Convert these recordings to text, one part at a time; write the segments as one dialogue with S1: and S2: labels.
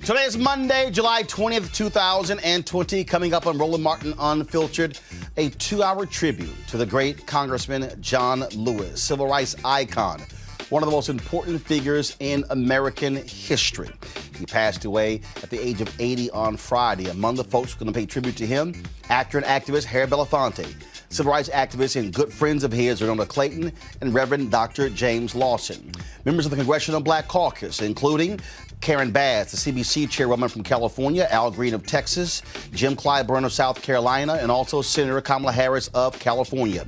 S1: Today is Monday, July 20th, 2020. Coming up on Roland Martin Unfiltered, a 2-hour tribute to the great Congressman John Lewis, civil rights icon, one of the most important figures in American history. He passed away at the age of 80 on Friday. Among the folks who are going to pay tribute to him, actor and activist Harry Belafonte, civil rights activists and good friends of his, Xernona Clayton and Reverend Dr. James Lawson. Members of the Congressional Black Caucus, including Karen Bass, the CBC chairwoman from California, Al Green of Texas, Jim Clyburn of South Carolina, and also Senator Kamala Harris of California.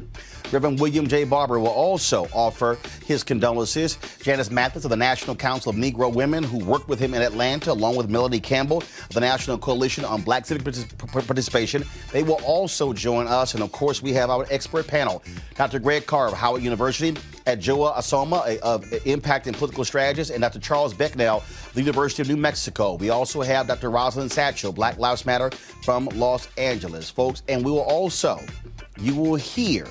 S1: Reverend William J. Barber will also offer his condolences. Janice Mathis of the National Council of Negro Women, who worked with him in Atlanta, along with Melanie Campbell of the National Coalition on Black Civic Participation. They will also join us. And of course, we have our expert panel, Dr. Greg Carr of Howard University, Adjoa Asamoah of Impact and Political Strategist, and Dr. Charles Becknell of the University of New Mexico. We also have Dr. Roslyn Satchel, Black Lives Matter from Los Angeles, folks. And we will also, you will hear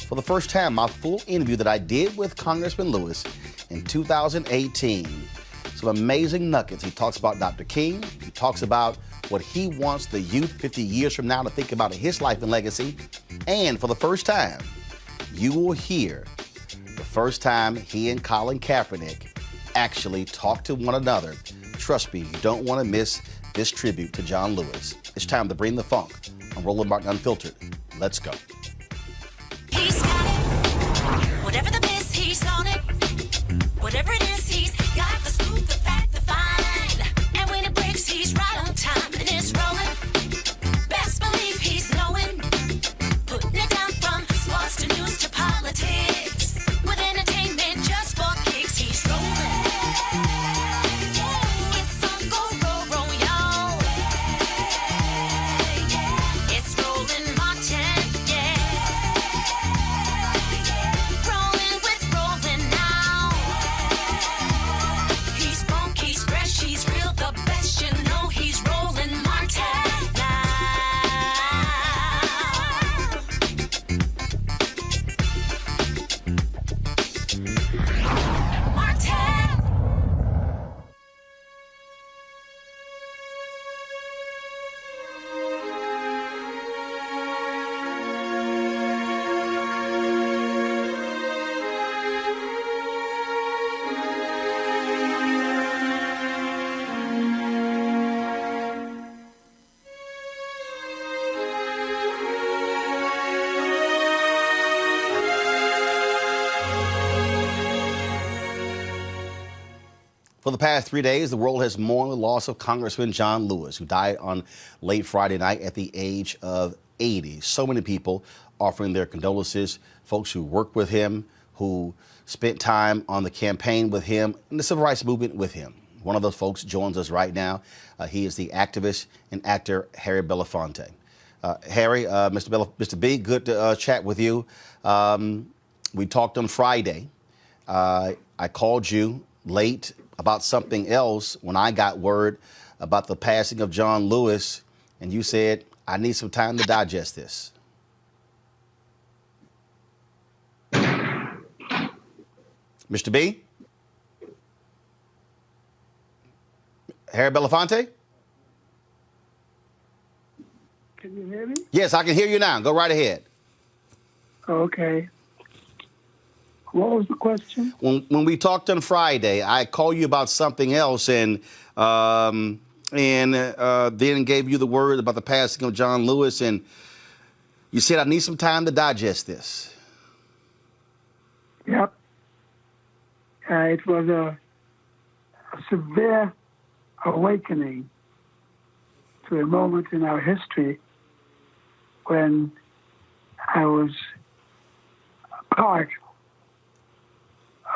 S1: for the first time my full interview that I did with Congressman Lewis in 2018. Some amazing nuggets. He talks about Dr. King. He talks about what he wants the youth 50 years from now to think about in his life and legacy. And for the first time, you will hear the first time he and Colin Kaepernick actually talk to one another. Trust me, you don't want to miss this tribute to John Lewis. It's time to bring the funk on Roland Martin Unfiltered. Let's go.
S2: He's got it. Whatever the miss, he's on it. Whatever it is, he's got the scoop, the fact, the find. And when it breaks, he's right on time and it's rolling. Best believe he's knowing. Putting it down from sports to news to politics. With entertainment just for kicks, he's rolling. It's on go, roll, y'all. It's Roland Martin, rolling with Roland now. He's funky, he's fresh, he's real, the best, you know he's Roland Martin now. Martin.
S1: For the past 3 days, the world has mourned the loss of Congressman John Lewis, who died on late Friday night at the age of 80. So many people offering their condolences, folks who worked with him, who spent time on the campaign with him, and the civil rights movement with him. One of those folks joins us right now. He is the activist and actor Harry Belafonte. Harry, Mr. B, good to chat with you. We talked on Friday. I called you late about something else when I got word about the passing of John Lewis, and you said, I need some time to digest this. Mr. B? Harry Belafonte?
S3: Can you hear me?
S1: Yes, I can hear you now. Go right ahead.
S3: Okay. What was the question?
S1: When we talked on Friday, I called you about something else and then gave you the word about the passing of John Lewis, and you said, I need some time to digest this.
S3: Yep. It was a severe awakening to a moment in our history when I was a part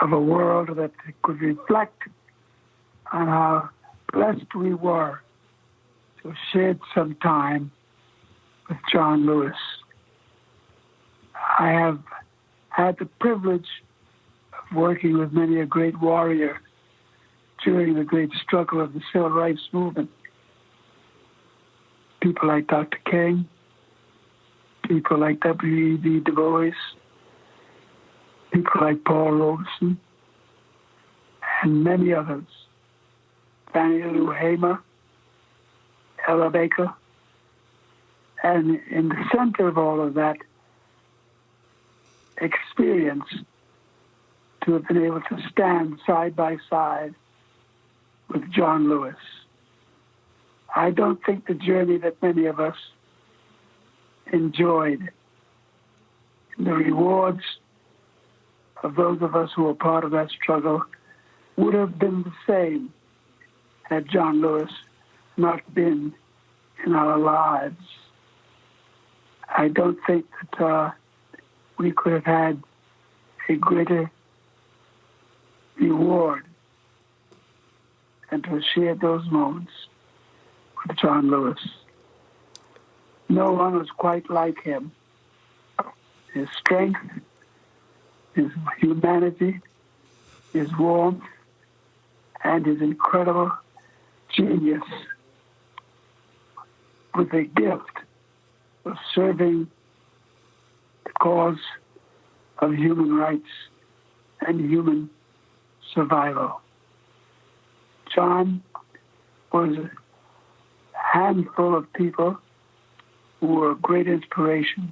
S3: of a world that could reflect on how blessed we were to have shared some time with John Lewis. I have had the privilege of working with many a great warrior during the great struggle of the civil rights movement. People like Dr. King, people like W.E.B. Du Bois, people like Paul Robeson, and many others. Fannie Lou Hamer, Ella Baker, and in the center of all of that experience, to have been able to stand side by side with John Lewis. I don't think the journey that many of us enjoyed, the rewards of those of us who were part of that struggle, would have been the same had John Lewis not been in our lives. I don't think that we could have had a greater reward than to have shared those moments with John Lewis. No one was quite like him. His strength, his humanity, his warmth, and his incredible genius with a gift of serving the cause of human rights and human survival. John was a handful of people who were a great inspiration,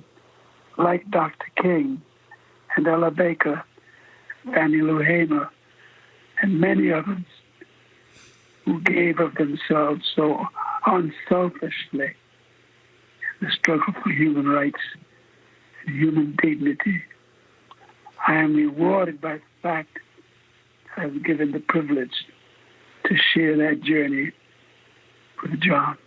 S3: like Dr. King and Ella Baker, Fannie Lou Hamer, and many others who gave of themselves so unselfishly in the struggle for human rights and human dignity. I am rewarded by the fact that I was given the privilege to share that journey with John.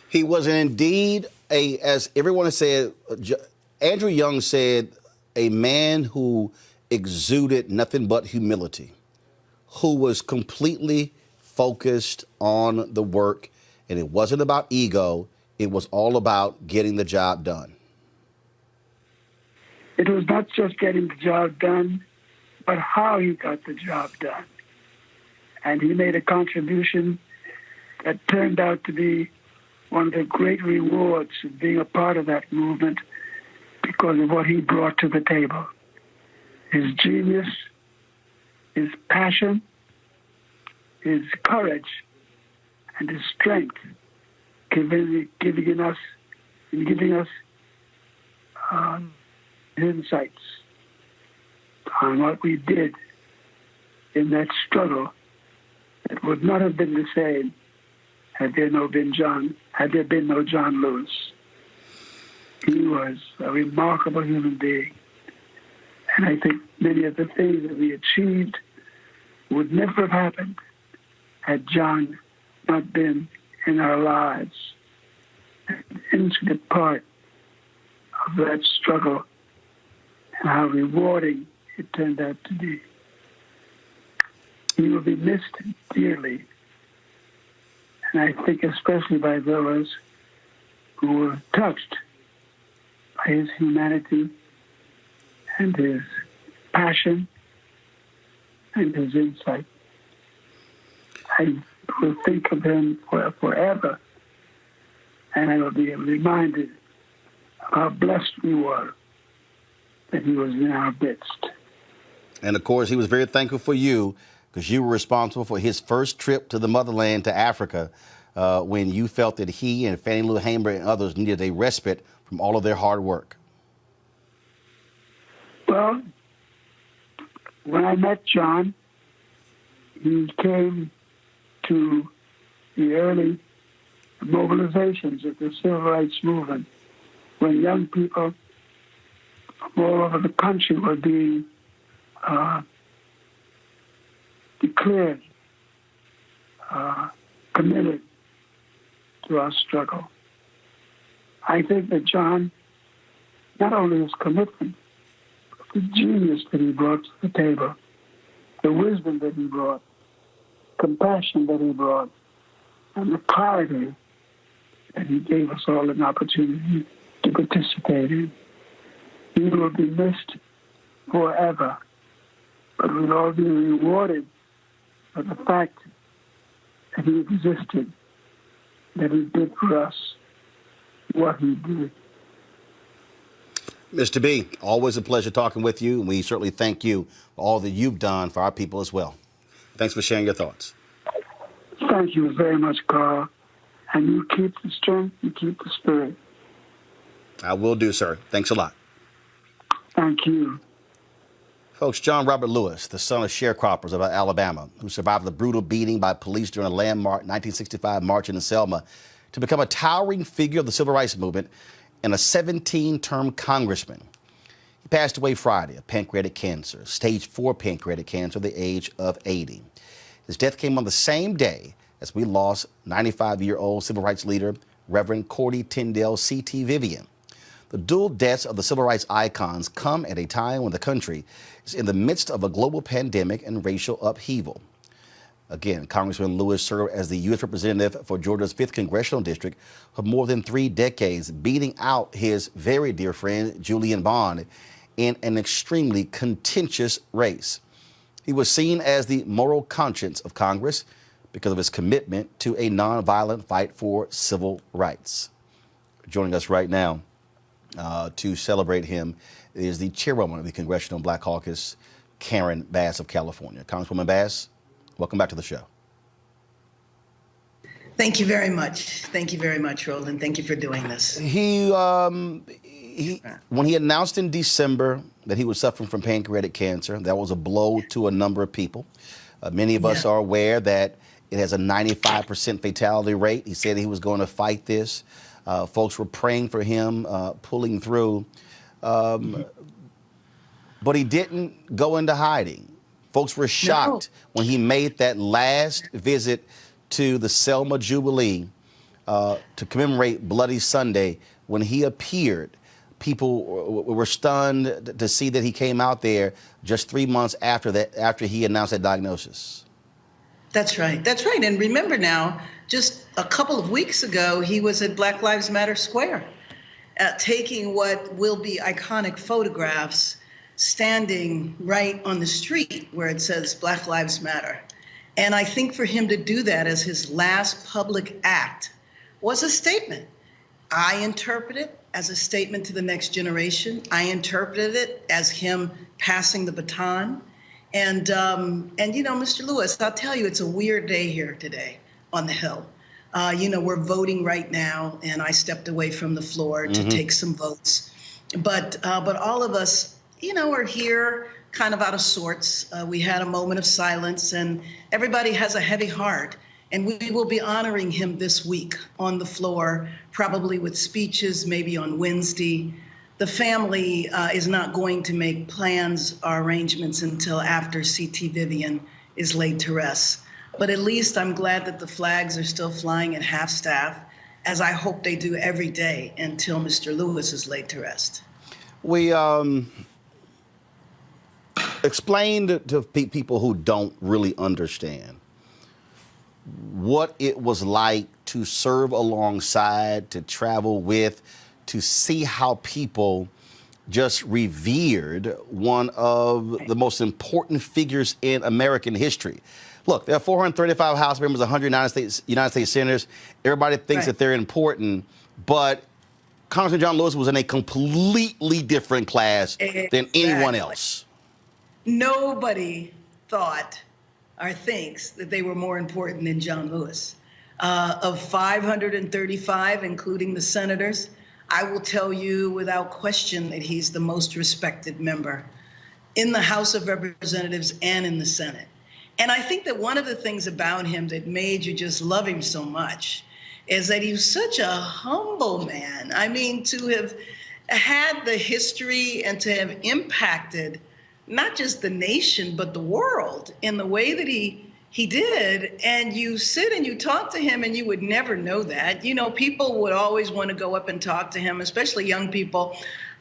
S1: He was indeed as everyone has said, Andrew Young said, a man who exuded nothing but humility, who was completely focused on the work, and it wasn't about ego, it was all about getting the job done.
S3: It was not just getting the job done, but how he got the job done. And he made a contribution that turned out to be one of the great rewards of being a part of that movement because of what he brought to the table. His genius, his passion, his courage, and his strength, giving us insights on what we did in that struggle that would not have been the same had there been no John Lewis. He was a remarkable human being. And I think many of the things that we achieved would never have happened had John not been in our lives, an intricate part of that struggle and how rewarding it turned out to be. He will be missed dearly, and I think especially by those who were touched by his humanity and his passion and his insight. I will think of him forever, and I will be reminded of how blessed we were that he was in our midst.
S1: And of course, he was very thankful for you because you were responsible for his first trip to the motherland, to Africa, when you felt that he and Fannie Lou Hamer and others needed a respite from all of their hard work.
S3: Well, when I met John, he came to the early mobilizations of the civil rights movement when young people from all over the country were being declared committed to our struggle. I think that John, not only his commitment, but the genius that he brought to the table, the wisdom that he brought, compassion that he brought, and the clarity that he gave us all an opportunity to participate in. He will be missed forever, but we'll all be rewarded for the fact that he existed, that he did for us what he did.
S1: Mr. B, always a pleasure talking with you, and we certainly thank you for all that you've done for our people as well. Thanks for sharing your thoughts.
S3: Thank you very much, Carl. And you keep the strength, you keep the spirit.
S1: I will do, sir. Thanks a lot.
S3: Thank you.
S1: Folks, John Robert Lewis, the son of sharecroppers of Alabama, who survived the brutal beating by police during a landmark 1965 march in Selma, to become a towering figure of the civil rights movement and a 17-term congressman. He passed away Friday of pancreatic cancer, stage 4 pancreatic cancer, at the age of 80. His death came on the same day as we lost 95-year-old civil rights leader, Reverend Cordy Tyndale C.T. Vivian. The dual deaths of the civil rights icons come at a time when the country is in the midst of a global pandemic and racial upheaval. Again, Congressman Lewis served as the U.S. representative for Georgia's 5th Congressional District for more than 3 decades, beating out his very dear friend, Julian Bond, in an extremely contentious race. He was seen as the moral conscience of Congress because of his commitment to a nonviolent fight for civil rights. Joining us right now to celebrate him is the chairwoman of the Congressional Black Caucus, Karen Bass of California. Congresswoman Bass, welcome back to the show.
S4: Thank you very much. Thank you very much, Roland. Thank you for doing this.
S1: When he announced in December that he was suffering from pancreatic cancer, that was a blow to a number of people. Many of us are aware that it has a 95% fatality rate. He said he was going to fight this. Folks were praying for him, pulling through. But he didn't go into hiding. Folks were shocked when he made that last visit to the Selma Jubilee to commemorate Bloody Sunday. When he appeared, people were stunned to see that he came out there just 3 months after that, after he announced that diagnosis.
S4: That's right. That's right. And remember now, just a couple of weeks ago, he was at Black Lives Matter Square, taking what will be iconic photographs, standing right on the street where it says Black Lives Matter. And I think for him to do that as his last public act was a statement. I interpret it as a statement to the next generation. I interpreted it as him passing the baton. And you know, Mr. Lewis, I'll tell you, it's a weird day here today on the Hill. You know, we're voting right now, and I stepped away from the floor to take some votes. But all of us, you know, are here kind of out of sorts. We had a moment of silence, and everybody has a heavy heart. And we will be honoring him this week on the floor, probably with speeches, maybe on Wednesday. The family is not going to make plans or arrangements until after C.T. Vivian is laid to rest. But at least I'm glad that the flags are still flying at half-staff, as I hope they do every day until Mr. Lewis is laid to rest.
S1: We explained to people who don't really understand what it was like to serve alongside, to travel with, to see how people just revered one of the most important figures in American history. Look, there are 435 House members, 100 United States senators. Everybody thinks that they're important, but Congressman John Lewis was in a completely different class than anyone else.
S4: Nobody thought or thinks that they were more important than John Lewis. Of 535, including the senators, I will tell you without question that he's the most respected member in the House of Representatives and in the Senate. And I think that one of the things about him that made you just love him so much is that he was such a humble man. I mean, to have had the history and to have impacted not just the nation, but the world in the way that he did. And you sit and you talk to him and you would never know that. You know, people would always want to go up and talk to him, especially young people.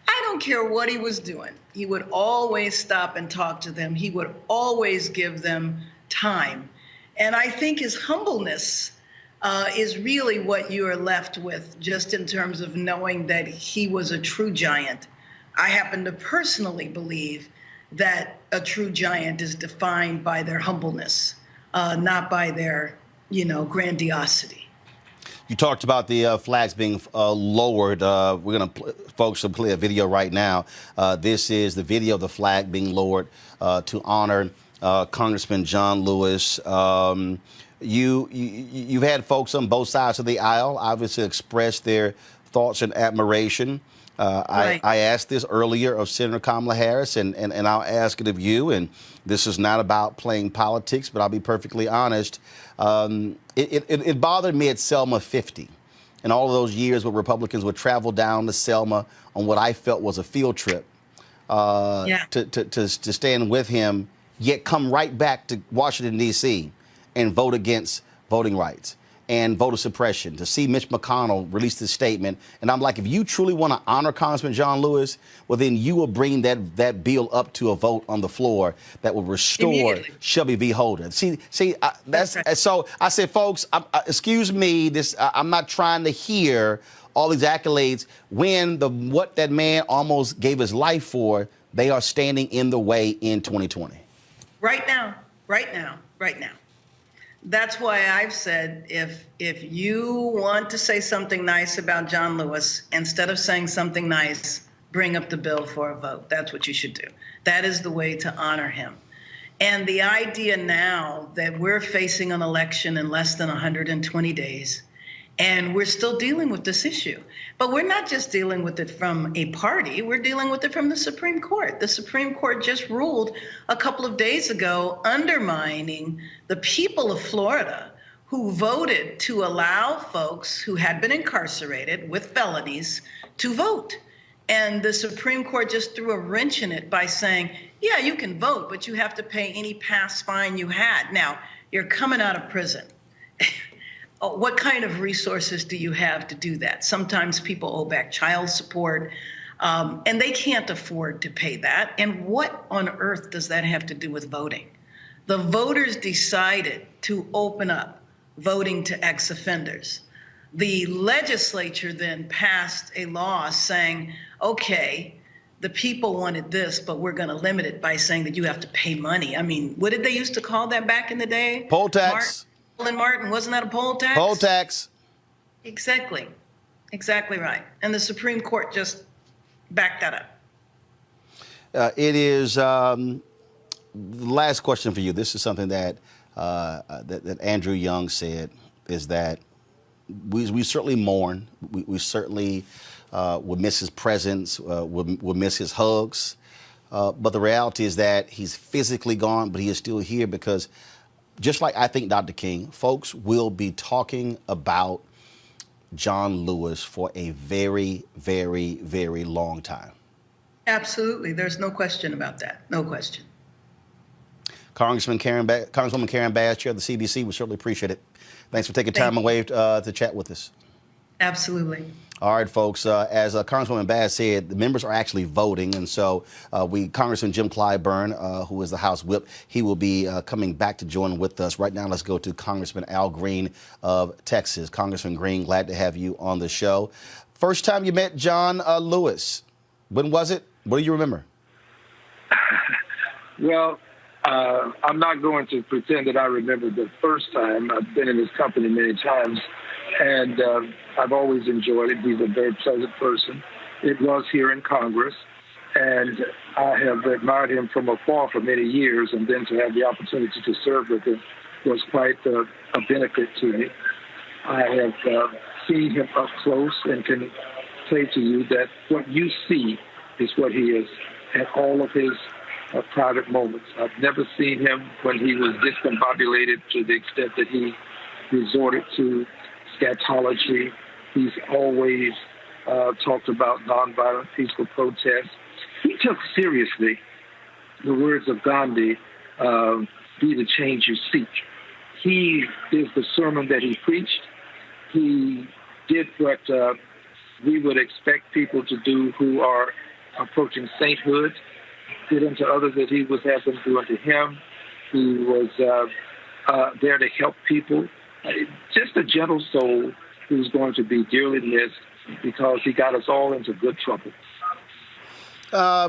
S4: I don't care what he was doing. He would always stop and talk to them. He would always give them time. And I think his humbleness is really what you are left with, just in terms of knowing that he was a true giant. I happen to personally believe that a true giant is defined by their humbleness, not by their, you know, grandiosity.
S1: You talked about the flags being lowered. We're going to, folks, will play a video right now. This is the video of the flag being lowered to honor Congressman John Lewis. You've had folks on both sides of the aisle obviously express their thoughts and admiration.
S4: Right.
S1: I asked this earlier of Senator Kamala Harris, and I'll ask it of you. And this is not about playing politics, but I'll be perfectly honest. It bothered me at Selma 50. And all of those years where Republicans would travel down to Selma on what I felt was a field trip to stand with him, yet come right back to Washington, D.C. and vote against voting rights and voter suppression, to see Mitch McConnell release this statement. And I'm like, if you truly want to honor Congressman John Lewis, well, then you will bring that bill up to a vote on the floor that will restore Shelby v. Holden. That's right. So I said, folks, excuse me, I'm not trying to hear all these accolades when what that man almost gave his life for, they are standing in the way in 2020.
S4: Right now. That's why I've said if you want to say something nice about John Lewis, instead of saying something nice, bring up the bill for a vote. That's what you should do. That is the way to honor him. And the idea now that we're facing an election in less than 120 days, and we're still dealing with this issue. But we're not just dealing with it from a party, we're dealing with it from the Supreme Court. The Supreme Court just ruled a couple of days ago undermining the people of Florida who voted to allow folks who had been incarcerated with felonies to vote. And the Supreme Court just threw a wrench in it by saying, yeah, you can vote, but you have to pay any past fine you had. Now, you're coming out of prison. What kind of resources do you have to do that? Sometimes people owe back child support, and they can't afford to pay that. And what on earth does that have to do with voting? The voters decided to open up voting to ex-offenders. The legislature then passed a law saying, okay, the people wanted this, but we're going to limit it by saying that you have to pay money. I mean, what did they used to call that back in the day?
S1: Poll tax.
S4: Martin, wasn't that a poll tax?
S1: Poll tax.
S4: Exactly right. And the Supreme Court just backed that up.
S1: It is the last question for you. This is something that that Andrew Young said, is that we certainly mourn. We certainly will miss his presence. We'll miss his hugs. But the reality is that he's physically gone, but he is still here because, just like I think Dr. King, folks will be talking about John Lewis for a very, very, very long time.
S4: Absolutely. There's no question about that. No question.
S1: Congresswoman Karen Bass, Chair of the CBC, we certainly appreciate it. Thanks for taking time away to chat with us.
S4: Absolutely.
S1: All right, folks. As Congresswoman Bass said, the members are actually voting, and so Congressman Jim Clyburn, who is the House Whip, he will be coming back to join with us. Right now, let's go to Congressman Al Green of Texas. Congressman Green, glad to have you on the show. First time you met John Lewis, when was it? What do you remember?
S5: Well, I'm not going to pretend that I remember the first time. I've been in his company many times, and I've always enjoyed it. He's a very pleasant person. It was here in Congress, and I have admired him from afar for many years, and then to have the opportunity to serve with him was quite a benefit to me. I have seen him up close and can say to you that what you see is what he is at all of his private moments. I've never seen him when he was discombobulated to the extent that he resorted to scatology. He's always talked about nonviolent peaceful protests. He took seriously the words of Gandhi, be the change you seek. He is the sermon that he preached. He did what we would expect people to do who are approaching sainthood, did unto others that he would have them do unto him. He was there to help people. Just a gentle soul who's going to be dearly missed because he got us all into good trouble.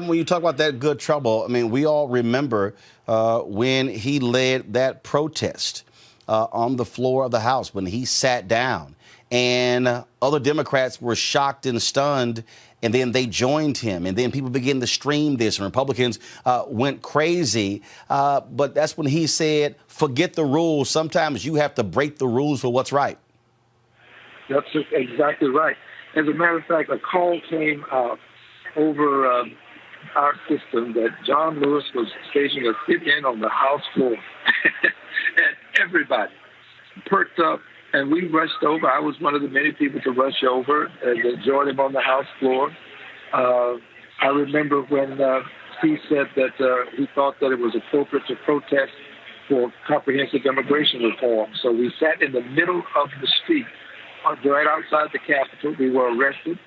S1: When you talk about that good trouble, I mean, we all remember when he led that protest on the floor of the House, when he sat down and other Democrats were shocked and stunned, and then they joined him. And then people began to stream this, and Republicans went crazy. But that's when he said, forget the rules. Sometimes you have to break the rules for what's right.
S5: That's exactly right. As a matter of fact, a call came over our system that John Lewis was staging a sit-in on the House floor. And everybody perked up, and we rushed over. I was one of the many people to rush over and join him on the House floor. I remember when he said that he thought that it was appropriate to protest for comprehensive immigration reform. So we sat in the middle of the street, right outside the Capitol. We were arrested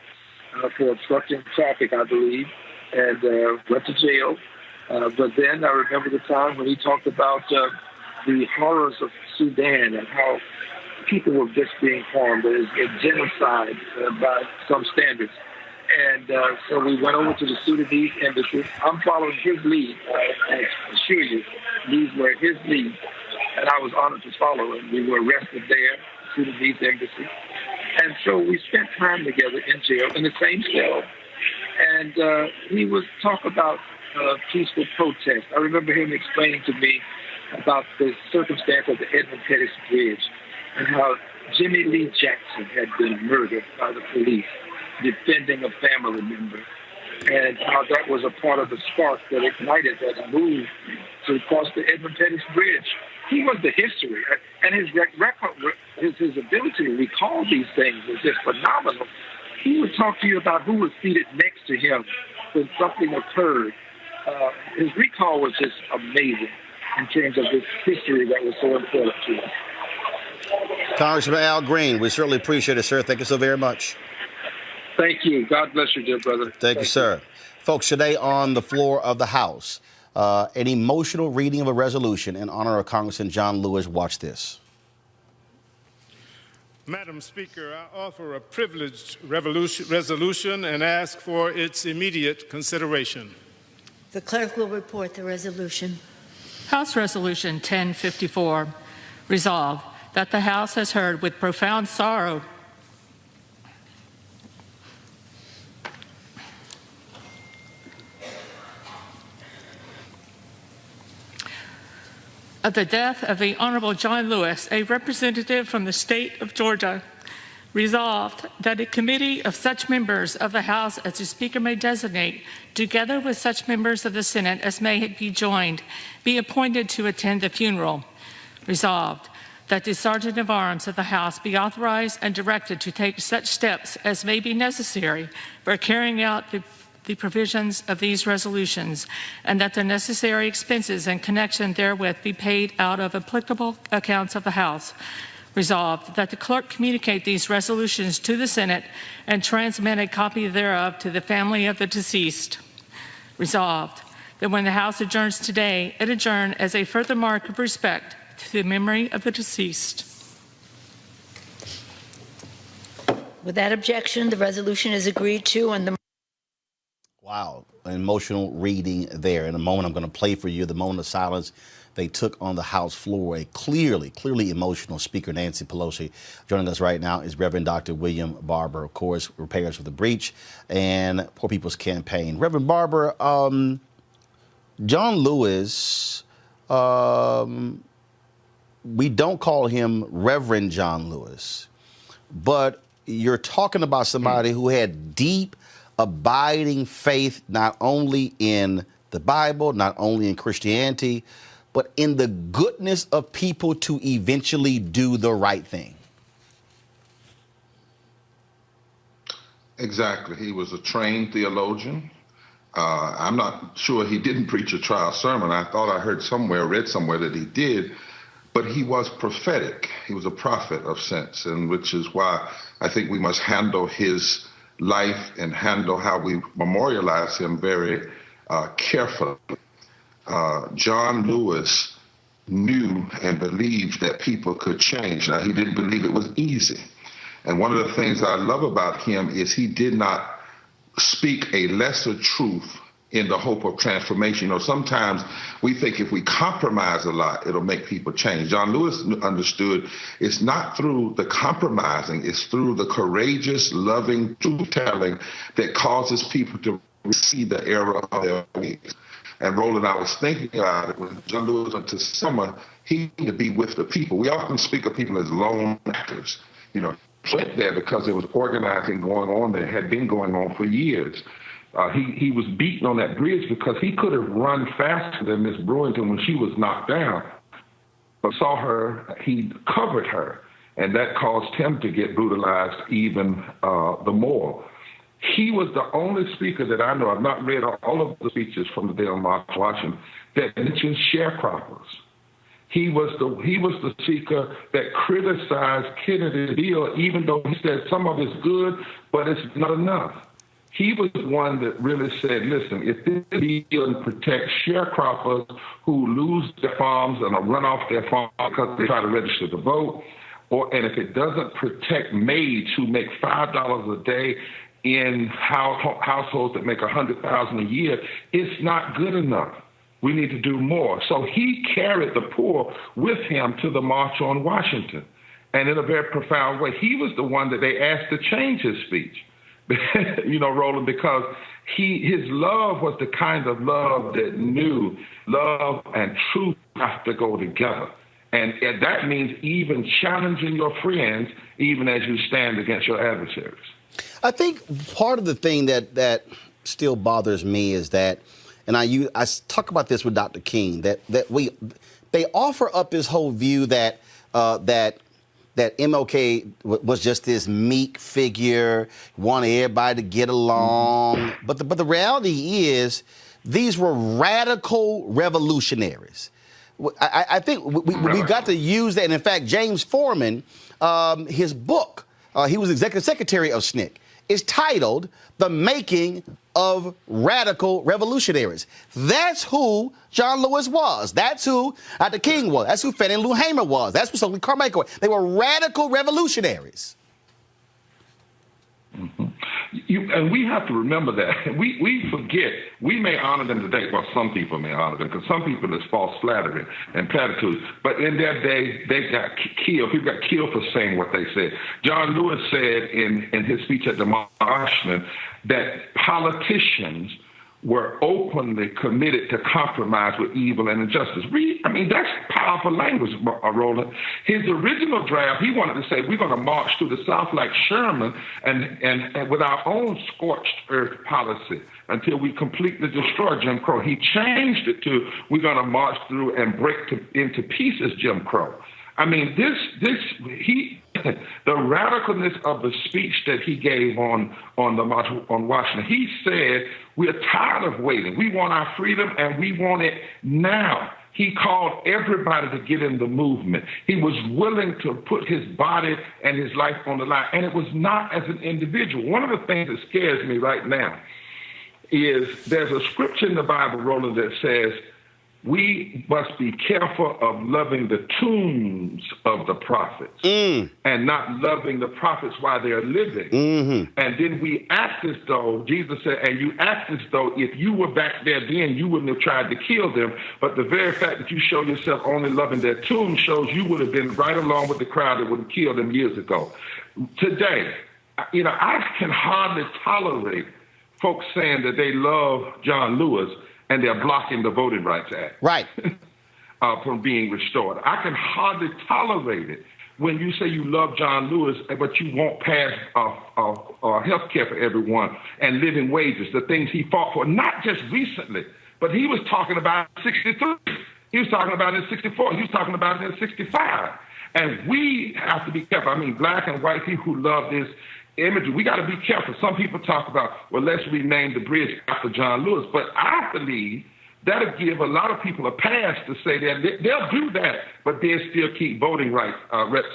S5: for obstructing traffic, I believe, and went to jail. But then I remember the time when he talked about the horrors of Sudan and how people were just being harmed. It was a genocide by some standards. And so we went over to the Sudanese embassy. I'm following his lead. I assure you, these were his lead. And I was honored to follow him. We were arrested there, Sudanese embassy. And so we spent time together in jail in the same cell. And he would talk about peaceful protest. I remember him explaining to me about the circumstance of the Edmund Pettus Bridge and how Jimmy Lee Jackson had been murdered by the police defending a family member, and how that was a part of the spark that ignited that move to cross the Edmund Pettus Bridge. He was the history, and his record, his ability to recall these things was just phenomenal. He would talk to you about who was seated next to him when something occurred. His recall was just amazing in terms of this history that was so important to us.
S1: Congressman Al Green, we certainly appreciate it, sir. Thank you so very much.
S5: Thank you. God bless you, dear brother.
S1: Thank you, sir. Folks, today on the floor of the House, an emotional reading of a resolution in honor of Congressman John Lewis. Watch this.
S6: Madam Speaker, I offer a privileged resolution and ask for its immediate consideration.
S7: The clerk will report the resolution.
S8: House Resolution 1054, resolved that the House has heard with profound sorrow of the death of the Honorable John Lewis, a representative from the state of Georgia. Resolved that a committee of such members of the House as the Speaker may designate, together with such members of the Senate as may be joined, be appointed to attend the funeral. Resolved that the Sergeant of Arms of the House be authorized and directed to take such steps as may be necessary for carrying out the provisions of these resolutions, and that the necessary expenses in connection therewith be paid out of applicable accounts of the House. Resolved that the clerk communicate these resolutions to the Senate and transmit a copy thereof to the family of the deceased. Resolved that when the House adjourns today, it adjourn as a further mark of respect to the memory of the deceased.
S7: Without objection, the resolution is agreed to and the
S1: Wow, an emotional reading there. In a moment, I'm going to play for you the moment of silence they took on the House floor. A clearly emotional Speaker Nancy Pelosi. Joining us right now is Reverend Dr. William Barber, of course, Repairs for the Breach and Poor People's Campaign. Reverend Barber, John Lewis, we don't call him Reverend John Lewis, but you're talking about somebody who had deep, abiding faith, not only in the Bible, not only in Christianity, but in the goodness of people to eventually do the right thing.
S9: Exactly. He was a trained theologian. I'm not sure he didn't preach a trial sermon. I thought I heard somewhere, read somewhere that he did, but he was prophetic. He was a prophet of sense, and which is why I think we must handle his life and handle how we memorialize him very carefully. John Lewis knew and believed that people could change. Now, he didn't believe it was easy. And one of the things I love about him is he did not speak a lesser truth in the hope of transformation. You know, sometimes we think if we compromise a lot, it'll make people change. John Lewis understood it's not through the compromising, it's through the courageous, loving, truth-telling that causes people to see the error of their ways. And Roland, I was thinking about it, when John Lewis went to Selma, he needed to be with the people. We often speak of people as lone actors. You know, he went there because there was organizing going on that had been going on for years. He was beaten on that bridge because he could have run faster than Miss Brewington when she was knocked down. But saw her, he covered her, and that caused him to get brutalized even the more. He was the only speaker that I know, I've not read all of the speeches from the day on March Washington, that mentioned sharecroppers. He was the speaker that criticized Kennedy's deal, even though he said some of it's good, but it's not enough. He was the one that really said, listen, if this deal protects sharecroppers who lose their farms and are run off their farm because they try to register to vote, and if it doesn't protect maids who make $5 a day in households that make $100,000 a year, it's not good enough. We need to do more. So he carried the poor with him to the March on Washington. And in a very profound way, he was the one that they asked to change his speech. You know, Roland, because his love was the kind of love that knew love and truth have to go together. And that means even challenging your friends, even as you stand against your adversaries.
S1: I think part of the thing that still bothers me is that, and I talk about this with Dr. King, that they offer up this whole view that MLK was just this meek figure, wanted everybody to get along. But the reality is these were radical revolutionaries. I think we've got to use that. And in fact, James Foreman, his book, he was executive secretary of SNCC, is titled The Making of Radical Revolutionaries. That's who John Lewis was. That's who Dr. King was. That's who Fannie Lou Hamer was. That's who Stokely Carmichael was. They were radical revolutionaries.
S9: Mm-hmm. And we have to remember that. We forget. We may honor them today. Well, some people may honor them because some people is false flattery and platitudes. But in their day, they got killed. People got killed for saying what they said. John Lewis said in his speech at the March that politicians were openly committed to compromise with evil and injustice. That's powerful language, Roland. His original draft, he wanted to say, we're going to march through the South like Sherman and with our own scorched earth policy until we completely destroy Jim Crow. He changed it to, we're going to march through and break into pieces Jim Crow. I mean, the radicalness of the speech that he gave on the March on Washington, he said, we're tired of waiting. We want our freedom, and we want it now. He called everybody to get in the movement. He was willing to put his body and his life on the line, and it was not as an individual. One of the things that scares me right now is there's a scripture in the Bible, Roland, that says, we must be careful of loving the tombs of the prophets and not loving the prophets while they're living. Mm-hmm. And then we act as though, Jesus said, and you act as though if you were back there then, you wouldn't have tried to kill them. But the very fact that you show yourself only loving their tombs shows you would have been right along with the crowd that would have killed them years ago. Today, I can hardly tolerate folks saying that they love John Lewis and they're blocking the Voting Rights Act
S1: right.
S9: from being restored. I can hardly tolerate it when you say you love John Lewis, but you won't pass health care for everyone and living wages, the things he fought for, not just recently, but he was talking about in 63. He was talking about it in 64. He was talking about it in 65. And we have to be careful. I mean, black and white people who love this imagery, we got to be careful. Some people talk about, well, let's rename the bridge after John Lewis. But I believe that'll give a lot of people a pass to say that they'll do that, but they'll still keep voting rights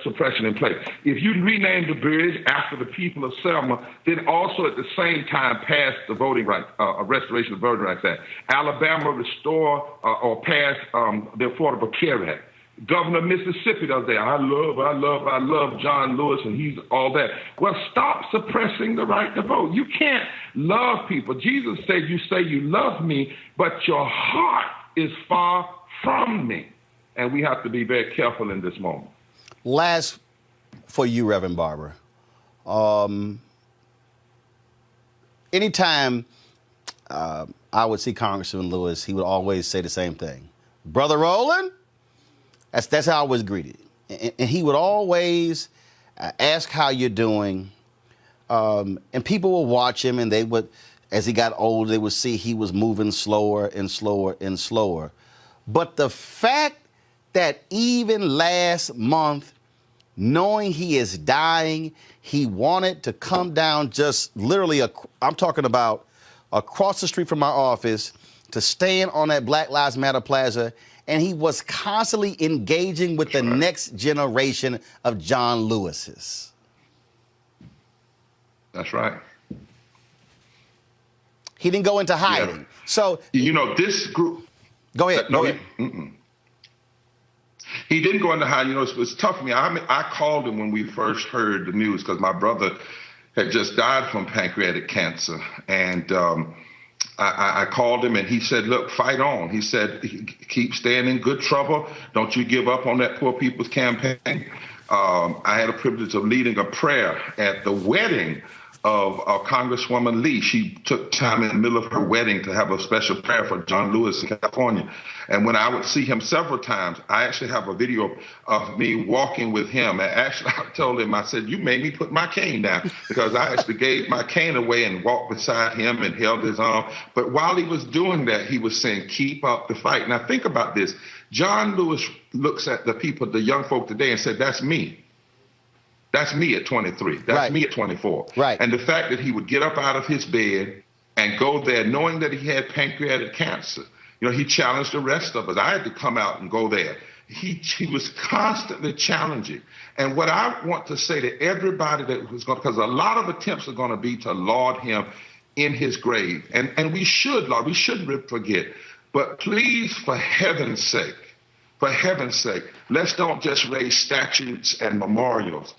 S9: suppression in place. If you rename the bridge after the people of Selma, then also at the same time pass the Voting Rights, Restoration of the Voting Rights Act. Alabama restore or pass the Affordable Care Act. Governor of Mississippi the other day. I love John Lewis, and he's all that. Well, stop suppressing the right to vote. You can't love people. Jesus said, you say you love me, but your heart is far from me. And we have to be very careful in this moment.
S1: Last for you, Reverend Barber. Anytime I would see Congressman Lewis, he would always say the same thing. Brother Roland? That's how I was greeted. And he would always ask how you're doing. And people would watch him, and they would, as he got older, they would see he was moving slower and slower and slower. But the fact that even last month, knowing he is dying, he wanted to come down just literally, I'm talking about across the street from my office, to stand on that Black Lives Matter plaza, and he was constantly engaging with the next generation of John Lewises.
S9: That's right.
S1: He didn't go into hiding.
S9: Yeah.
S1: So,
S9: this group.
S1: Go ahead.
S9: No,
S1: go ahead.
S9: He didn't go into hiding. It's tough for me. I called him when we first heard the news because my brother had just died from pancreatic cancer. And I called him, and he said, look, fight on. He said, keep staying in good trouble. Don't you give up on that Poor People's Campaign. I had a privilege of leading a prayer at the wedding of Congresswoman Lee. She took time in the middle of her wedding to have a special prayer for John Lewis in California. And when I would see him several times, I actually have a video of me walking with him. And actually, I told him, I said, you made me put my cane down, because I actually gave my cane away and walked beside him and held his arm. But while he was doing that, he was saying, keep up the fight. Now, think about this. John Lewis looks at the people, the young folk today, and said, that's me. That's me at 23. That's
S1: right.
S9: me at 24.
S1: Right.
S9: And the fact that he would get up out of his bed and go there knowing that he had pancreatic cancer. He challenged the rest of us. I had to come out and go there. He was constantly challenging. And what I want to say to everybody that was going, because a lot of attempts are going to be to laud him in his grave. And we should, Lord, we shouldn't forget. But please, for heaven's sake, let's don't just raise statues and memorials.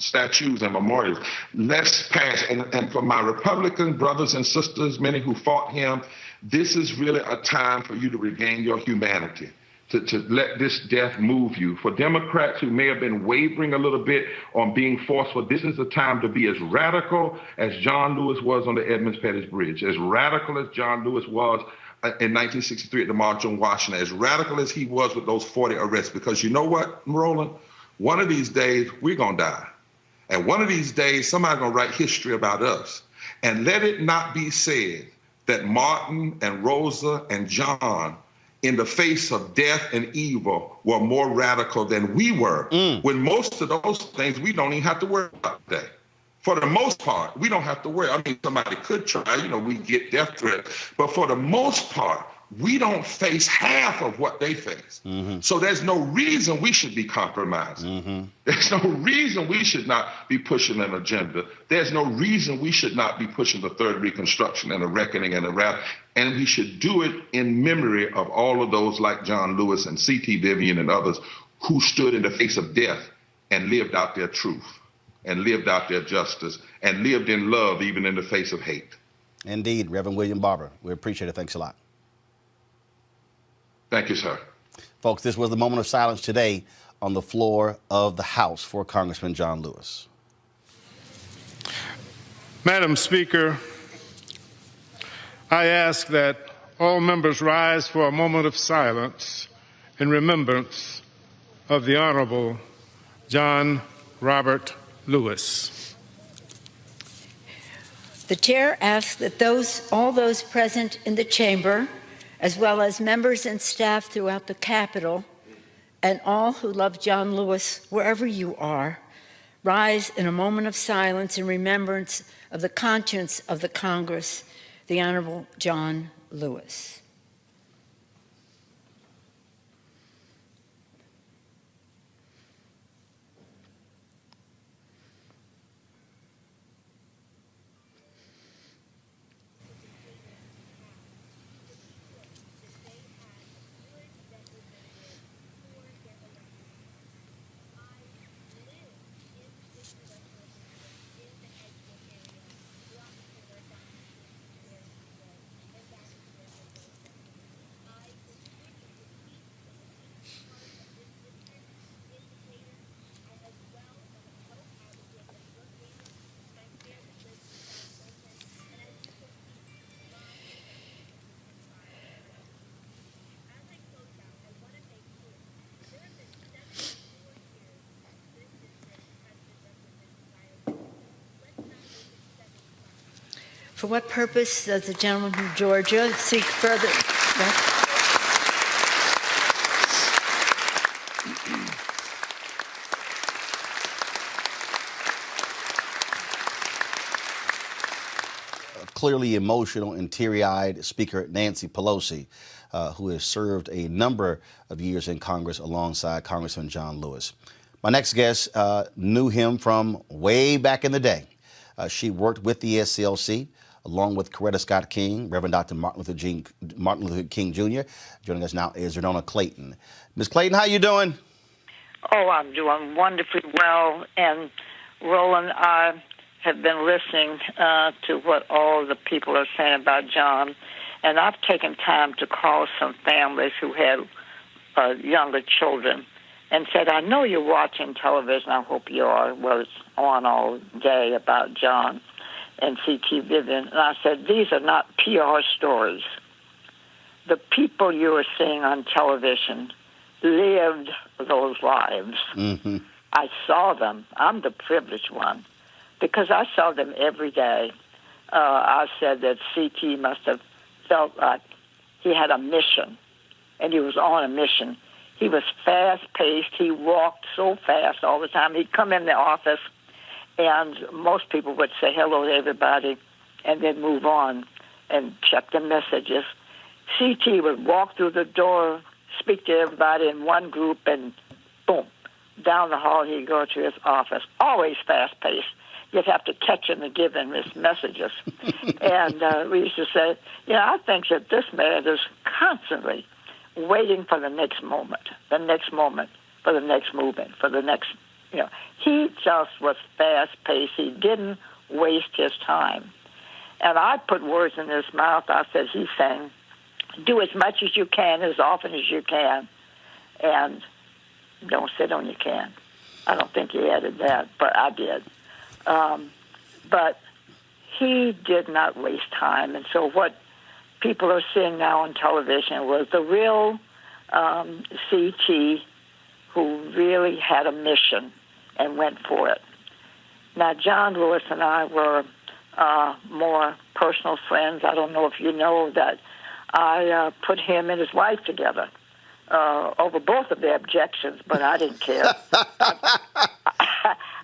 S9: Let's pass. And for my Republican brothers and sisters, many who fought him, this is really a time for you to regain your humanity, to let this death move you. For Democrats who may have been wavering a little bit on being forceful, this is a time to be as radical as John Lewis was on the Edmonds-Pettus Bridge, as radical as John Lewis was in 1963 at the March on Washington, as radical as he was with those 40 arrests. Because you know what, Roland? One of these days, we're going to die. And one of these days, somebody's going to write history about us. And let it not be said that Martin and Rosa and John, in the face of death and evil, were more radical than we were. When most of those things we don't even have to worry about today. For the most part, we don't have to worry. I mean, somebody could try, we get death threats. But for the most part, we don't face half of what they face. So there's no reason we should be compromising. There's no reason we should not be pushing an agenda. There's no reason we should not be pushing the third Reconstruction and a reckoning and a wrath. And we should do it in memory of all of those like John Lewis and C.T. Vivian and others who stood in the face of death and lived out their truth and lived out their justice and lived in love even in the face of hate.
S1: Indeed, Reverend William Barber. We appreciate it. Thanks a lot.
S9: Thank you, sir.
S1: Folks, this was the moment of silence today on the floor of the House for Congressman John Lewis.
S6: Madam Speaker, I ask that all members rise for a moment of silence in remembrance of the Honorable John Robert Lewis.
S7: The chair asks that all those present in the chamber, as well as members and staff throughout the Capitol, and all who love John Lewis, wherever you are, rise in a moment of silence in remembrance of the conscience of the Congress, the Honorable John Lewis. For what purpose does the gentleman from Georgia seek further?
S1: Clearly emotional and teary-eyed Speaker Nancy Pelosi, who has served a number of years in Congress alongside Congressman John Lewis. My next guest knew him from way back in the day. She worked with the SCLC along with Coretta Scott King, Reverend Dr. Martin Luther King Jr. Joining us now is Xernona Clayton. Ms. Clayton, how you doing?
S10: Oh, I'm doing wonderfully well. And Roland, I have been listening to what all the people are saying about John, and I've taken time to call some families who had younger children and said, I know you're watching television, I hope you are, well, it's on all day about John and C.T. Vivian. And I said, these are not PR stories. The people you are seeing on television lived those lives.
S1: Mm-hmm.
S10: I saw them. I'm the privileged one because I saw them every day. I said that C.T. must have felt like he had a mission, and he was on a mission. He was fast-paced. He walked so fast all the time. He'd come in the office, and most people would say hello to everybody and then move on and check the messages. C.T. would walk through the door, speak to everybody in one group, and boom, down the hall he'd go to his office. Always fast-paced. You'd have to catch him and give him his messages. And we used to say, I think that this man is constantly waiting for the next moment, for the next movement, for the next, He just was fast-paced. He didn't waste his time. And I put words in his mouth. I said, he's saying, do as much as you can, as often as you can, and don't sit on your can. I don't think he added that, but I did. But he did not waste time. And so what people are seeing now on television was the real CT who really had a mission and went for it. Now, John Lewis and I were more personal friends. I don't know if you know that I put him and his wife together over both of their objections, but I didn't care.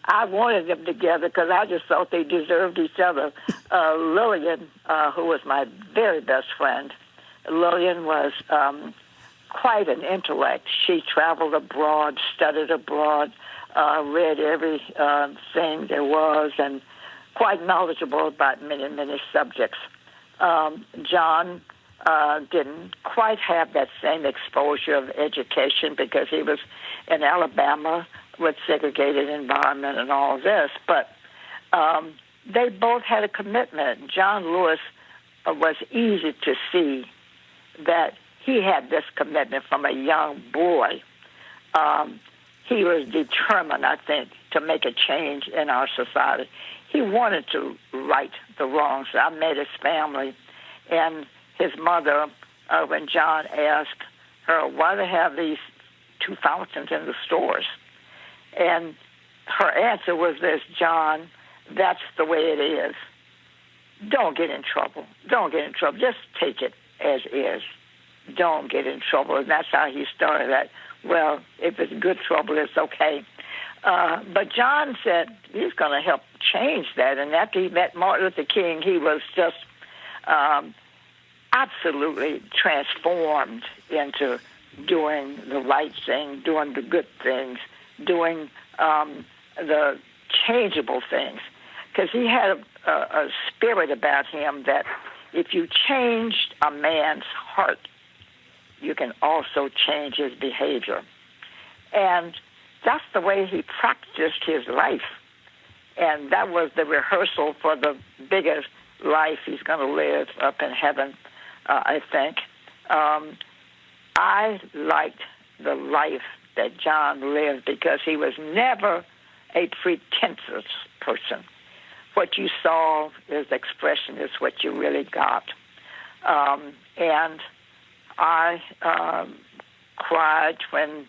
S10: I wanted them together because I just thought they deserved each other. Lillian, who was my very best friend, Lillian was quite an intellect. She traveled abroad, studied abroad, read every thing there was, and quite knowledgeable about many, many subjects. John didn't quite have that same exposure of education because he was in Alabama with segregated environment and all this, but they both had a commitment. John Lewis was easy to see that he had this commitment from a young boy. He was determined, I think, to make a change in our society. He wanted to right the wrongs. I met his family, and his mother, when John asked her, why do they have these two fountains in the stores? And her answer was this, John, that's the way it is. Don't get in trouble. Don't get in trouble. Just take it as is. Don't get in trouble. And that's how he started that. Well, if it's good trouble, it's okay. But John said he's going to help change that. And after he met Martin Luther King, he was just absolutely transformed into doing the right thing, doing the good things, doing the changeable things. Because he had a spirit about him that if you changed a man's heart, you can also change his behavior. And that's the way he practiced his life. And that was the rehearsal for the biggest life he's going to live up in heaven, I think. I liked the life that John lived because he was never a pretentious person. What you saw, his expression is what you really got. And I cried when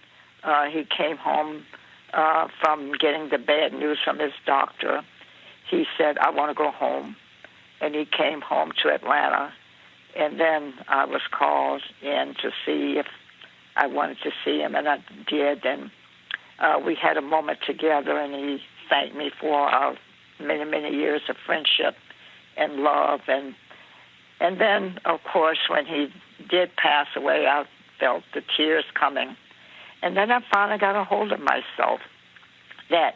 S10: he came home from getting the bad news from his doctor. He said, I want to go home. and he came home to Atlanta. And then I was called in to see if I wanted to see him, and I did. And we had a moment together, and he thanked me for our many, many years of friendship and love. And then, of course, when he did pass away, I felt the tears coming. And then I finally got a hold of myself that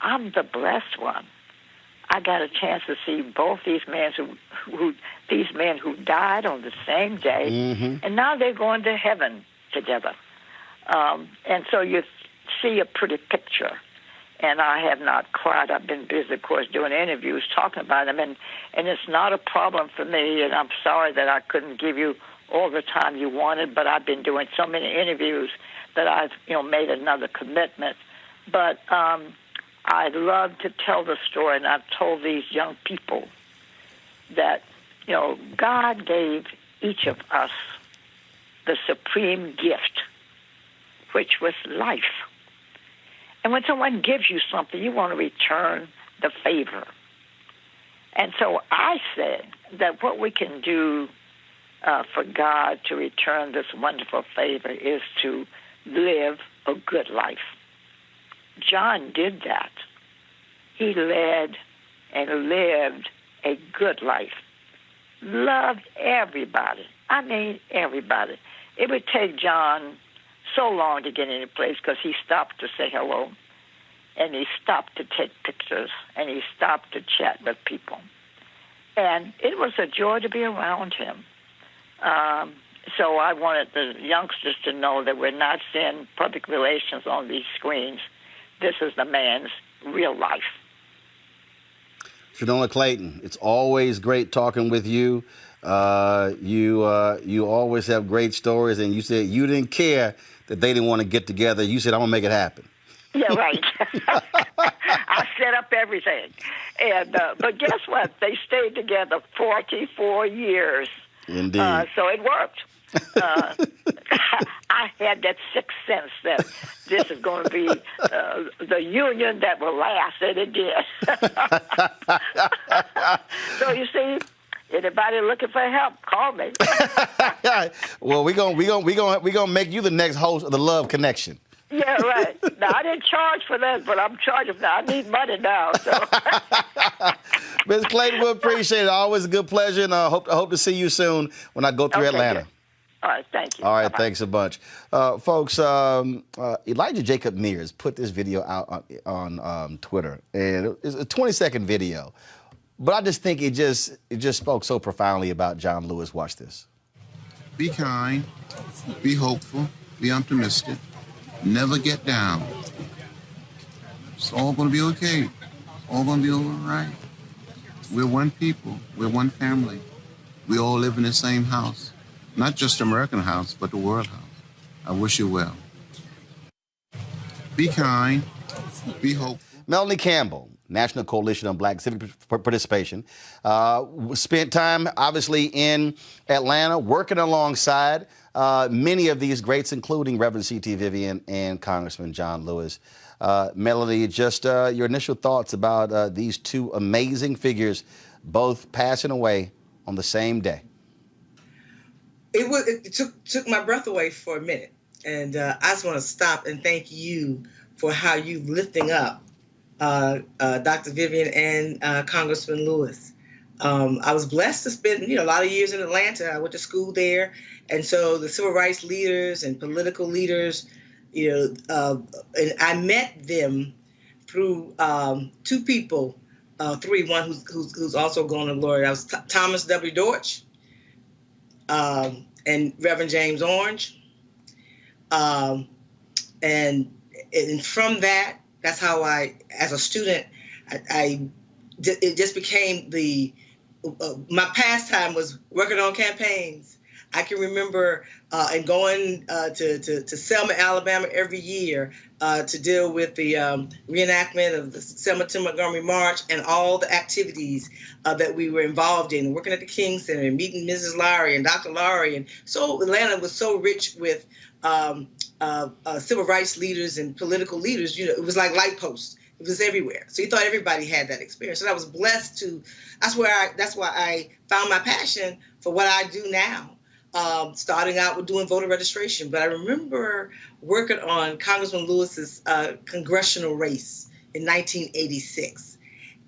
S10: I'm the blessed one. I got a chance to see both these men who died on the same day, and now they're going to heaven together. And so you see a pretty picture. And I have not cried. I've been busy, of course, doing interviews, talking about them, and it's not a problem for me. And I'm sorry that I couldn't give you all the time you wanted, but I've been doing so many interviews that I've, made another commitment. But I love to tell the story, and I've told these young people that, God gave each of us the supreme gift, which was life. And when someone gives you something, you want to return the favor. And so I said that what we can do for God to return this wonderful favor is to live a good life. John did that. He led and lived a good life. Loved everybody. I mean, everybody. It would take John so long to get any place because he stopped to say hello, and he stopped to take pictures, and he stopped to chat with people. And it was a joy to be around him. So I wanted the youngsters to know that we're not seeing public relations on these screens. This is the man's real life.
S1: Xernona Clayton, it's always great talking with you. You always have great stories, and you said you didn't care that they didn't want to get together. You said, I'm going to make it happen.
S10: Yeah, right. I set up everything. And but guess what? They stayed together 44 years.
S1: Indeed.
S10: So it worked. I had that sixth sense that this is going to be the union that will last, and it did. So you see, anybody looking for help, call me.
S1: Well, we gonna make you the next host of the Love Connection.
S10: Yeah, right. Now, I didn't charge for that, but I'm charging now. I need money now. So.
S1: Ms. Clayton, we appreciate it. Always a good pleasure, and I hope to see you soon when I go through Atlanta.
S10: Good. All right, thank you.
S1: All right,
S10: Bye-bye.
S1: Thanks a bunch. Folks, Elijah Jacob Mears put this video out on Twitter, and it's a 20-second video. But I just think it just spoke so profoundly about John Lewis. Watch this.
S11: Be kind, be hopeful, be optimistic, never get down. It's all going to be okay. All going to be all right. We're one people. We're one family. We all live in the same house. Not just the American house, but the world house. I wish you well. Be kind, be hopeful.
S1: Melanie Campbell, National Coalition on Black Civic Participation, spent time, obviously, in Atlanta, working alongside many of these greats, including Reverend C.T. Vivian and Congressman John Lewis. Melanie, just your initial thoughts about these two amazing figures, both passing away on the same day.
S12: It took my breath away for a minute. And I just want to stop and thank you for how you lifting up Dr. Vivian and Congressman Lewis. I was blessed to spend, a lot of years in Atlanta. I went to school there. And so the civil rights leaders and political leaders, and I met them through two people, one who's also going to glory. I was Thomas W. Dortch and Reverend James Orange. And from that's how as a student, it just became my pastime was working on campaigns. I can remember and going to Selma, Alabama every year to deal with the reenactment of the Selma to Montgomery March and all the activities that we were involved in, working at the King Center and meeting Mrs. Lowry and Dr. Lowry. And so Atlanta was so rich with civil rights leaders and political leaders. It was like light posts. It was everywhere. So he thought everybody had that experience. And I was blessed to, that's why I found my passion for what I do now. Starting out with doing voter registration. But I remember working on Congressman Lewis's congressional race in 1986.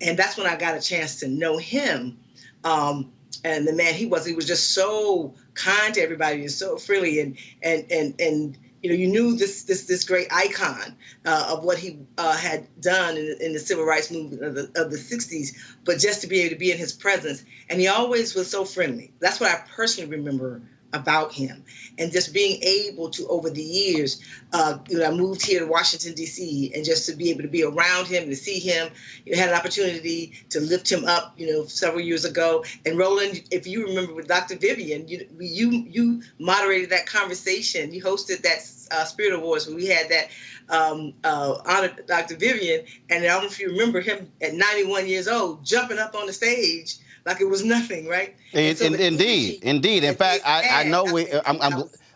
S12: And that's when I got a chance to know him. And the man he was just so kind to everybody and so friendly. And you know, you knew this great icon of what he had done in the civil rights movement of the 60s, but just to be able to be in his presence. And he always was so friendly. That's what I personally remember about him. And just being able to, over the years, you know, I moved here to Washington, D.C., and just to be able to be around him, to see him, you know, had an opportunity to lift him up, you know, several years ago. And Roland, if you remember with Dr. Vivian, you moderated that conversation. You hosted that Spirit Awards when we had that honored Dr. Vivian. And I don't know if you remember him at 91 years old, jumping up on the stage like it was nothing, right?
S1: Indeed. In fact, I know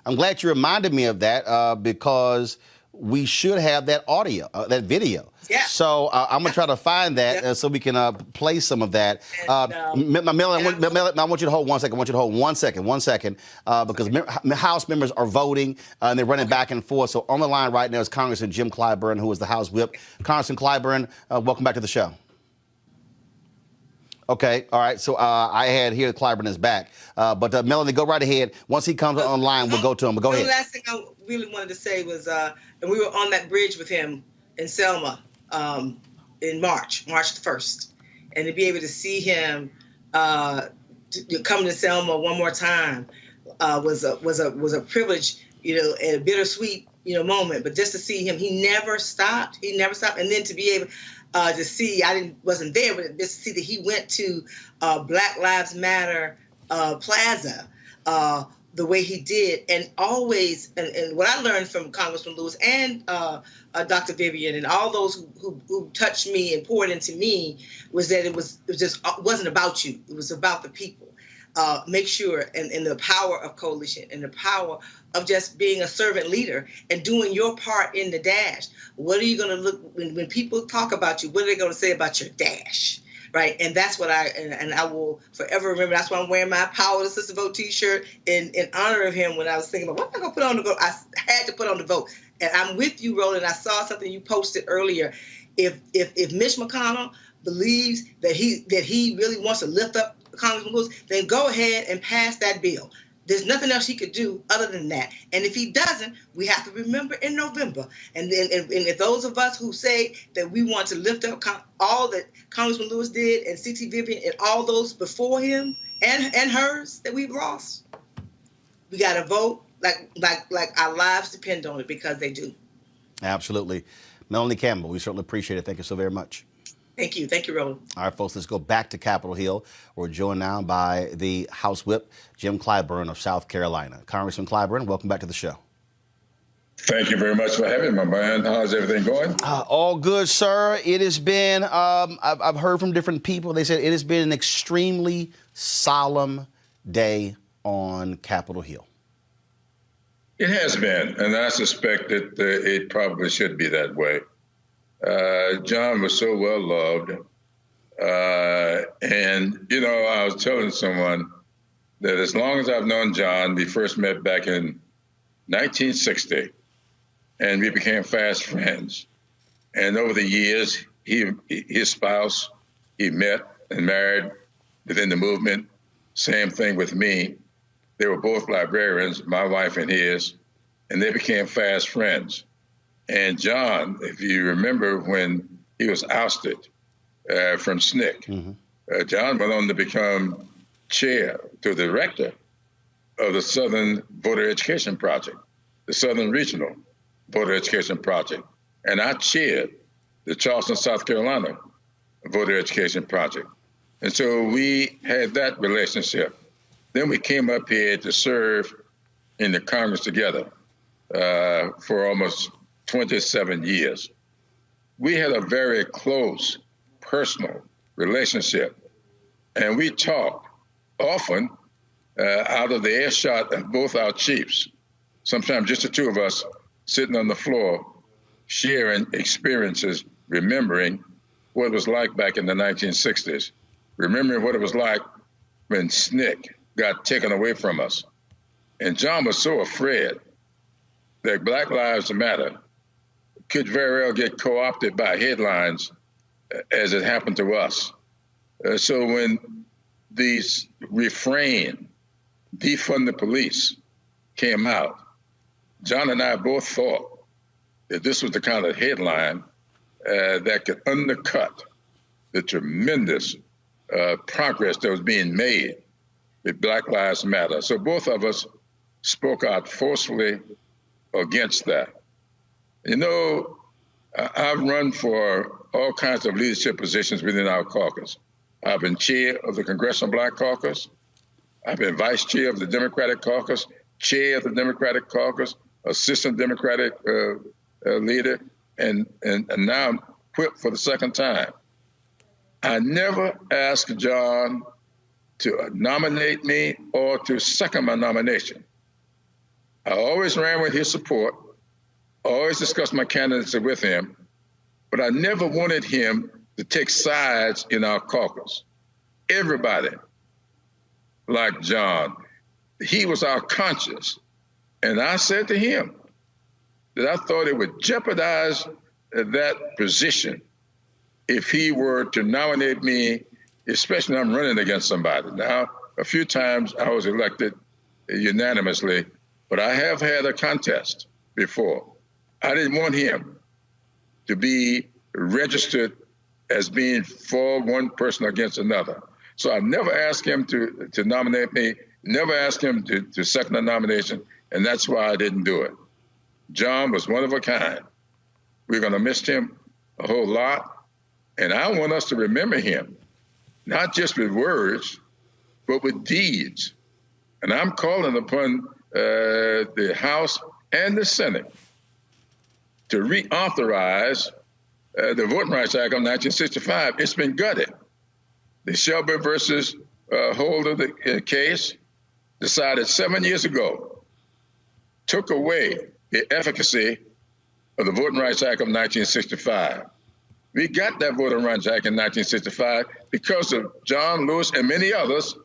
S1: I'm glad you reminded me of that because we should have that audio, that video.
S12: Yeah.
S1: So I'm gonna try to find that so we can play some of that. Melanie, I want you to hold 1 second. I want you to hold 1 second, because House members are voting and they're running back and forth. So on the line right now is Congressman Jim Clyburn, who is the House Whip. Congressman Clyburn, welcome back to the show. Okay, all right. So I had here Clyburn is back. But Melanie, go right ahead. Once he comes online, we'll go to him. But go ahead.
S12: The last thing I really wanted to say was, and we were on that bridge with him in Selma in March the 1st. And to be able to see him come to Selma one more time was a privilege, you know, and a bittersweet, you know, moment. But just to see him, he never stopped. And then to be able to see, wasn't there, but just to see that he went to Black Lives Matter Plaza the way he did, and always, and what I learned from Congressman Lewis and Dr. Vivian and all those who touched me and poured into me was that it wasn't about you, it was about the people. Make sure, and the power of coalition and the power of just being a servant leader and doing your part in the dash. What are you going to look, when people talk about you, what are they going to say about your dash? Right. And that's what I will forever remember. That's why I'm wearing my Power to Sister Vote t-shirt in honor of him. When I was thinking about what am I going to put on the vote, I had to put on the vote. And I'm with you, Roland. I saw something you posted earlier. If Mitch McConnell believes that he really wants to lift up Congressman Lewis, then go ahead and pass that bill. There's nothing else he could do other than that. And if he doesn't, we have to remember in November. And then, and if those of us who say that we want to lift up all that Congressman Lewis did and C.T. Vivian and all those before him and hers that we've lost, we got to vote like our lives depend on it, because they do. Absolutely.
S1: Melanie Campbell, we certainly appreciate it. Thank you so very much.
S12: Thank you. Thank you, Roland.
S1: All right, folks, let's go back to Capitol Hill. We're joined now by the House Whip, Jim Clyburn of South Carolina. Congressman Clyburn, welcome back to the show.
S13: Thank you very much for having me, my man. How's everything going?
S1: All good, sir. It has been, I've heard from different people. They said it has been an extremely solemn day on Capitol Hill.
S13: It has been, and I suspect that it probably should be that way. John was so well loved. And, you know, I was telling someone that as long as I've known John, we first met back in 1960, and we became fast friends. And over the years, his spouse, he met and married within the movement. Same thing with me. They were both librarians, my wife and his, and they became fast friends. And John, if you remember when he was ousted from SNCC, John went on to become chair to the director of the Southern Voter Education Project, the Southern Regional Voter Education Project. And I chaired the Charleston, South Carolina Voter Education Project. And so we had that relationship. Then we came up here to serve in the Congress together for almost 27 years. We had a very close, personal relationship, and we talked often out of the earshot of both our chiefs, sometimes just the two of us sitting on the floor, sharing experiences remembering what it was like back in the 1960s, remembering what it was like when SNCC got taken away from us. And John was so afraid that Black Lives Matter could very well get co-opted by headlines as it happened to us. So when these refrain, defund the police came out, John and I both thought that this was the kind of headline that could undercut the tremendous progress that was being made with Black Lives Matter. So both of us spoke out forcefully against that. You know, I've run for all kinds of leadership positions within our caucus. I've been chair of the Congressional Black Caucus. I've been vice chair of the Democratic Caucus, chair of the Democratic Caucus, assistant Democratic leader, and now I'm whipped for the second time. I never asked John to nominate me or to second my nomination. I always ran with his support, always discussed my candidacy with him, but I never wanted him to take sides in our caucus. Everybody liked John. He was our conscience. And I said to him that I thought it would jeopardize that position if he were to nominate me, especially when I'm running against somebody. Now, a few times I was elected unanimously, but I have had a contest before. I didn't want him to be registered as being for one person against another. So I never asked him to nominate me, never asked him to second the nomination, and that's why I didn't do it. John was one of a kind. We're going to miss him a whole lot, and I want us to remember him, not just with words, but with deeds. And I'm calling upon the House and the Senate to reauthorize the Voting Rights Act of 1965. It's been gutted. The Shelby versus Holder case, decided 7 years ago, took away the efficacy of the Voting Rights Act of 1965. We got that Voting Rights Act in 1965 because of John Lewis and many others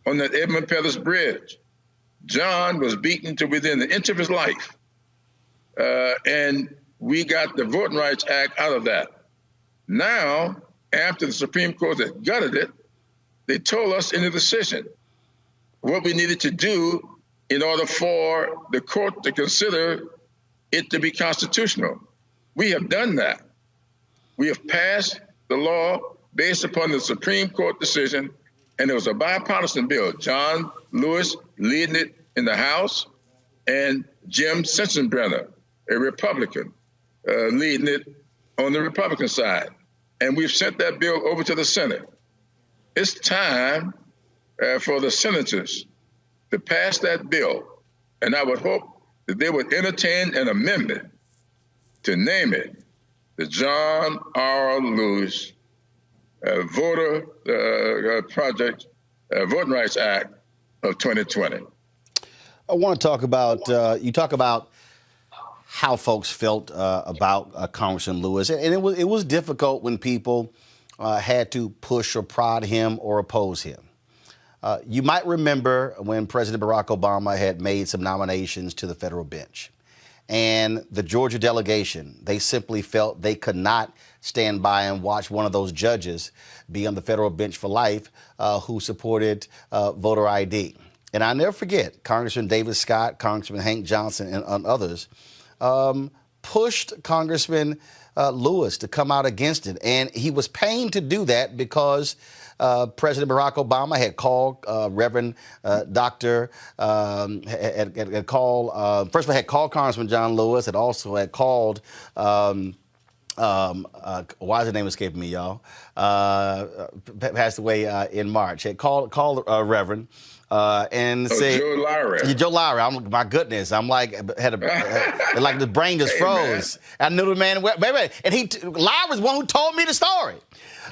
S13: on that Edmund Pettus Bridge. John was beaten to within an inch of his life, and we got the Voting Rights Act out of that. Now, after the Supreme Court had gutted it, they told us in the decision what we needed to do in order for the court to consider it to be constitutional. We have done that. We have passed the law based upon the Supreme Court decision, and it was a bipartisan bill. John Lewis leading it in the House, and Jim Sensenbrenner, a Republican, leading it on the Republican side. And we've sent that bill over to the Senate. It's time for the senators to pass that bill, and I would hope that they would entertain an amendment to name it the John R. Lewis Voting Rights Act of 2020.
S1: I want to talk about, you talk about how folks felt about Congressman Lewis. And it was difficult when people had to push or prod him or oppose him. You might remember when President Barack Obama had made some nominations to the federal bench. And the Georgia delegation, they simply felt they could not stand by and watch one of those judges be on the federal bench for life who supported voter ID. And I'll never forget, Congressman David Scott, Congressman Hank Johnson, and others pushed Congressman Lewis to come out against it. And he was pained to do that because President Barack Obama had called Reverend Dr. Had called, first of all, had called Congressman John Lewis, had also had called, why is the name escaping me, y'all? Passed away in March. Had called Reverend. And say,
S13: Joe Lowry.
S1: Joe Lowry. My goodness. I'm like, like the brain just froze. Man. I knew the man, baby. And Lowry's the one who told me the story.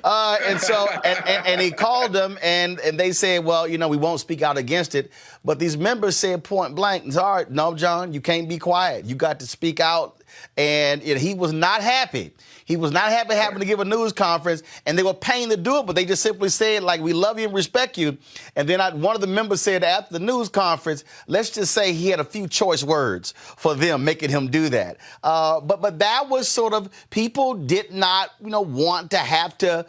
S1: And so, and he called them, and they said, well, you know, we won't speak out against it. But these members said point blank, sorry, no, John, you can't be quiet. You got to speak out. And he was not happy. He was not happy having to give a news conference, and they were paying to do it, but they just simply said, like, we love you and respect you. And then one of the members said after the news conference, let's just say he had a few choice words for them, making him do that. But that was sort of, people did not, want to have to,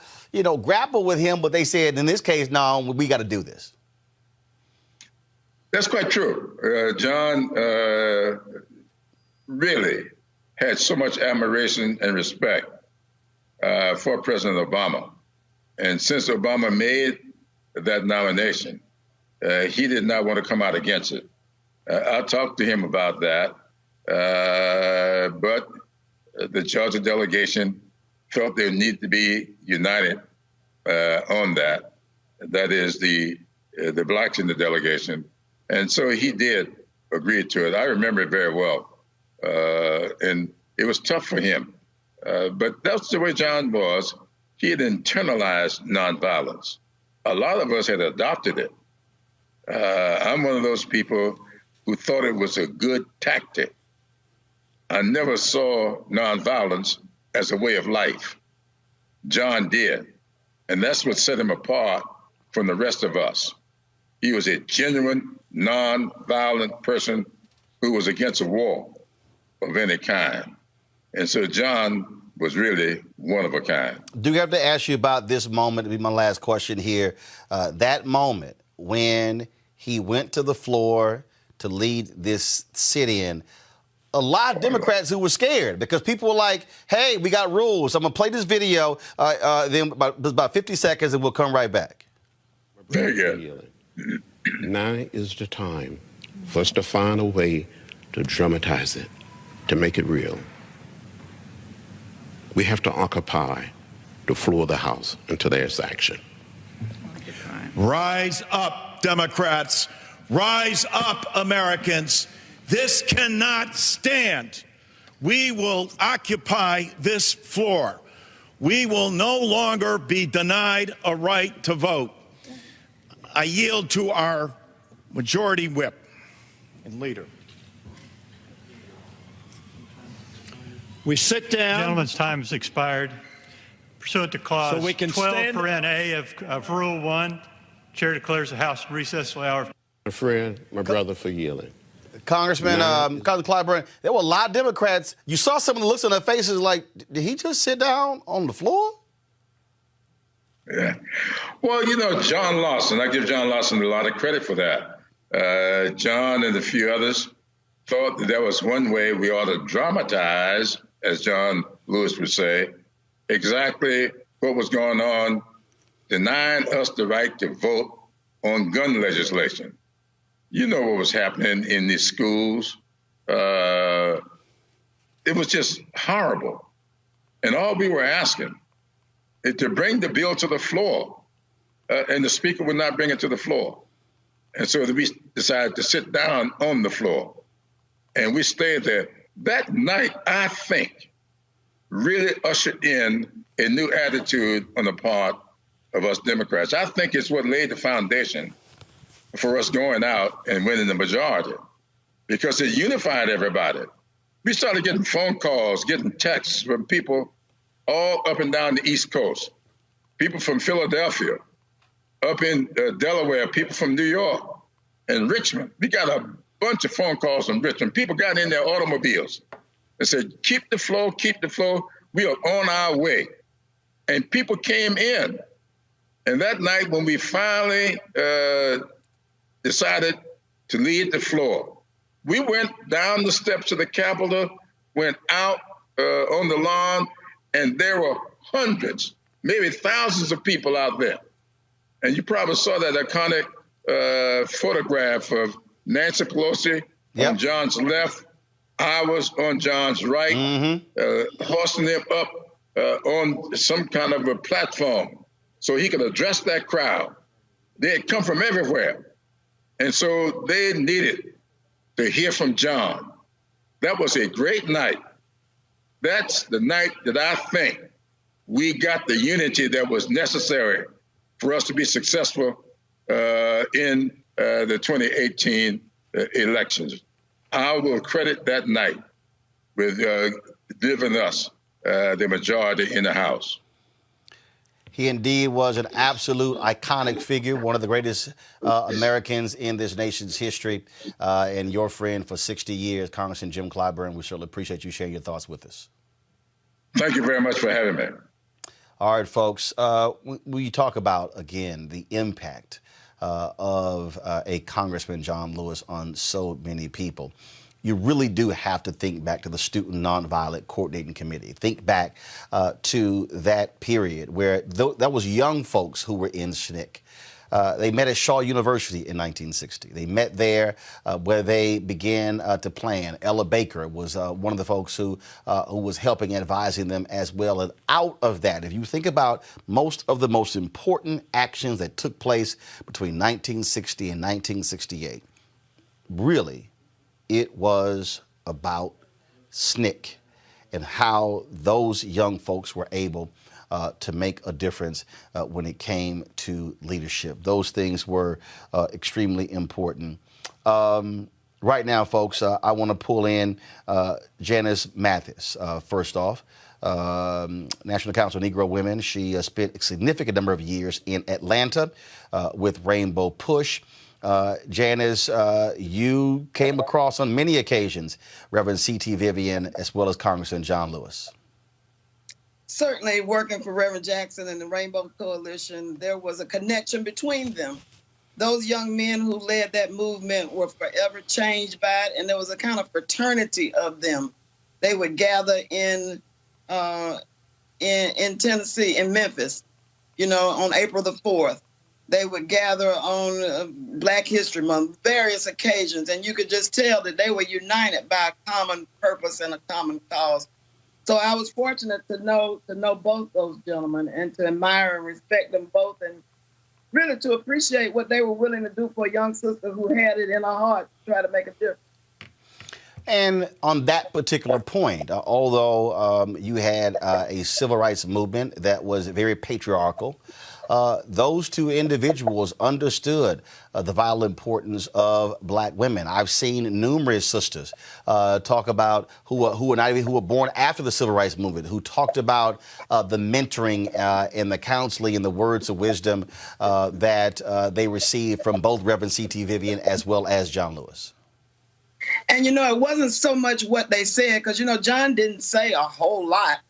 S1: grapple with him, but they said, in this case, no, we got to do this.
S13: That's quite true. John really had so much admiration and respect for President Obama. And since Obama made that nomination, he did not want to come out against it. I talked to him about that, but the Georgia delegation felt there needed to be united on that. That is the blacks in the delegation. And so he did agree to it. I remember it very well. And it was tough for him. But that's the way John was. He had internalized nonviolence. A lot of us had adopted it. I'm one of those people who thought it was a good tactic. I never saw nonviolence as a way of life. John did. And that's what set him apart from the rest of us. He was a genuine, nonviolent person who was against a war of any kind. And so John was really one of a kind.
S1: Do you have to ask you about this moment? It'll be my last question here. That moment when he went to the floor to lead this sit-in, a lot of Democrats who were scared because people were like, hey, we got rules. I'm going to play this video, then about 50 seconds, and we'll come right back.
S13: Very good.
S14: Now is the time for us to find a way to dramatize it, to make it real. We have to occupy the floor of the House until there's action.
S15: Rise up, Democrats. Rise up, Americans. This cannot stand. We will occupy this floor. We will no longer be denied a right to vote. I yield to our majority whip and leader. We sit down.
S16: Gentleman's time has expired. Pursuant to clause 12 for NA of Rule 1, Chair declares the House in recess till hour.
S14: My friend, my brother, for yielding.
S1: Congressman Clyburn, there were a lot of Democrats. You saw some of the looks on their faces like, did he just sit down on the floor?
S13: Yeah. Well, John Lawson, I give John Lawson a lot of credit for that. John and a few others thought that there was one way we ought to dramatize, as John Lewis would say, exactly what was going on, denying us the right to vote on gun legislation. You know what was happening in these schools. It was just horrible. And all we were asking is to bring the bill to the floor, and the speaker would not bring it to the floor. And so we decided to sit down on the floor, and we stayed there. That night, I think, really ushered in a new attitude on the part of us Democrats. I think it's what laid the foundation for us going out and winning the majority, because it unified everybody. We started getting phone calls, getting texts from people all up and down the East Coast, people from Philadelphia, up in Delaware, people from New York and Richmond. We got a bunch of phone calls from Richmond. People got in their automobiles and said, keep the flow, keep the flow. We are on our way. And people came in. And that night when we finally decided to lead the floor, we went down the steps of the Capitol, went out on the lawn, and there were hundreds, maybe thousands of people out there. And you probably saw that iconic photograph of Nancy Pelosi on John's left, I was on John's right, hoisting him up on some kind of a platform so he could address that crowd. They had come from everywhere. And so they needed to hear from John. That was a great night. That's the night that I think we got the unity that was necessary for us to be successful in the 2018 elections. I will credit that night with giving us the majority in the House.
S1: He indeed was an absolute iconic figure, one of the greatest Americans in this nation's history, and your friend for 60 years, Congressman Jim Clyburn. We certainly appreciate you sharing your thoughts with us.
S13: Thank you very much for having me.
S1: All right, folks, we talk about, again, the impact of a Congressman John Lewis on so many people. You really do have to think back to the Student Nonviolent Coordinating Committee. Think back to that period where that was young folks who were in SNCC. They met at Shaw University in 1960. They met there where they began to plan. Ella Baker was one of the folks who was helping, advising them as well. And out of that, if you think about most of the most important actions that took place between 1960 and 1968, really, it was about SNCC and how those young folks were able to make a difference when it came to leadership. Those things were extremely important. Right now, folks, I want to pull in Janice Mathis. First off, National Council of Negro Women. She spent a significant number of years in Atlanta with Rainbow Push. Janice, you came across on many occasions Reverend C.T. Vivian as well as Congressman John Lewis.
S17: Certainly, working for Reverend Jackson and the Rainbow Coalition, there was a connection between them. Those young men who led that movement were forever changed by it, and there was a kind of fraternity of them. They would gather in Tennessee, in Memphis, on April the 4th. They would gather on Black History Month, various occasions, and you could just tell that they were united by a common purpose and a common cause. So I was fortunate to know both those gentlemen and to admire and respect them both, and really to appreciate what they were willing to do for a young sister who had it in her heart to try to make a difference.
S1: And on that particular point, although you had a civil rights movement that was very patriarchal, those two individuals understood the vital importance of Black women. I've seen numerous sisters talk about who were born after the civil rights movement, who talked about the mentoring and the counseling and the words of wisdom that they received from both Reverend C.T. Vivian as well as John Lewis.
S17: And, it wasn't so much what they said, because, John didn't say a whole lot,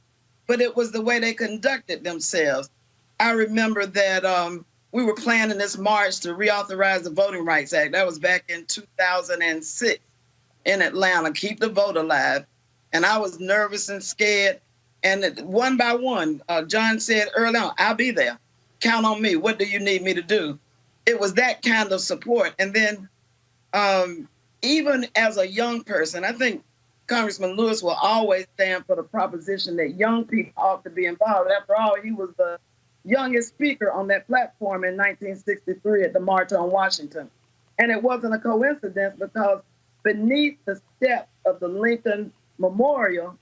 S17: but it was the way they conducted themselves. I remember that we were planning this march to reauthorize the Voting Rights Act. That was back in 2006 in Atlanta, keep the vote alive. And I was nervous and scared. And one by one, John said early on, I'll be there. Count on me. What do you need me to do? It was that kind of support. And then even as a young person, I think Congressman Lewis will always stand for the proposition that young people ought to be involved. After all, he was the youngest speaker on that platform in 1963 at the March on Washington. And it wasn't a coincidence, because beneath the steps of the Lincoln Memorial,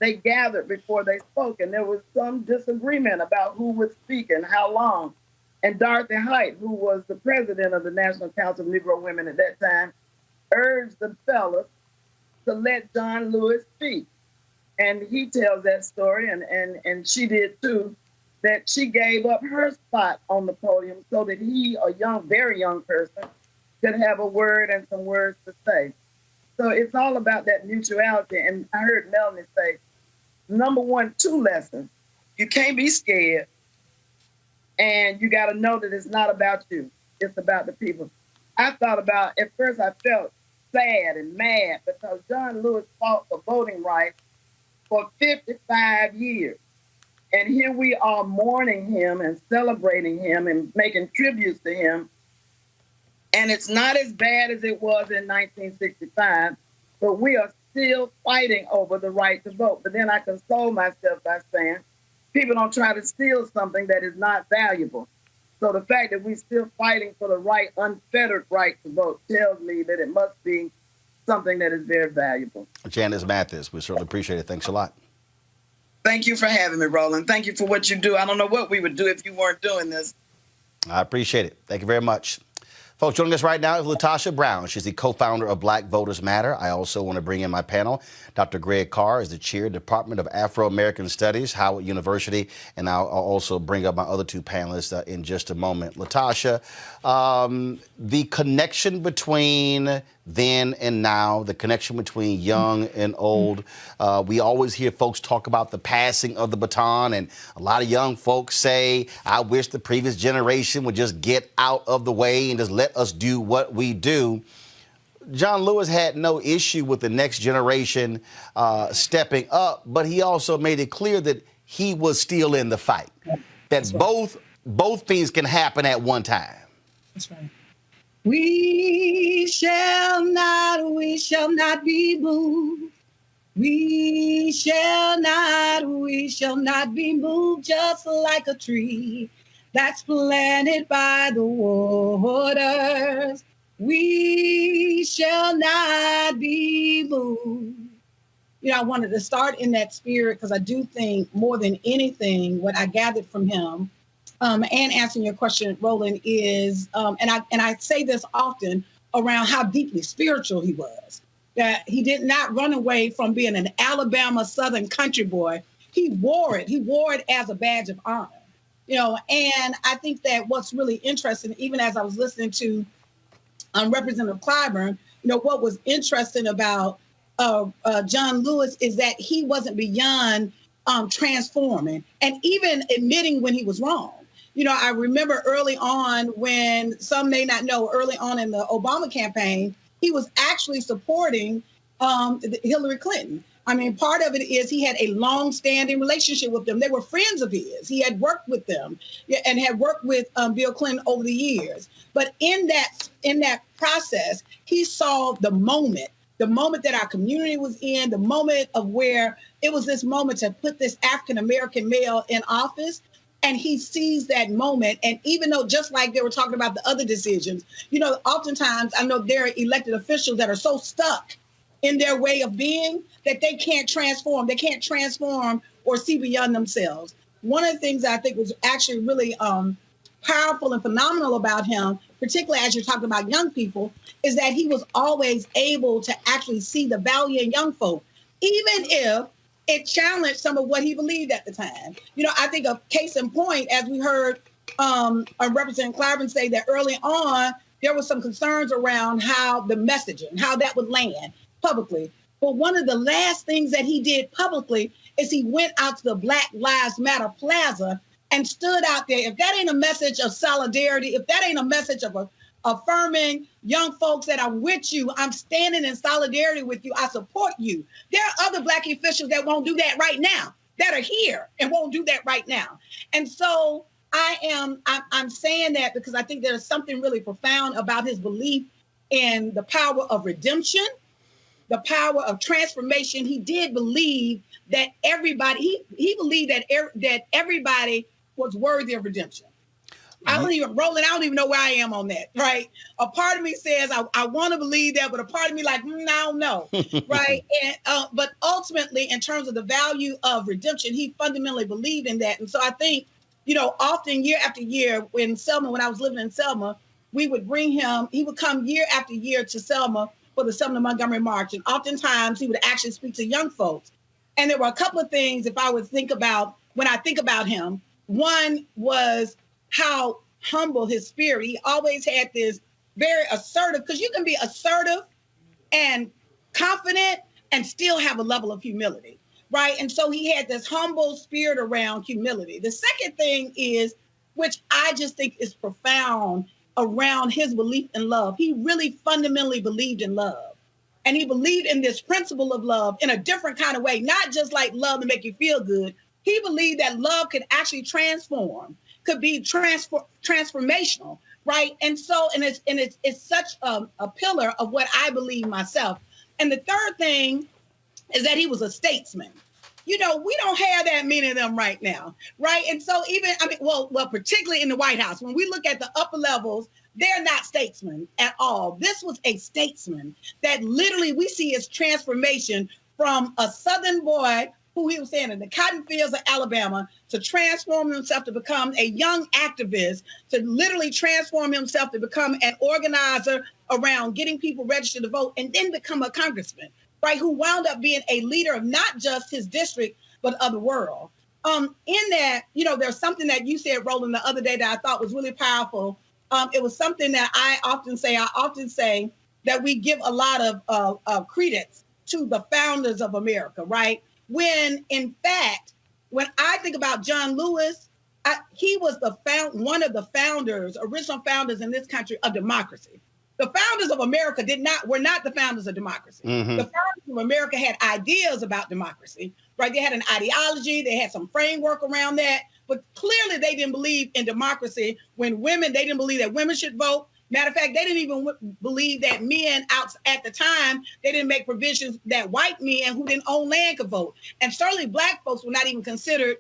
S17: they gathered before they spoke, and there was some disagreement about who would speak and how long. And Dorothy Height, who was the president of the National Council of Negro Women at that time, urged the fellas to let John Lewis speak. And he tells that story, and she did too, that she gave up her spot on the podium so that he, a young, very young person, could have a word and some words to say. So it's all about that mutuality. And I heard Melanie say, number one, 2 lessons. You can't be scared, and you got to know that it's not about you. It's about the people. I thought about, at first I felt sad and mad because John Lewis fought for voting rights for 55 years. And here we are mourning him and celebrating him and making tributes to him. And it's not as bad as it was in 1965, but we are still fighting over the right to vote. But then I console myself by saying, people don't try to steal something that is not valuable. So the fact that we're still fighting for the right, unfettered right to vote tells me that it must be something that is very valuable.
S1: Janice Mathis, we certainly appreciate it. Thanks a lot.
S17: Thank you for having me, Roland. Thank you for what you do. I don't know what we would do if you weren't doing this.
S1: I appreciate it. Thank you very much. Folks, joining us right now is LaTosha Brown. She's the co-founder of Black Voters Matter. I also want to bring in my panel. Dr. Greg Carr is the chair of the Department of Afro-American Studies, Howard University, and I'll also bring up my other two panelists in just a moment. LaTosha, the connection between then and now, the connection between young and old. We always hear folks talk about the passing of the baton, and a lot of young folks say, I wish the previous generation would just get out of the way and just let us do what we do. John Lewis had no issue with the next generation stepping up, but he also made it clear that he was still in the fight, that both things can happen at one time.
S18: That's right. We shall not be moved. We shall not be moved, just like a tree that's planted by the waters. We shall not be moved. You know, I wanted to start in that spirit because I do think more than anything, what I gathered from him, and answering your question, Roland, is, and I say this often around how deeply spiritual he was, that he did not run away from being an Alabama Southern country boy. He wore it. He wore it as a badge of honor, you know, and I think that what's really interesting, even as I was listening to Representative Clyburn, you know, what was interesting about John Lewis is that he wasn't beyond transforming and even admitting when he was wrong. You know, I remember early on when some may not know, early on in the Obama campaign, he was actually supporting Hillary Clinton. I mean, part of it is he had a long-standing relationship with them. They were friends of his. He had worked with them and had worked with Bill Clinton over the years. But in that process, he saw the moment that our community was in, the moment of where it was this moment to put this African-American male in office. And he sees that moment. And even though, just like they were talking about the other decisions, you know, oftentimes I know there are elected officials that are so stuck in their way of being that they can't transform. They can't transform or see beyond themselves. One of the things I think was actually really powerful and phenomenal about him, particularly as you're talking about young people, is that he was always able to actually see the value in young folk, even if it challenged some of what he believed at the time. You know, I think a case in point, as we heard Representative Clyburn say that early on, there was some concerns around how the messaging, how that would land publicly. But one of the last things that he did publicly is he went out to the Black Lives Matter Plaza and stood out there. If that ain't a message of solidarity, if that ain't a message of affirming young folks that I'm with you, I'm standing in solidarity with you, I support you. There are other Black officials that won't do that right now, that are here and won't do that right now. And so I'm saying that because I think there's something really profound about his belief in the power of redemption, the power of transformation. He did believe that everybody, he believed that everybody was worthy of redemption. Roland, I don't even know where I am on that, right? A part of me says I want to believe that, but a part of me like, I don't know, right? And but ultimately, in terms of the value of redemption, he fundamentally believed in that. And so I think, you know, often year after year when I was living in Selma, we would bring him, he would come year after year to Selma for the Selma to Montgomery March. And oftentimes he would actually speak to young folks. And there were a couple of things, if I would think about, when I think about him, one was how humble his spirit. He always had this very assertive, because you can be assertive and confident and still have a level of humility, right? And so he had this humble spirit around humility. The second thing is, which I just think is profound around his belief in love. He really fundamentally believed in love. And he believed in this principle of love in a different kind of way, not just like love to make you feel good. He believed that love could actually transform, could be transformational, right? And so, it's such a pillar of what I believe myself. And the third thing is that he was a statesman. You know, we don't have that many of them right now, right? And so well, particularly in the White House, when we look at the upper levels, they're not statesmen at all. This was a statesman that literally we see his transformation from a Southern boy who he was saying in the cotton fields of Alabama, to transform himself to become a young activist, to literally transform himself to become an organizer around getting people registered to vote, and then become a congressman, right, who wound up being a leader of not just his district, but of the world. In that, there's something that you said, Roland, the other day that I thought was really powerful. It was something that I often say that we give a lot of credence to the founders of America, right? When, in fact, when I think about John Lewis, he was one of the original founders in this country of democracy. The founders of America were not the founders of democracy. Mm-hmm. The founders of America had ideas about democracy, right? They had an ideology, they had some framework around that, but clearly they didn't believe in democracy they didn't believe that women should vote. Matter of fact, they didn't even believe that men at the time, they didn't make provisions that white men who didn't own land could vote. And certainly black folks were not even considered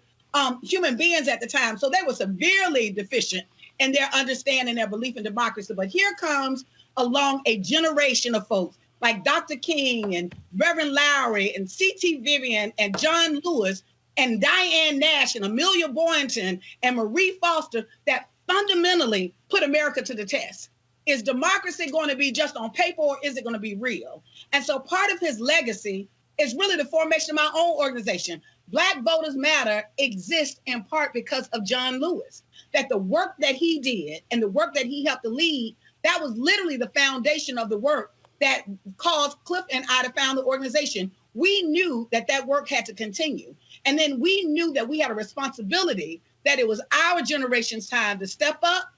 S18: human beings at the time. So they were severely deficient in their understanding, their belief in democracy. But here comes along a generation of folks like Dr. King and Reverend Lowry and C.T. Vivian and John Lewis and Diane Nash and Amelia Boynton and Marie Foster that fundamentally put America to the test. Is democracy going to be just on paper, or is it going to be real? And so part of his legacy is really the formation of my own organization. Black Voters Matter exists in part because of John Lewis, that the work that he did and the work that he helped to lead, that was literally the foundation of the work that caused Cliff and I to found the organization. We knew that work had to continue. And then we knew that we had a responsibility, that it was our generation's time to step up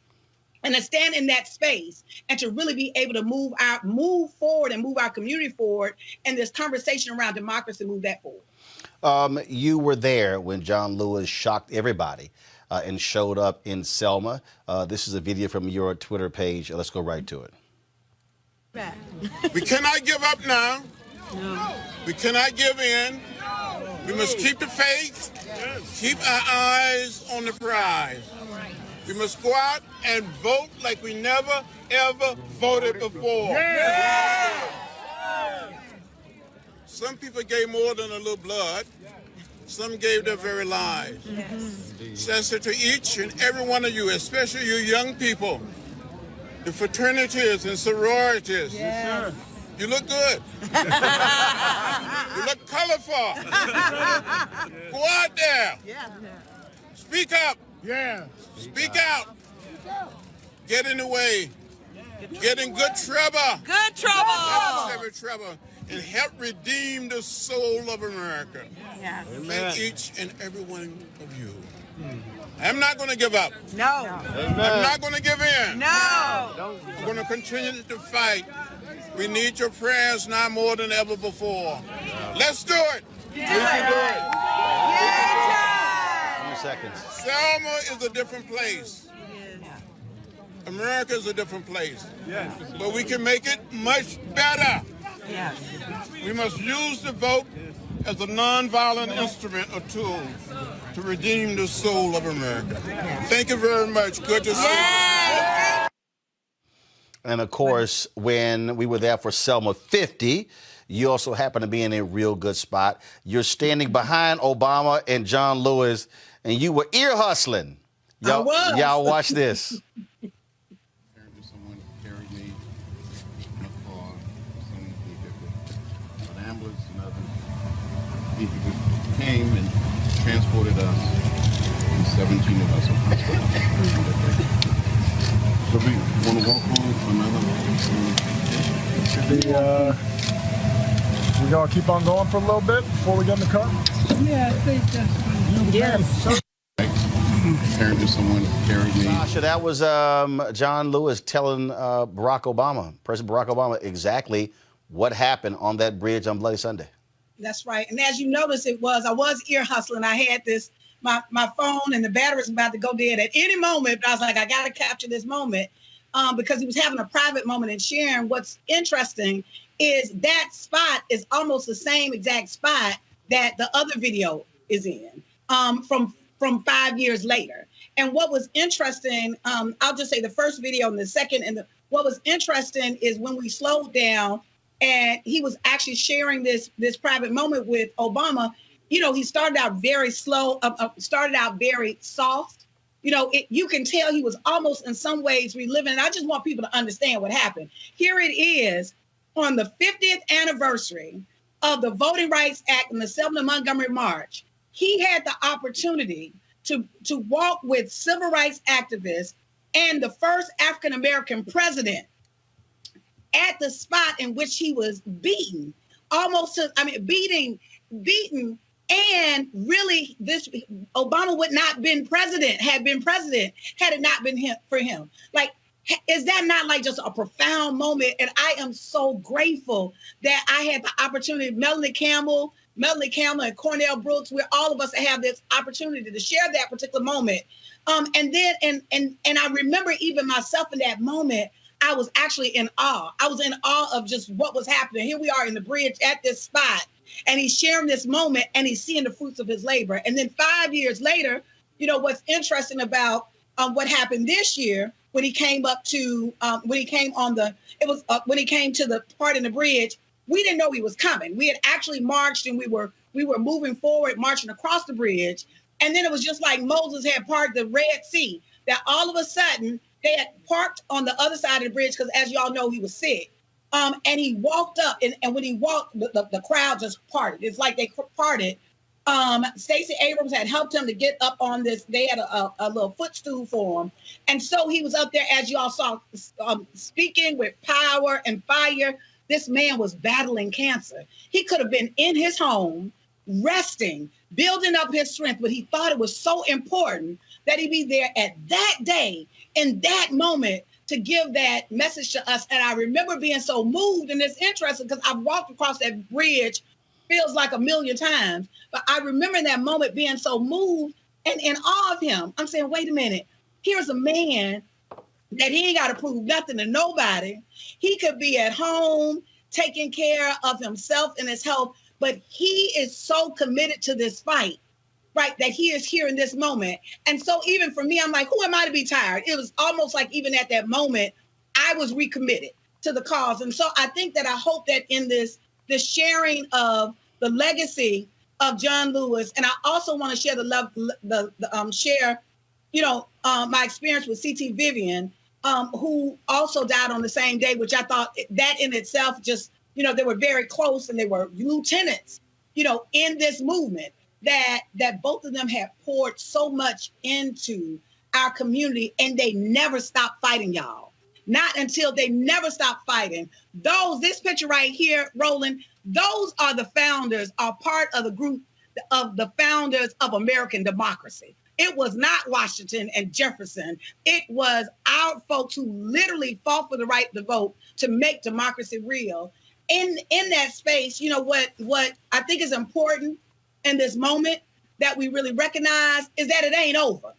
S18: and to stand in that space and to really be able to move forward and move our community forward, and this conversation around democracy, move that forward.
S1: You were there when John Lewis shocked everybody and showed up in Selma. This is a video from your Twitter page. Let's go right to it.
S11: We cannot give up now. No. We cannot give in. We must keep the faith, keep our eyes on the prize. We must go out and vote like we never, ever voted before. Yeah. Some people gave more than a little blood. Some gave their very lives. Yes. So I say to each and every one of you, especially you young people, the fraternities and sororities, yes. You look good. You look colorful. Go out there. Yeah. Speak up. Yeah. Speak out. Get in the way. Get in good trouble. Good trouble. Every trouble. And help redeem the soul of America. Yeah. Thank each and every one of you. I'm not going to give up. No. I'm not going to give in. No. I'm going to continue to fight. We need your prayers now more than ever before. Let's do it. Yeah. We can do it. Yeah.
S1: Seconds.
S11: Selma is a different place. America is a different place. Yes. But we can make it much better. Yes. We must use the vote as a nonviolent instrument or tool to redeem the soul of America. Thank you very much. Good to see you.
S1: And of course, when we were there for Selma 50, you also happen to be in a real good spot. You're standing behind Obama and John Lewis, and you were ear hustling. Y'all watch this.
S11: Someone carried me in a car, an ambulance and other people came and transported us, and 17 of us are hospitalized. So we want to walk home for another.
S19: We gonna keep on going for a little bit before we get in the car?
S18: Yeah, I think that's fine. Yes.
S11: Apparently someone carried me.
S1: Sasha, that was John Lewis telling President Barack Obama, exactly what happened on that bridge on Bloody Sunday.
S18: That's right. And as you notice, I was ear hustling. I had my phone and the battery was about to go dead at any moment. But I was like, I got to capture this moment because he was having a private moment and sharing. What's interesting is that spot is almost the same exact spot that the other video is in from 5 years later. And what was interesting, I'll just say the first video and the second, what was interesting is when we slowed down and he was actually sharing this private moment with Obama, he started out very slow, started out very soft. You can tell he was almost in some ways reliving. And I just want people to understand what happened. Here it is on the 50th anniversary of the Voting Rights Act and the Selma Montgomery March. He had the opportunity to walk with civil rights activists and the first African-American president at the spot in which he was beaten, beaten, and really Obama would not have been president had it not been for him. Like, is that not like just a profound moment? And I am so grateful that I had the opportunity, Melanie Campbell and Cornell Brooks, where all of us have this opportunity to share that particular moment. And I remember even myself in that moment, I was actually in awe. I was in awe of just what was happening. Here we are in the bridge at this spot, and he's sharing this moment, and he's seeing the fruits of his labor. And then 5 years later, what's interesting about what happened this year when he came up to when he came to the part in the bridge, we didn't know he was coming. We had actually marched, and we were moving forward, marching across the bridge, and then it was just like Moses had parted the Red Sea. That all of a sudden they had parked on the other side of the bridge because, as y'all know, he was sick. And he walked up, and when he walked, the crowd just parted. It's like they parted. Stacey Abrams had helped him to get up on this. They had a little footstool for him. And so he was up there, as you all saw, speaking with power and fire. This man was battling cancer. He could have been in his home, resting, building up his strength, but he thought it was so important that he be there at that day, in that moment, to give that message to us. And I remember being so moved, and it's interesting because I've walked across that bridge, feels like a million times, but I remember in that moment being so moved and in awe of him. I'm saying, wait a minute, here's a man that he ain't got to prove nothing to nobody. He could be at home taking care of himself and his health, but he is so committed to this fight, right, that he is here in this moment. And so even for me, I'm like, who am I to be tired? It was almost like even at that moment, I was recommitted to the cause. And so I think that I hope that in this sharing of the legacy of John Lewis, and I also want to share my experience with C.T. Vivian, who also died on the same day, which I thought that in itself just, they were very close, and they were lieutenants, in this movement that both of them had poured so much into our community, and they never stopped fighting, y'all. Not until they never stopped fighting. This picture right here, Roland, those are the founders, are part of the group of the founders of American democracy. It was not Washington and Jefferson. It was our folks who literally fought for the right to vote to make democracy real. In that space, what I think is important in this moment that we really recognize is that it ain't over.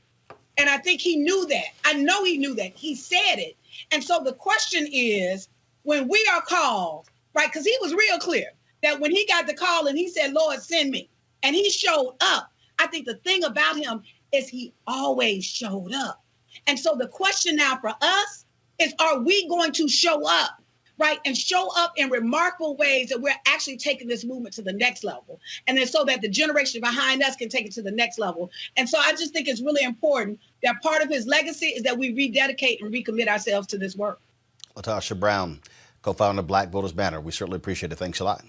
S18: And I think he knew that. I know he knew that. He said it. And so the question is, when we are called, right, because he was real clear that when he got the call and he said, Lord, send me, and he showed up, I think the thing about him is he always showed up. And so the question now for us is, are we going to show up, right, and show up in remarkable ways that we're actually taking this movement to the next level, and then so that the generation behind us can take it to the next level. And so I just think it's really important that part of his legacy is that we rededicate and recommit ourselves to this work.
S1: Latasha Brown, co-founder of Black Voters Matter. We certainly appreciate it. Thanks a lot.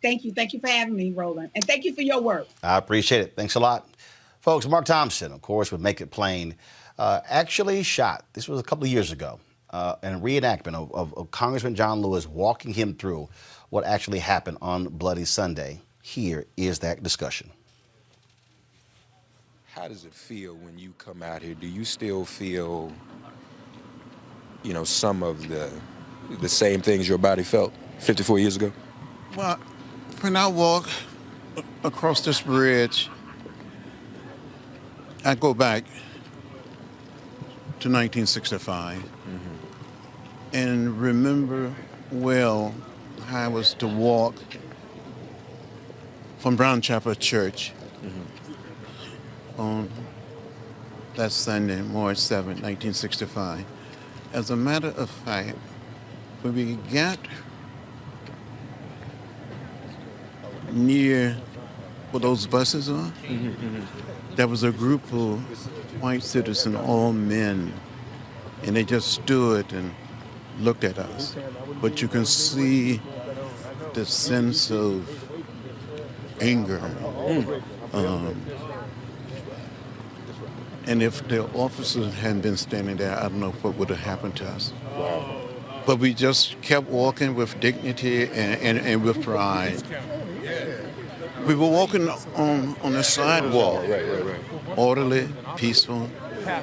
S18: Thank you. Thank you for having me, Roland. And thank you for your work.
S1: I appreciate it. Thanks a lot. Folks, Mark Thompson, of course, would Make It Plain, actually shot, this was a couple of years ago, in a reenactment of Congressman John Lewis walking him through what actually happened on Bloody Sunday. Here is that discussion.
S20: How does it feel when you come out here? Do you still feel, some of the same things your body felt 54 years ago?
S11: Well, when I walk across this bridge, I go back to 1965 and remember well how I was to walk from Brown Chapel Church on that Sunday, March 7, 1965. As a matter of fact, when we got near where those buses are, there was a group of white citizens, all men, and they just stood and looked at us. But you can see the sense of anger. And if the officers hadn't been standing there, I don't know what would have happened to us.
S20: Wow.
S11: But we just kept walking with dignity and with pride. We were walking on the sidewalk, orderly, peaceful,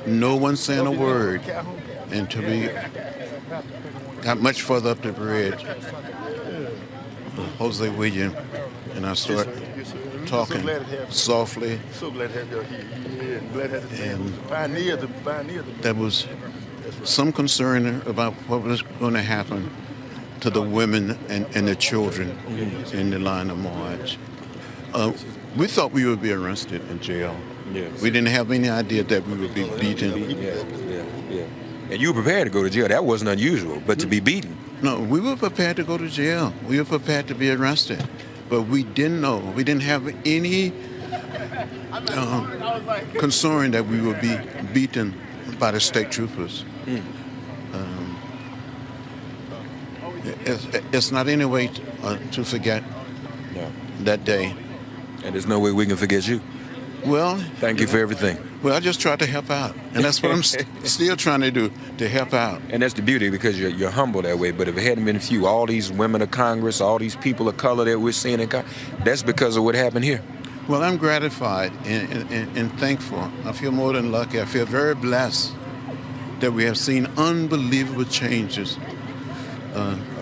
S11: no one saying a word until we got much further up the bridge. Jose William and I started talking softly, and there was some concern about what was going to happen to the women and the children in the line of march. We thought we would be arrested in jail. Yes. We didn't have any idea that we would be beaten.
S20: Yeah. And you were prepared to go to jail. That wasn't unusual, but to be beaten.
S11: No, we were prepared to go to jail. We were prepared to be arrested. But we didn't know. We didn't have any concern that we would be beaten by the state troopers. It's not any way to forget that day.
S20: And there's no way we can forget you.
S11: Well,
S20: thank you for everything.
S11: Well, I just tried to help out, and that's what I'm still trying to do, to help out.
S20: And that's the beauty, because you're humble that way. But if it hadn't been for you, all these women of Congress, all these people of color that we're seeing in Congress, that's because of what happened here.
S11: Well, I'm gratified and thankful. I feel more than lucky. I feel very blessed that we have seen unbelievable changes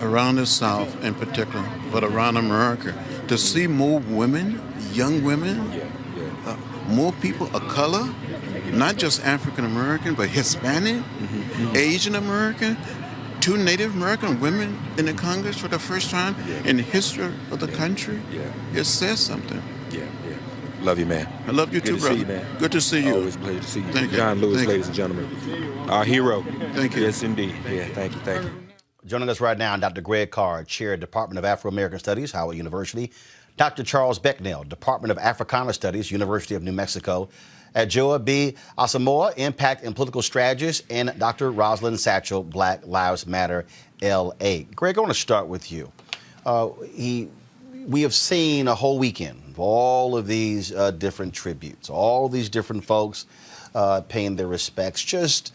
S11: around the South in particular, but around America. To see more women, young women, more people of color, not just African American, but Hispanic, Asian American, 2 Native American women in the Congress for the first time in the history of the country. It says something.
S20: Love you, man.
S11: I love you too, brother.
S20: See you, man.
S11: Good to see you.
S20: Always a pleasure to see you.
S11: Thank you.
S20: John Lewis, ladies and gentlemen. Our hero.
S11: Thank you.
S20: Yes, indeed. Yeah, thank you.
S1: Joining us right now, Dr. Greg Carr, Chair, Department of Afro-American Studies, Howard University. Dr. Charles Becknell, Department of Africana Studies, University of New Mexico. Adjoa B. Asamoah, Impact and Political Strategist. And Dr. Roslyn Satchel, Black Lives Matter, L.A. Greg, I want to start with you. We have seen a whole weekend of all of these different tributes, all these different folks paying their respects. Just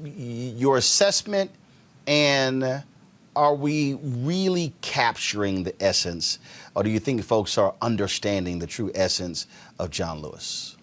S1: your assessment, and are we really capturing the essence, or do you think folks are understanding the true essence of John Lewis?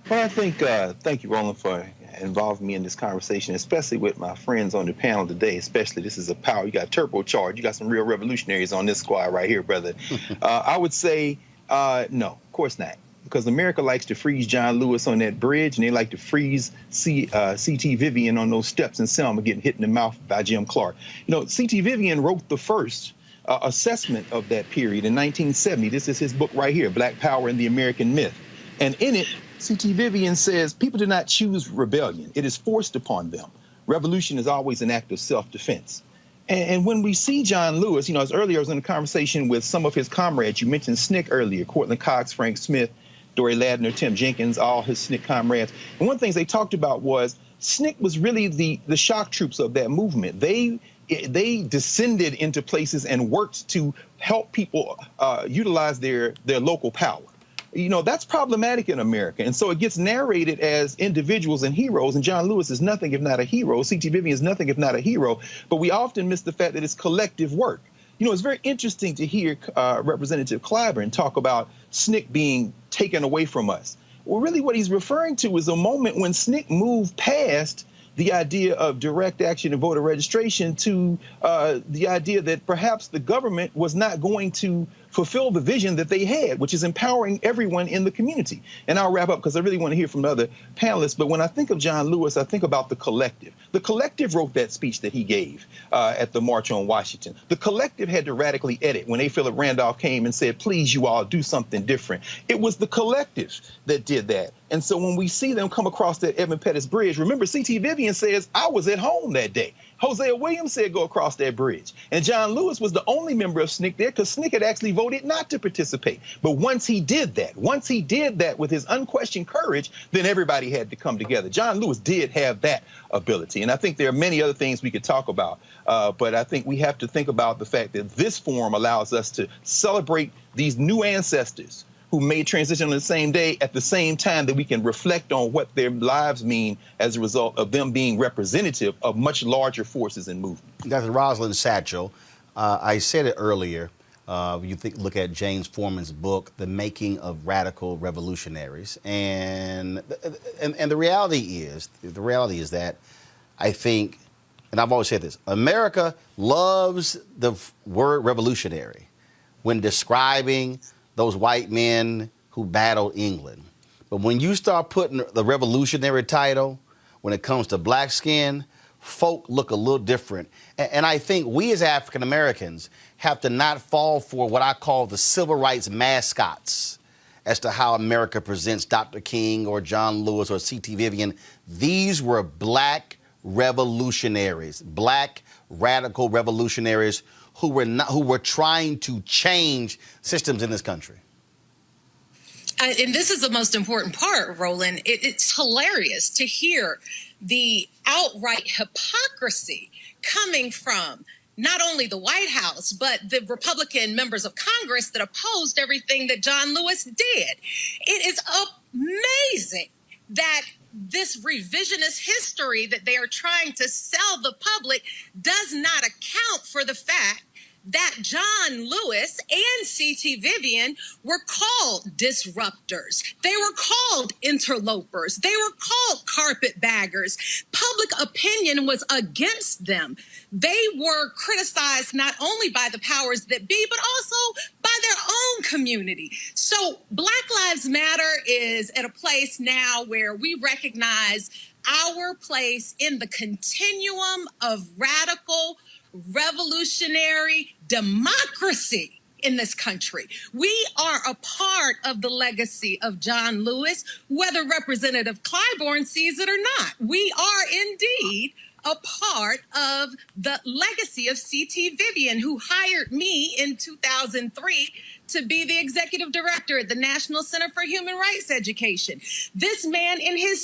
S21: Well, I think, thank you, Roland, for involving me in this conversation, especially with my friends on the panel today. Especially, this is a power. You got turbocharged. You got some real revolutionaries on this squad right here, brother. I would say no, of course not. Because America likes to freeze John Lewis on that bridge, and they like to freeze C.T. Vivian on those steps in Selma getting hit in the mouth by Jim Clark. You know, C.T. Vivian wrote the first assessment of that period in 1970. This is his book right here, Black Power and the American Myth. And in it, C.T. Vivian says, people do not choose rebellion. It is forced upon them. Revolution is always an act of self-defense. And when we see John Lewis, you know, as earlier I was in a conversation with some of his comrades. You mentioned SNCC earlier, Cortland Cox, Frank Smith, Dory Ladner, Tim Jenkins, all his SNCC comrades. And one of the things they talked about was SNCC was really the shock troops of that movement. They descended into places and worked to help people utilize their local power. You know, that's problematic in America. And so it gets narrated as individuals and heroes. And John Lewis is nothing if not a hero. C.T. Vivian is nothing if not a hero. But we often miss the fact that it's collective work. You know, it's very interesting to hear Representative Clyburn talk about SNCC being taken away from us. Well, really what he's referring to is a moment when SNCC moved past the idea of direct action and voter registration to the idea that perhaps the government was not going to fulfill the vision that they had, which is empowering everyone in the community. And I'll wrap up because I really want to hear from the other panelists. But when I think of John Lewis, I think about the collective. The collective wrote that speech that he gave at the March on Washington. The collective had to radically edit when A. Philip Randolph came and said, please, you all do something different. It was the collective that did that. And so when we see them come across that Edmund Pettus Bridge, remember C.T. Vivian says, I was at home that day. Hosea Williams said go across that bridge. And John Lewis was the only member of SNCC there because SNCC had actually voted not to participate. But once he did that with his unquestioned courage, then everybody had to come together. John Lewis did have that ability. And I think there are many other things we could talk about. But I think we have to think about the fact that this forum allows us to celebrate these new ancestors who made transition on the same day at the same time that we can reflect on what their lives mean as a result of them being representative of much larger forces and movements.
S1: Dr. Roslyn Satchel, I said it earlier, look at James Forman's book, The Making of Radical Revolutionaries. And the reality is that I think, and I've always said this, America loves the word revolutionary when describing those white men who battled England. But when you start putting the revolutionary title, when it comes to black skin, folk look a little different. And I think we as African Americans have to not fall for what I call the civil rights mascots as to how America presents Dr. King or John Lewis or C.T. Vivian. These were black revolutionaries, black radical revolutionaries who were trying to change systems in this country.
S2: And this is the most important part, Roland. It's hilarious to hear the outright hypocrisy coming from not only the White House, but the Republican members of Congress that opposed everything that John Lewis did. It is amazing that this revisionist history that they are trying to sell the public does not account for the fact that John Lewis and C.T. Vivian were called disruptors. They were called interlopers. They were called carpetbaggers. Public opinion was against them. They were criticized not only by the powers that be, but also by their own community. So Black Lives Matter is at a place now where we recognize our place in the continuum of radical revolutionary democracy in this country. We are a part of the legacy of John Lewis, whether Representative Clyburn sees it or not. We are indeed a part of the legacy of C.T. Vivian, who hired me in 2003 to be the executive director at the National Center for Human Rights Education. This man in his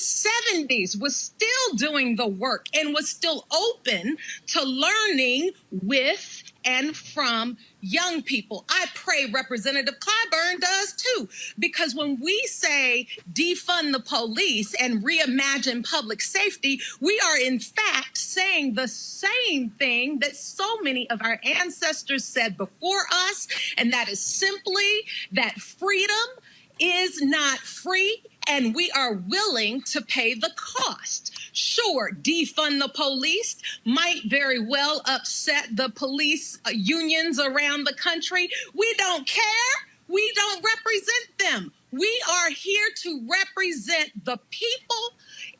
S2: 70s was still doing the work and was still open to learning with and from young people. I pray Representative Clyburn does too, because when we say defund the police and reimagine public safety, we are in fact saying the same thing that so many of our ancestors said before us, and that is simply that freedom is not free, and we are willing to pay the cost. Sure, defund the police might very well upset the police unions around the country. We don't care. We don't represent them. We are here to represent the people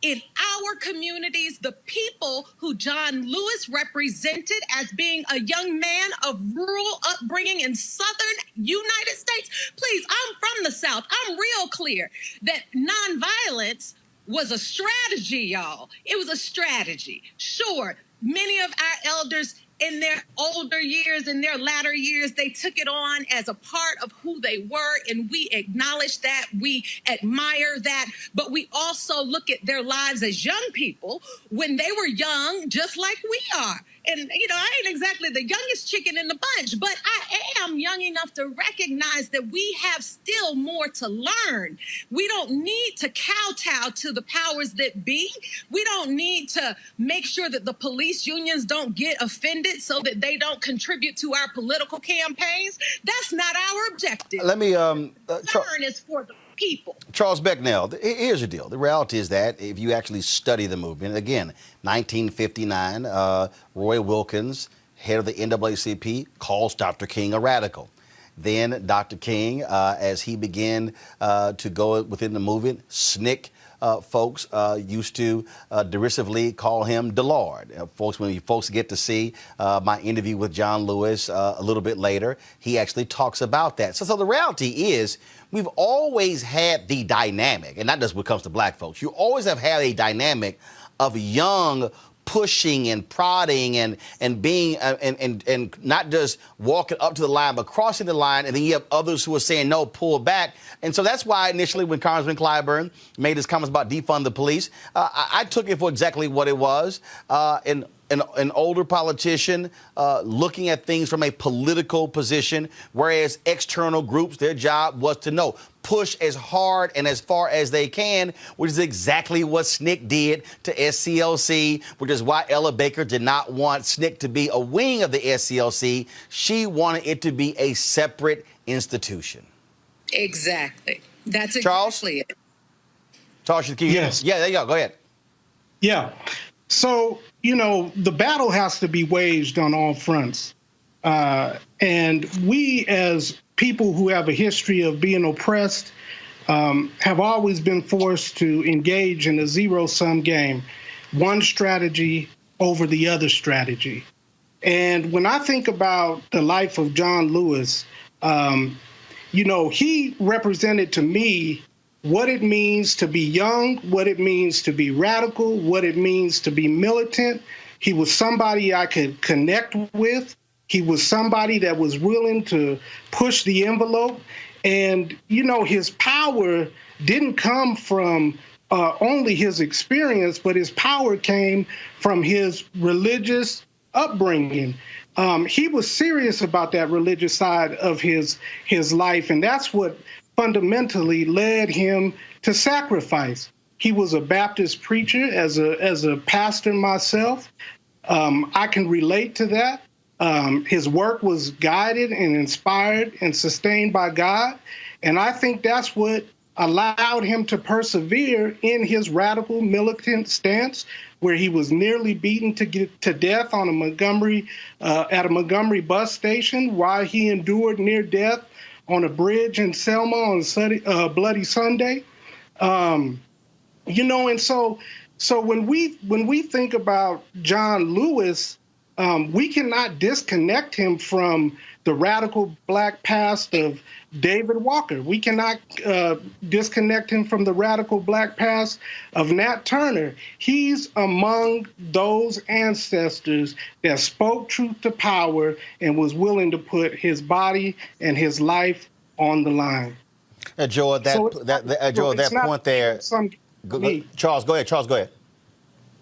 S2: in our communities, the people who John Lewis represented as being a young man of rural upbringing in southern United States. Please, I'm from the South. I'm real clear that nonviolence was a strategy, y'all. It was a strategy. Sure, many of our elders in their older years, in their latter years, they took it on as a part of who they were, and we acknowledge that, we admire that, but we also look at their lives as young people when they were young, just like we are. And, you know, I ain't exactly the youngest chicken in the bunch, but I am young enough to recognize that we have still more to learn. We don't need to kowtow to the powers that be. We don't need to make sure that the police unions don't get offended so that they don't contribute to our political campaigns. That's not our objective.
S1: Let me,
S2: learn is for the people.
S1: Charles Becknell, here's the deal. The reality is that if you actually study the movement, again, 1959, Roy Wilkins, head of the NAACP, calls Dr. King a radical. Then Dr. King, as he began to go within the movement, SNCC folks used to derisively call him DeLord. When folks get to see my interview with John Lewis a little bit later, he actually talks about that. So the reality is we've always had the dynamic, and not just when it comes to black folks. You always have had a dynamic of young pushing and prodding and being and not just walking up to the line, but crossing the line. And then you have others who are saying, no, pull back. And so that's why initially when Congressman Clyburn made his comments about defund the police, I took it for exactly what it was. An older politician looking at things from a political position, whereas external groups, their job was to push as hard and as far as they can, which is exactly what SNCC did to SCLC, which is why Ella Baker did not want SNCC to be a wing of the SCLC. She wanted it to be a separate institution.
S2: Exactly. That's
S1: exactly
S2: it.
S1: Charles, yes. Yeah, there you go. Go ahead.
S3: Yeah. So, the battle has to be waged on all fronts. And we, as people who have a history of being oppressed, have always been forced to engage in a zero-sum game, one strategy over the other strategy. And when I think about the life of John Lewis, he represented to me what it means to be young, what it means to be radical, what it means to be militant. He was somebody I could connect with. He was somebody that was willing to push the envelope. And, his power didn't come from only his experience, but his power came from his religious upbringing. He was serious about that religious side of his life, and that's what fundamentally led him to sacrifice. He was a Baptist preacher. As a pastor myself, I can relate to that. His work was guided and inspired and sustained by God, and I think that's what allowed him to persevere in his radical militant stance, where he was nearly beaten to death on at a Montgomery bus station, while he endured near death on a bridge in Selma on Bloody Sunday. And so when we think about John Lewis, we cannot disconnect him from the radical black past of David Walker. We cannot disconnect him from the radical black past of Nat Turner. He's among those ancestors that spoke truth to power and was willing to put his body and his life on the line.
S1: Adjoa, that point there. Charles, go ahead.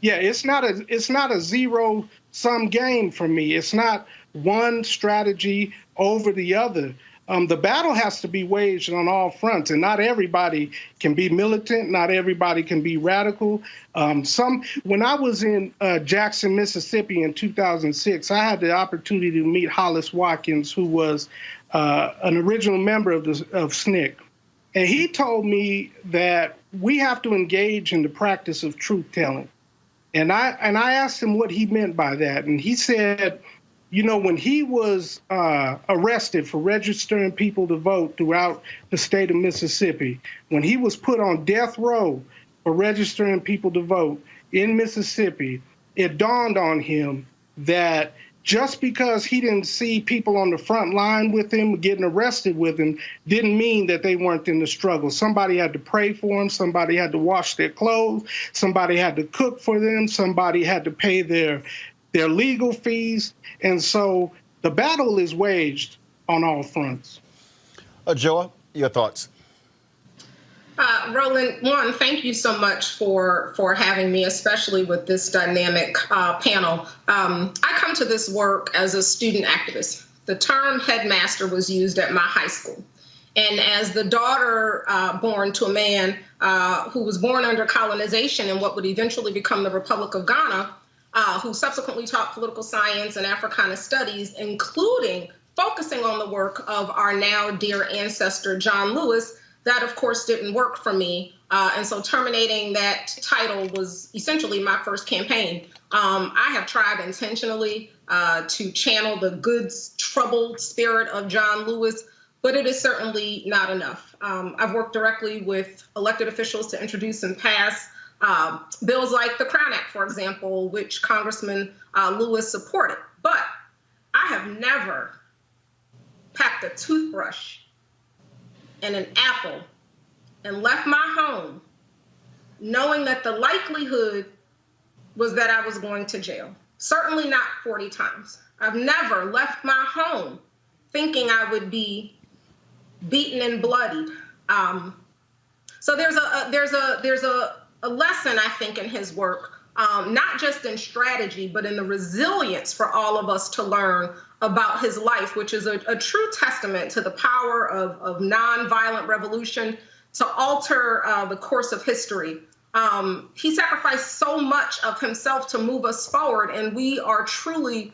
S3: Yeah, it's not a zero-sum game for me. It's not one strategy over the other. The battle has to be waged on all fronts, and not everybody can be militant. Not everybody can be radical. When I was in Jackson, Mississippi in 2006, I had the opportunity to meet Hollis Watkins, who was an original member of SNCC. And he told me that we have to engage in the practice of truth-telling. And I asked him what he meant by that. And he said, when he was arrested for registering people to vote throughout the state of Mississippi, when he was put on death row for registering people to vote in Mississippi, it dawned on him that just because he didn't see people on the front line with him getting arrested with him didn't mean that they weren't in the struggle. Somebody had to pray for them. Somebody had to wash their clothes. Somebody had to cook for them. Somebody had to pay their legal fees. And so the battle is waged on all fronts.
S1: Adjoa, your thoughts?
S22: Roland, one, thank you so much for having me, especially with this dynamic panel. I come to this work as a student activist. The term headmaster was used at my high school. And as the daughter born to a man who was born under colonization in what would eventually become the Republic of Ghana, who subsequently taught political science and Africana studies, including focusing on the work of our now dear ancestor, John Lewis, that, of course, didn't work for me. And so terminating that title was essentially my first campaign. I have tried intentionally to channel the good, troubled spirit of John Lewis, but it is certainly not enough. I've worked directly with elected officials to introduce and pass bills like the Crown Act, for example, which Congressman Lewis supported. But I have never packed a toothbrush and an apple and left my home knowing that the likelihood was that I was going to jail. Certainly not 40 times. I've never left my home thinking I would be beaten and bloodied. So there's a lesson, I think, in his work, not just in strategy, but in the resilience for all of us to learn about his life, which is a true testament to the power of nonviolent revolution to alter the course of history. He sacrificed so much of himself to move us forward, and we are truly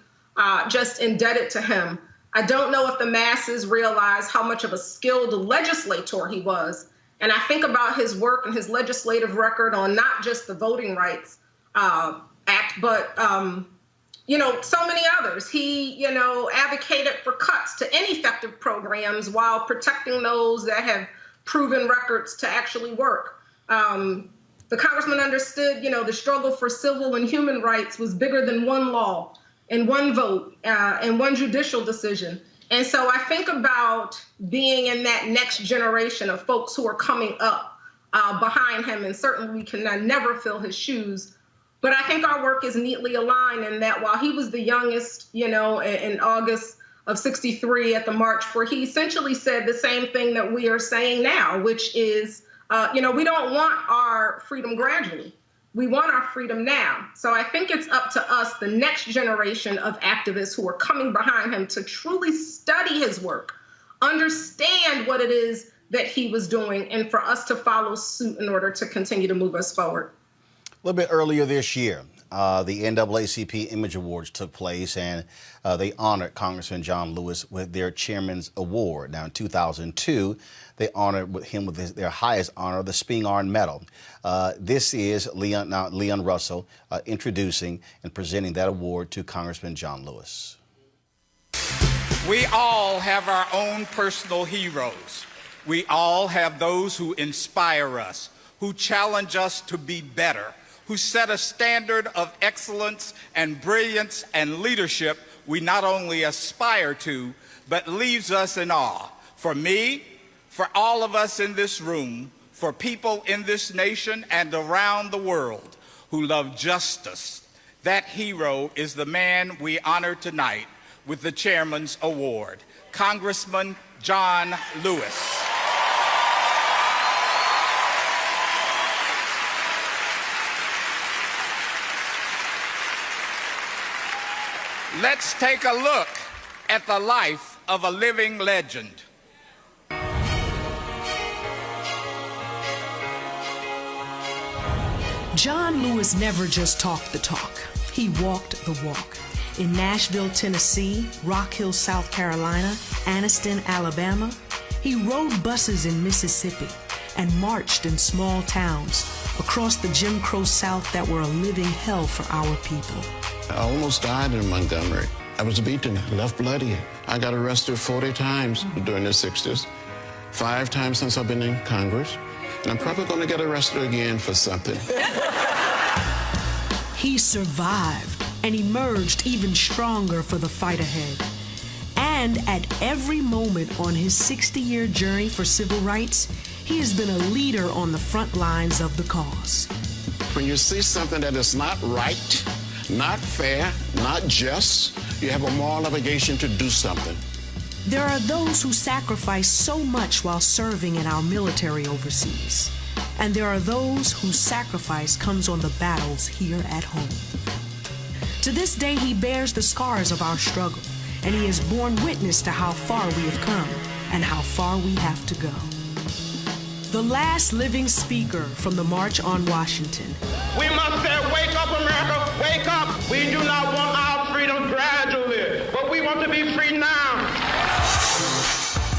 S22: just indebted to him. I don't know if the masses realize how much of a skilled legislator he was. And I think about his work and his legislative record on not just the Voting Rights Act, but, so many others. He, advocated for cuts to ineffective programs while protecting those that have proven records to actually work. The congressman understood, the struggle for civil and human rights was bigger than one law and one vote and one judicial decision. And so I think about being in that next generation of folks who are coming up behind him, and certainly we can never fill his shoes. But I think our work is neatly aligned in that while he was the youngest, in August of '63 at the march, where he essentially said the same thing that we are saying now, which is, we don't want our freedom gradually. We want our freedom now. So I think it's up to us, the next generation of activists who are coming behind him, to truly study his work, understand what it is that he was doing, and for us to follow suit in order to continue to move us forward.
S1: A little bit earlier this year, the NAACP Image Awards took place, and they honored Congressman John Lewis with their Chairman's Award. Now, in 2002, they honored him with their highest honor, the Spingarn Medal. This is Leon Russell introducing and presenting that award to Congressman John Lewis.
S4: We all have our own personal heroes. We all have those who inspire us, who challenge us to be better, who set a standard of excellence and brilliance and leadership we not only aspire to, but leaves us in awe. For me, for all of us in this room, for people in this nation and around the world who love justice, that hero is the man we honor tonight with the Chairman's Award, Congressman John Lewis. Let's take a look at the life of a living legend.
S5: John Lewis never just talked the talk. He walked the walk. In Nashville, Tennessee, Rock Hill, South Carolina, Anniston, Alabama, he rode buses in Mississippi and marched in small towns across the Jim Crow South that were a living hell for our people.
S14: I almost died in Montgomery. I was beaten, left bloody. I got arrested 40 times during the 60s, 5 times since I've been in Congress, and I'm probably going to get arrested again for something.
S5: He survived and emerged even stronger for the fight ahead. And at every moment on his 60-year journey for civil rights, he has been a leader on the front lines of the cause.
S14: When you see something that is not right, not fair, not just, you have a moral obligation to do something.
S5: There are those who sacrifice so much while serving in our military overseas. And there are those whose sacrifice comes on the battles here at home. To this day, he bears the scars of our struggle, and he has borne witness to how far we have come and how far we have to go. The last living speaker from the March on Washington.
S23: We must say, wake up, America, wake up. We do not want our freedom gradually, but we want to be free now.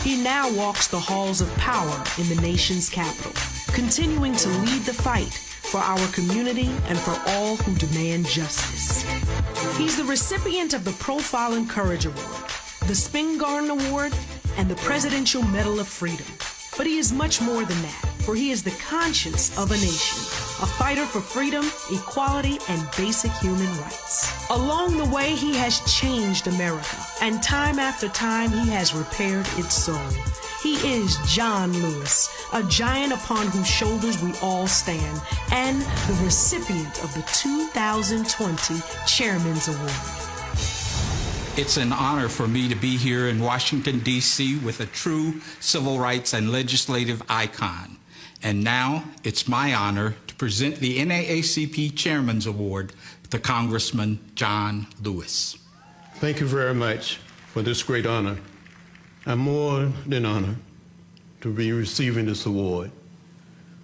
S5: He now walks the halls of power in the nation's capital, continuing to lead the fight for our community and for all who demand justice. He's the recipient of the Profile and Courage Award, the Spingarn Award, and the Presidential Medal of Freedom. But he is much more than that, for he is the conscience of a nation, a fighter for freedom, equality, and basic human rights. Along the way, he has changed America, and time after time, he has repaired its soul. He is John Lewis, a giant upon whose shoulders we all stand, and the recipient of the 2020 Chairman's Award.
S4: It's an honor for me to be here in Washington, D.C. with a true civil rights and legislative icon. And now it's my honor to present the NAACP Chairman's Award to Congressman John Lewis.
S14: Thank you very much for this great honor. I'm more than honored to be receiving this award.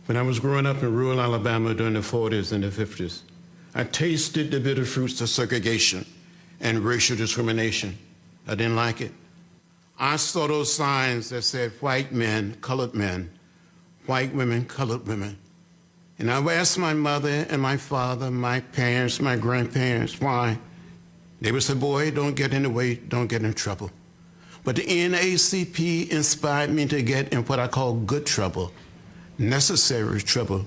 S14: When I was growing up in rural Alabama during the 40s and the 50s, I tasted the bitter fruits of segregation and racial discrimination. I didn't like it. I saw those signs that said white men, colored men, white women, colored women. And I asked my mother and my father, my parents, my grandparents, why? They would say, boy, don't get in the way, don't get in trouble. But the NAACP inspired me to get in what I call good trouble, necessary trouble,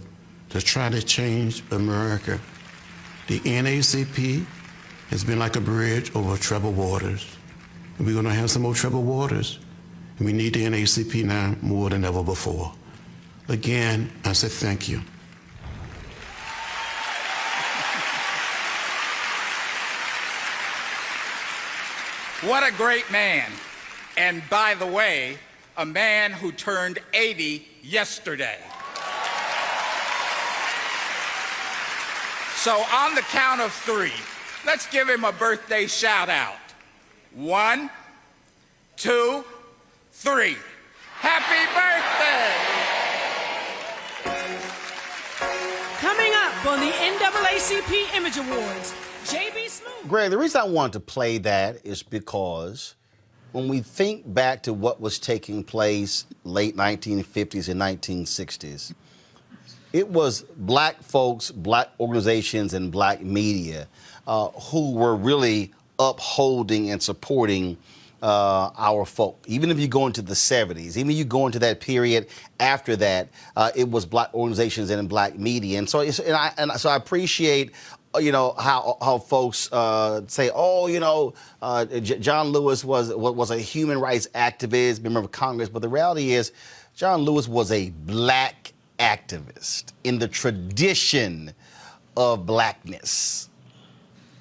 S14: to try to change America. The NAACP has been like a bridge over troubled waters. And we're gonna have some more troubled waters. And we need the NAACP now more than ever before. Again, I said thank you.
S4: What a great man. And by the way, a man who turned 80 yesterday. So on the count of three, let's give him a birthday shout out. 1, 2, 3. Happy birthday!
S5: Coming up on the NAACP Image Awards, J.B. Smoot.
S1: Greg, the reason I wanted to play that is because when we think back to what was taking place late 1950s and 1960s, it was black folks, black organizations, and black media who were really upholding and supporting our folk. Even if you go into the 70s, even if you go into that period after that, it was black organizations and black media. And so, so I appreciate, how folks say, John Lewis was a human rights activist, member of Congress. But the reality is, John Lewis was a black activist in the tradition of blackness.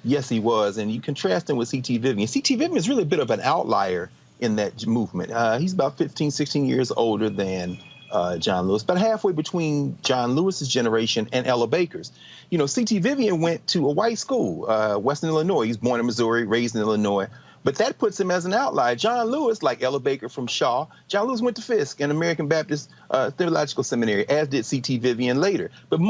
S21: Yes, he was. And you contrast him with C.T. Vivian. C.T. Vivian is really a bit of an outlier in that movement. He's about 15, 16 years older than John Lewis, but halfway between John Lewis's generation and Ella Baker's. C.T. Vivian went to a white school, Western Illinois. He was born in Missouri, raised in Illinois. But that puts him as an outlier. John Lewis, like Ella Baker from Shaw, John Lewis went to Fisk, an American Baptist Theological Seminary, as did C.T. Vivian later. But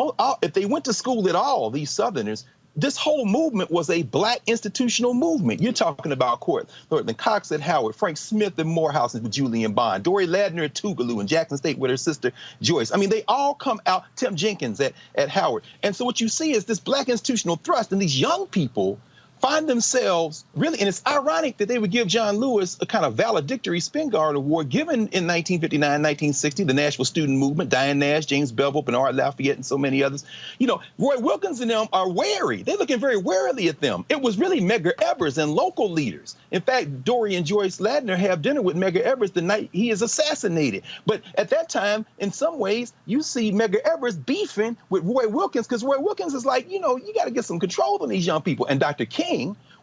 S21: if they went to school at all, these Southerners, this whole movement was a black institutional movement. You're talking about Thornton Cox at Howard, Frank Smith at Morehouse with Julian Bond, Dory Ladner at Tougaloo in Jackson State with her sister Joyce. I mean, they all come out, Tim Jenkins at Howard. And so what you see is this black institutional thrust, and these young people find themselves really, and it's ironic that they would give John Lewis a kind of valedictory Spingarn Award given in 1959, 1960, the Nashville Student Movement, Diane Nash, James Bevel, Bernard Lafayette, and so many others. Roy Wilkins and them are wary. They're looking very warily at them. It was really Medgar Evers and local leaders. In fact, Dory and Joyce Ladner have dinner with Medgar Evers the night he is assassinated. But at that time, in some ways, you see Medgar Evers beefing with Roy Wilkins because Roy Wilkins is like, you got to get some control on these young people. And Dr. King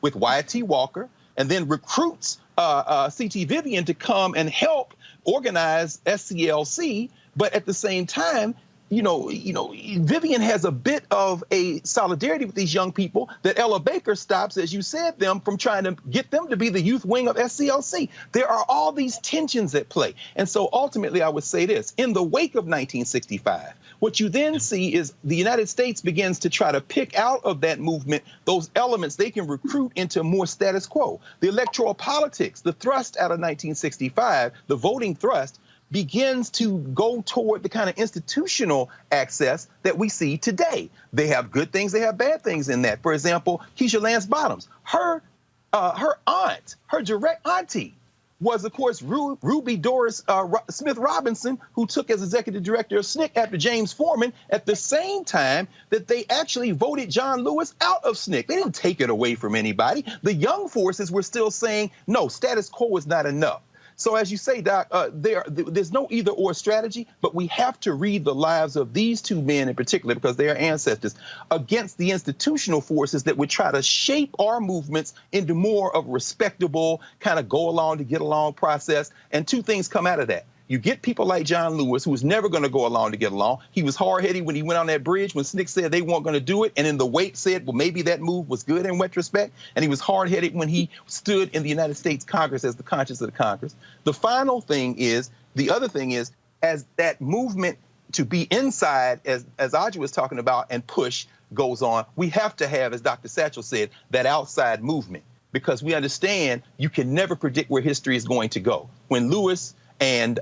S21: with Wyatt T. Walker, and then recruits C.T. Vivian to come and help organize SCLC. But at the same time, Vivian has a bit of a solidarity with these young people that Ella Baker stops, as you said, them from trying to get them to be the youth wing of SCLC. There are all these tensions at play. And so ultimately, I would say this, in the wake of 1965, what you then see is the United States begins to try to pick out of that movement those elements they can recruit into more status quo. The electoral politics, the thrust out of 1965, the voting thrust, begins to go toward the kind of institutional access that we see today. They have good things, they have bad things in that. For example, Keisha Lance Bottoms, her aunt, her direct auntie, was, of course, Ruby Doris Smith Robinson, who took as executive director of SNCC after James Foreman at the same time that they actually voted John Lewis out of SNCC. They didn't take it away from anybody. The young forces were still saying, no, status quo is not enough. So as you say, Doc, there's no either-or strategy, but we have to read the lives of these two men in particular, because they are ancestors, against the institutional forces that would try to shape our movements into more of a respectable kind of go along to get along process. And two things come out of that. You get people like John Lewis, who was never going to go along to get along. He was hard-headed when he went on that bridge when SNCC said they weren't going to do it, and then the wait said, well, maybe that move was good in retrospect. And he was hard-headed when he stood in the United States Congress as the conscience of the Congress. The final thing is, the other thing is, as that movement to be inside, as Adjoa was talking about, and push goes on, we have to have, as Dr. Satchel said, that outside movement, because we understand you can never predict where history is going to go. When Lewis and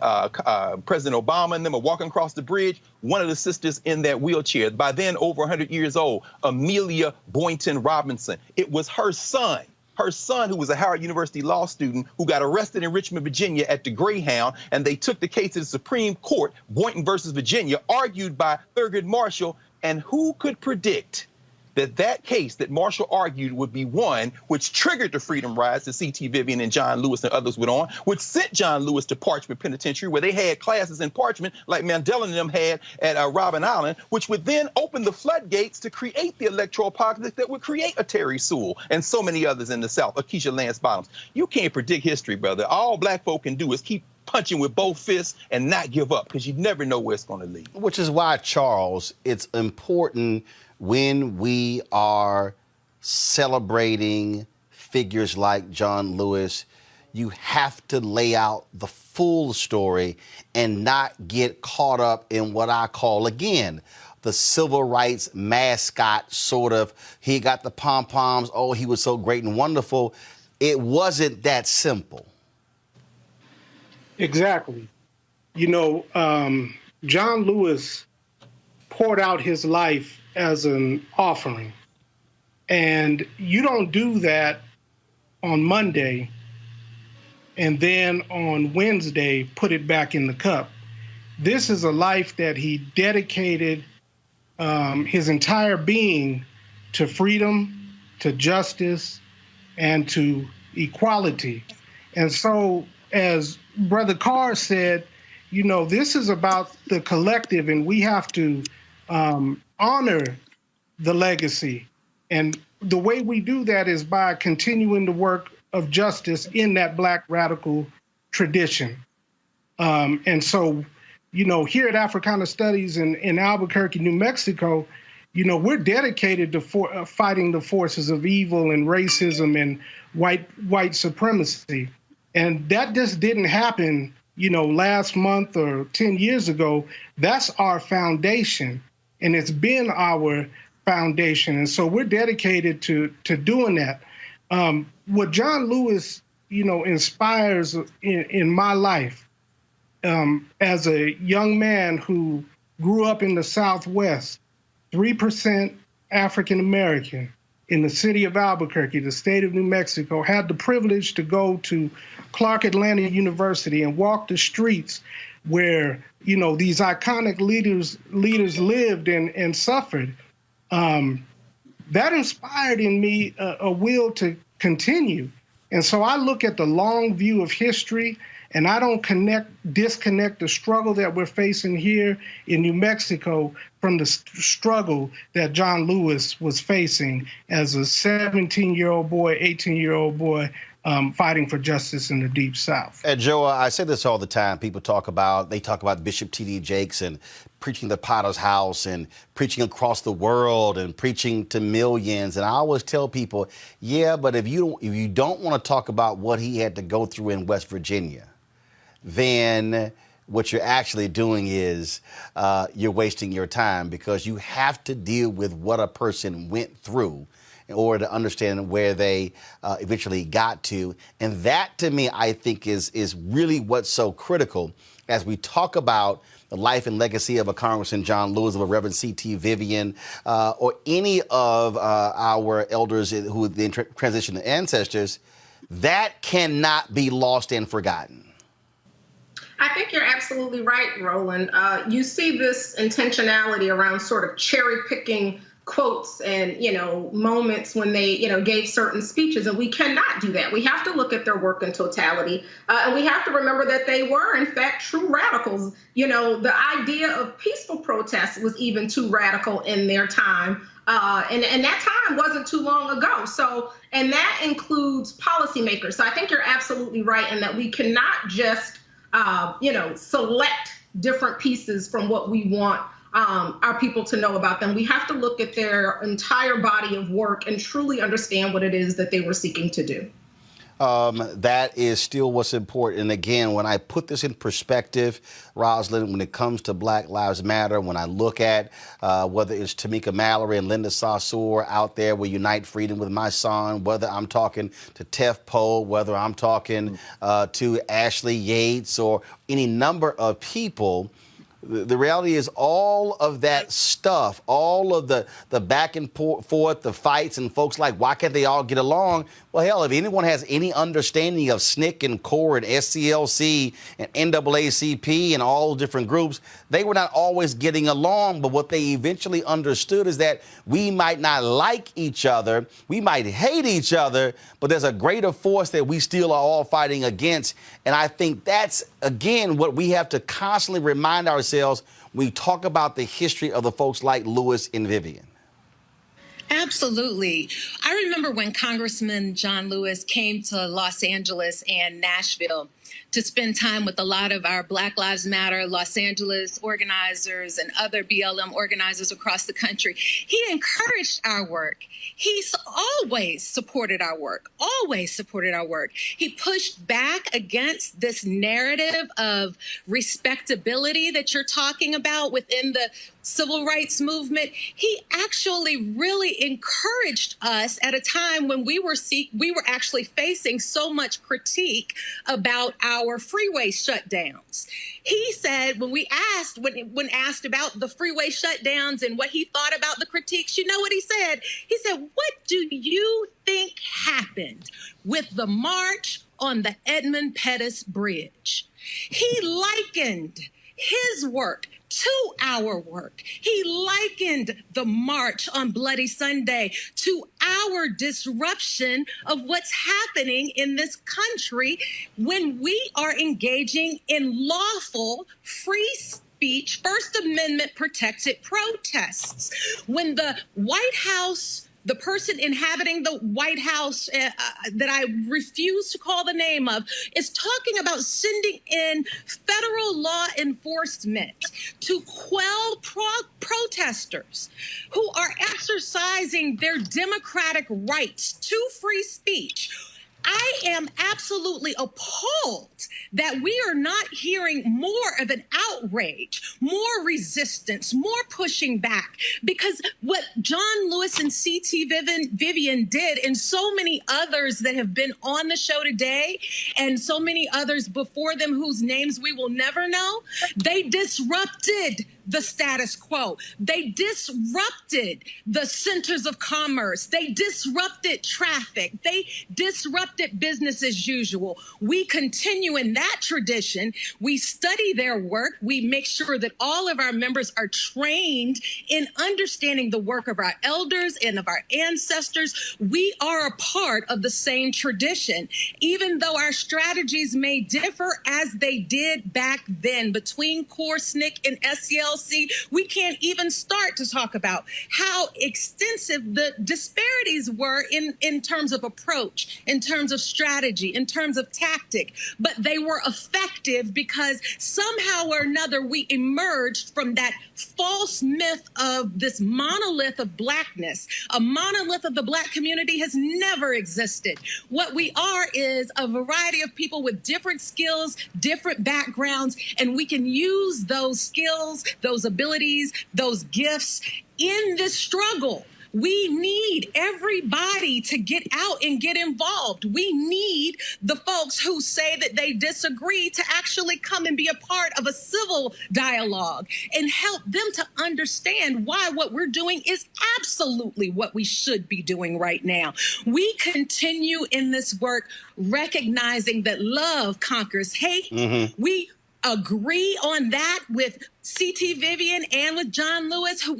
S21: President Obama and them are walking across the bridge, one of the sisters in that wheelchair, by then over 100 years old, Amelia Boynton Robinson, it was her son, who was a Howard University law student, who got arrested in Richmond, Virginia at the Greyhound, and they took the case to the Supreme Court, Boynton versus Virginia, argued by Thurgood Marshall. And who could predict that case that Marshall argued would be one which triggered the freedom rides that C.T. Vivian and John Lewis and others went on, which sent John Lewis to Parchment Penitentiary, where they had classes in Parchment like Mandela and them had at Robben Island, which would then open the floodgates to create the electoral politics that would create a Terry Sewell and so many others in the South, Akeisha Lance Bottoms. You can't predict history, brother. All black folk can do is keep punching with both fists and not give up, because you never know where it's going to lead.
S1: Which is why, Charles, it's important when we are celebrating figures like John Lewis, you have to lay out the full story and not get caught up in what I call, again, the civil rights mascot sort of, he got the pom-poms, oh, he was so great and wonderful. It wasn't that simple.
S3: Exactly. You know, John Lewis poured out his life as an offering. And you don't do that on Monday and then on Wednesday put it back in the cup. This is a life that he dedicated his entire being to freedom, to justice, and to equality. And so, as Brother Carr said, you know, this is about the collective, and we have to honor the legacy. And the way we do that is by continuing the work of justice in that Black radical tradition. And so, you know, here at Africana Studies in Albuquerque, New Mexico, you know, we're dedicated to fighting the forces of evil and racism and white supremacy. And that just didn't happen, you know, last month or 10 years ago. That's our foundation, and it's been our foundation. And so we're dedicated to doing that. What John Lewis, you know, inspires in my life as a young man who grew up in the Southwest, 3% African American, in the city of Albuquerque, the state of New Mexico, had the privilege to go to Clark Atlanta University and walk the streets where, you know, these iconic leaders lived and suffered. That inspired in me a will to continue. And so I look at the long view of history, and I don't disconnect the struggle that we're facing here in New Mexico from the struggle that John Lewis was facing as a 17-year-old boy, 18-year-old boy, fighting for justice in the Deep South.
S1: Adjoa, I say this all the time. People talk about Bishop T.D. Jakes and preaching the Potter's House and preaching across the world and preaching to millions. And I always tell people, yeah, but if you don't want to talk about what he had to go through in West Virginia, then what you're actually doing is you're wasting your time, because you have to deal with what a person went through in order to understand where they eventually got to. And that, to me, I think is really what's so critical as we talk about the life and legacy of a Congressman John Lewis, of a Reverend C.T. Vivian, or any of our elders who then transitioned to ancestors. That cannot be lost and forgotten.
S22: I think you're absolutely right, Roland. You see this intentionality around sort of cherry picking quotes and, moments when they, gave certain speeches. And we cannot do that. We have to look at their work in totality. And we have to remember that they were, in fact, true radicals. The idea of peaceful protest was even too radical in their time. And that time wasn't too long ago. So, and that includes policymakers. So I think you're absolutely right in that we cannot just select different pieces from what we want our people to know about them. We have to look at their entire body of work and truly understand what it is that they were seeking to do.
S1: That is still what's important. And again, when I put this in perspective, Roslyn, when it comes to Black Lives Matter, when I look at whether it's Tamika Mallory and Linda Sarsour out there with Unite Freedom with my son, whether I'm talking to Tef Poe, whether I'm talking to Ashley Yates or any number of people, the reality is all of that stuff, all of the back and forth, the fights, and folks like, why can't they all get along? Well, hell, if anyone has any understanding of SNCC and CORE and SCLC and NAACP and all different groups, they were not always getting along. But what they eventually understood is that we might not like each other, we might hate each other, but there's a greater force that we still are all fighting against. And I think that's, again, what we have to constantly remind ourselves when we talk about the history of the folks like Lewis and Vivian.
S2: Absolutely. I remember when Congressman John Lewis came to Los Angeles and Nashville to spend time with a lot of our Black Lives Matter Los Angeles organizers and other BLM organizers across the country. He encouraged our work. He's always supported our work, He pushed back against this narrative of respectability that you're talking about within the civil rights movement. He actually really encouraged us at a time when we were actually facing so much critique about our freeway shutdowns. He said when asked about the freeway shutdowns and what he thought about the critiques, you know what he said? He said, "What do you think happened with the march on the Edmund Pettus Bridge?" He likened his work to our work. He likened the march on Bloody Sunday to our disruption of what's happening in this country when we are engaging in lawful, free speech, First Amendment protected protests. When the White House, the person inhabiting the White House that I refuse to call the name of, is talking about sending in federal law enforcement to quell protesters who are exercising their democratic rights to free speech. I am absolutely appalled that we are not hearing more of an outrage, more resistance, more pushing back, because what John Lewis and C.T. Vivian did, and so many others that have been on the show today, and so many others before them whose names we will never know, they disrupted the status quo. They disrupted the centers of commerce. They disrupted traffic. They disrupted business as usual. We continue in that tradition. We study their work. We make sure that all of our members are trained in understanding the work of our elders and of our ancestors. We are a part of the same tradition, even though our strategies may differ as they did back then between CORE, SNCC, and SCLC. We can't even start to talk about how extensive the disparities were in terms of approach, in terms of strategy, in terms of tactic. But they were effective because somehow or another we emerged from that false myth of this monolith of blackness. A monolith of the Black community has never existed. What we are is a variety of people with different skills, different backgrounds, and we can use those skills, those abilities, those gifts in this struggle We need everybody to get out and get involved. We need the folks who say that they disagree to actually come and be a part of a civil dialogue and help them to understand why what we're doing is absolutely what we should be doing right now. We continue in this work recognizing that love conquers hate. We agree on that with C.T. Vivian and with John Lewis, who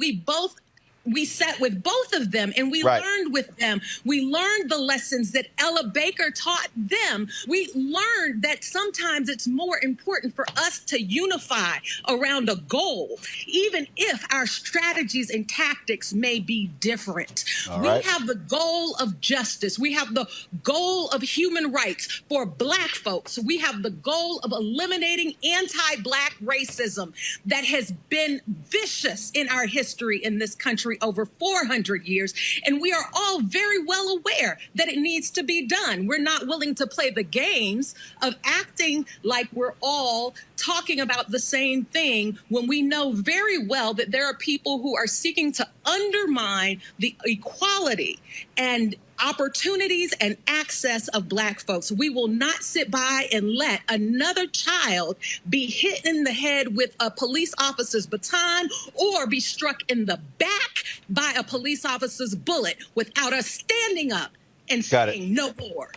S2: we sat with both of them and we learned with them. We learned the lessons that Ella Baker taught them. We learned that sometimes it's more important for us to unify around a goal, even if our strategies and tactics may be different. We have the goal of justice. We have the goal of human rights for Black folks. We have the goal of eliminating anti-Black racism that has been vicious in our history in this country over 400 years, and we are all very well aware that it needs to be done. We're not willing to play the games of acting like we're all talking about the same thing when we know very well that there are people who are seeking to undermine the equality and opportunities and access of Black folks. We will not sit by and let another child be hit in the head with a police officer's baton or be struck in the back by a police officer's bullet without us standing up and saying no more.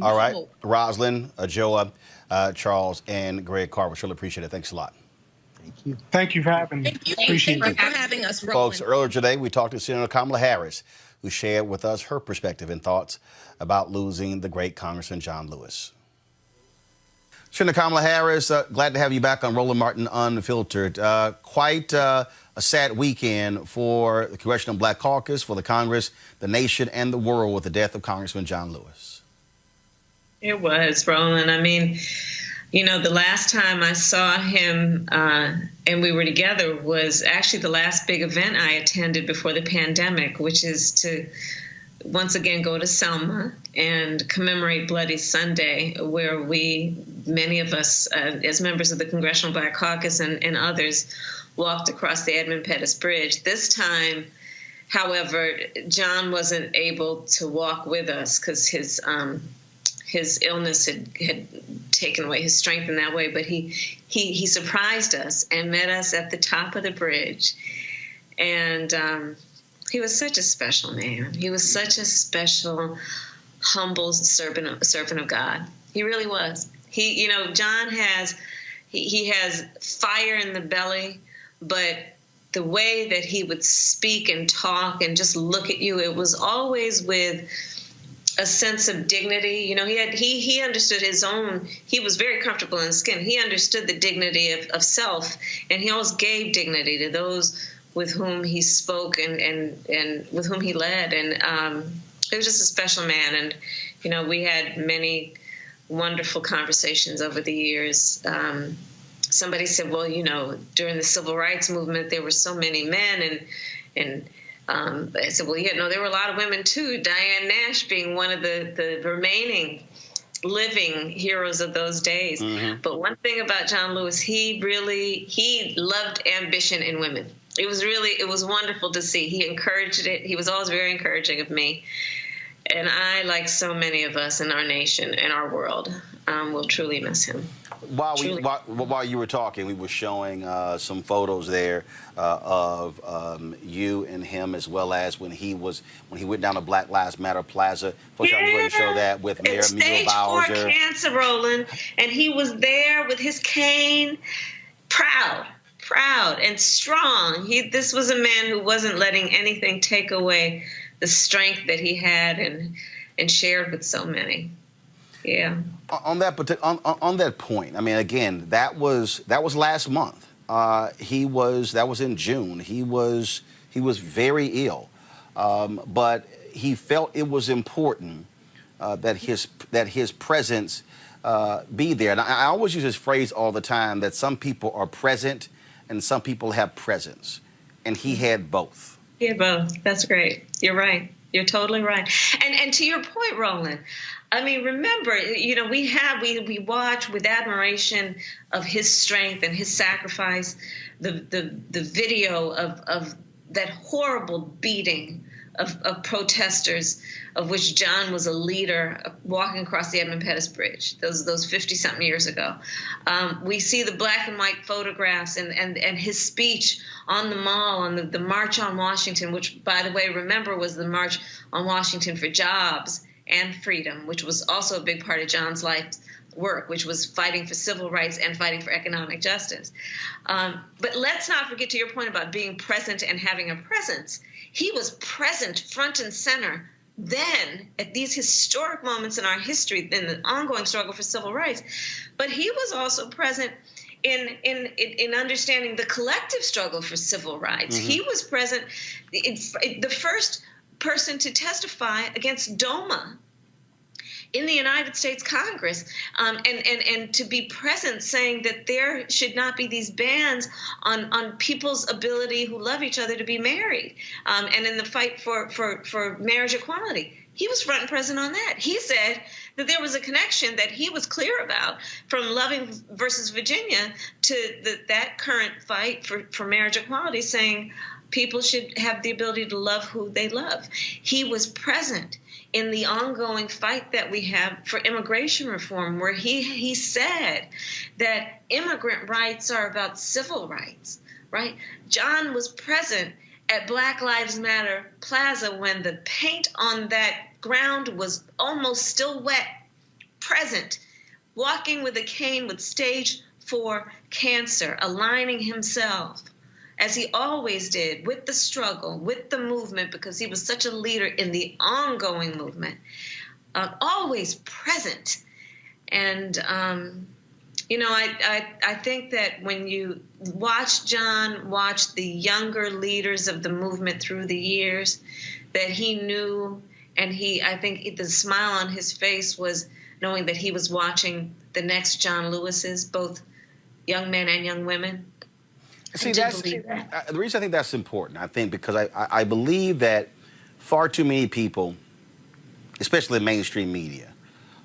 S1: All right. Roslyn, Adjoa, Charles, and Greg Carr. We surely appreciate it. Thanks a lot.
S21: Thank you.
S3: Thank you for having me. Appreciate
S2: it. For having us, Roland.
S1: Folks, earlier today, we talked to Senator Kamala Harris, who shared with us her perspective and thoughts about losing the great Congressman John Lewis. Senator Kamala Harris, glad to have you back on Roland Martin Unfiltered. Quite a sad weekend for the Congressional Black Caucus, for the Congress, the nation, and the world with the death of Congressman John Lewis.
S6: It was, Roland. I mean, you know, the last time I saw him and we were together was actually the last big event I attended before the pandemic, which is to once again go to Selma and commemorate Bloody Sunday, where many of us, as members of the Congressional Black Caucus and others, walked across the Edmund Pettus Bridge. This time, however, John wasn't able to walk with us because his illness had taken away his strength in that way, but he surprised us and met us at the top of the bridge. And he was such a special man. He was such a special, humble servant of God. He really was. John has fire in the belly, but the way that he would speak and talk and just look at you, it was always with a sense of dignity. You know, he understood his own. He was very comfortable in his skin. He understood the dignity of self, and he always gave dignity to those with whom he spoke and with whom he led. And he was just a special man. And you know, we had many wonderful conversations over the years. Somebody said, well, you know, during the civil rights movement, there were so many men, and I said, well, yeah, no, there were a lot of women too. Diane Nash being one of the remaining living heroes of those days. Mm-hmm. But one thing about John Lewis, he loved ambition in women. It was wonderful to see. He encouraged it. He was always very encouraging of me. And I, like so many of us in our nation and our world, will truly miss him.
S1: While you were talking, we were showing some photos there of you and him, as well as when he went down to Black Lives Matter Plaza. I'm going to show that with Mayor Muriel Bowser.
S6: Stage 4 cancer, Roland, and he was there with his cane, proud and strong. This was a man who wasn't letting anything take away the strength that he had and shared with so many. Yeah.
S1: On that point, I mean, again, that was last month. That was in June. He was very ill, but he felt it was important that his presence be there. And I always use this phrase all the time, that some people are present and some people have presence, and he had both.
S6: He had both. That's great. You're right. You're totally right. And to your point, Roland, I mean, remember, you know, we watch with admiration of his strength and his sacrifice, the video of that horrible beating of protesters, of which John was a leader, walking across the Edmund Pettus Bridge, those 50-something years ago. We see the black and white photographs and his speech on the Mall, on the March on Washington, which, by the way, remember, was the March on Washington for jobs and freedom, which was also a big part of John's life's work, which was fighting for civil rights and fighting for economic justice. But let's not forget, to your point about being present and having a presence, he was present front and center then at these historic moments in our history, in the ongoing struggle for civil rights. But he was also present in understanding the collective struggle for civil rights. He was present, the first person to testify against DOMA in the United States Congress, and to be present, saying that there should not be these bans on people's ability who love each other to be married, and in the fight for marriage equality. He was front and present on that. He said that there was a connection that he was clear about from Loving versus Virginia to that current fight for marriage equality, saying people should have the ability to love who they love. He was present in the ongoing fight that we have for immigration reform, where he said that immigrant rights are about civil rights, right? John was present at Black Lives Matter Plaza when the paint on that ground was almost still wet, present, walking with a cane with stage 4 cancer, aligning himself, as he always did, with the struggle, with the movement, because he was such a leader in the ongoing movement, always present. And, I think that when you watch John, watch the younger leaders of the movement through the years, that he knew, and I think the smile on his face was knowing that he was watching the next John Lewis's, both young men and young women.
S1: See, that's the reason I think that's important. I think because I believe that far too many people, especially mainstream media,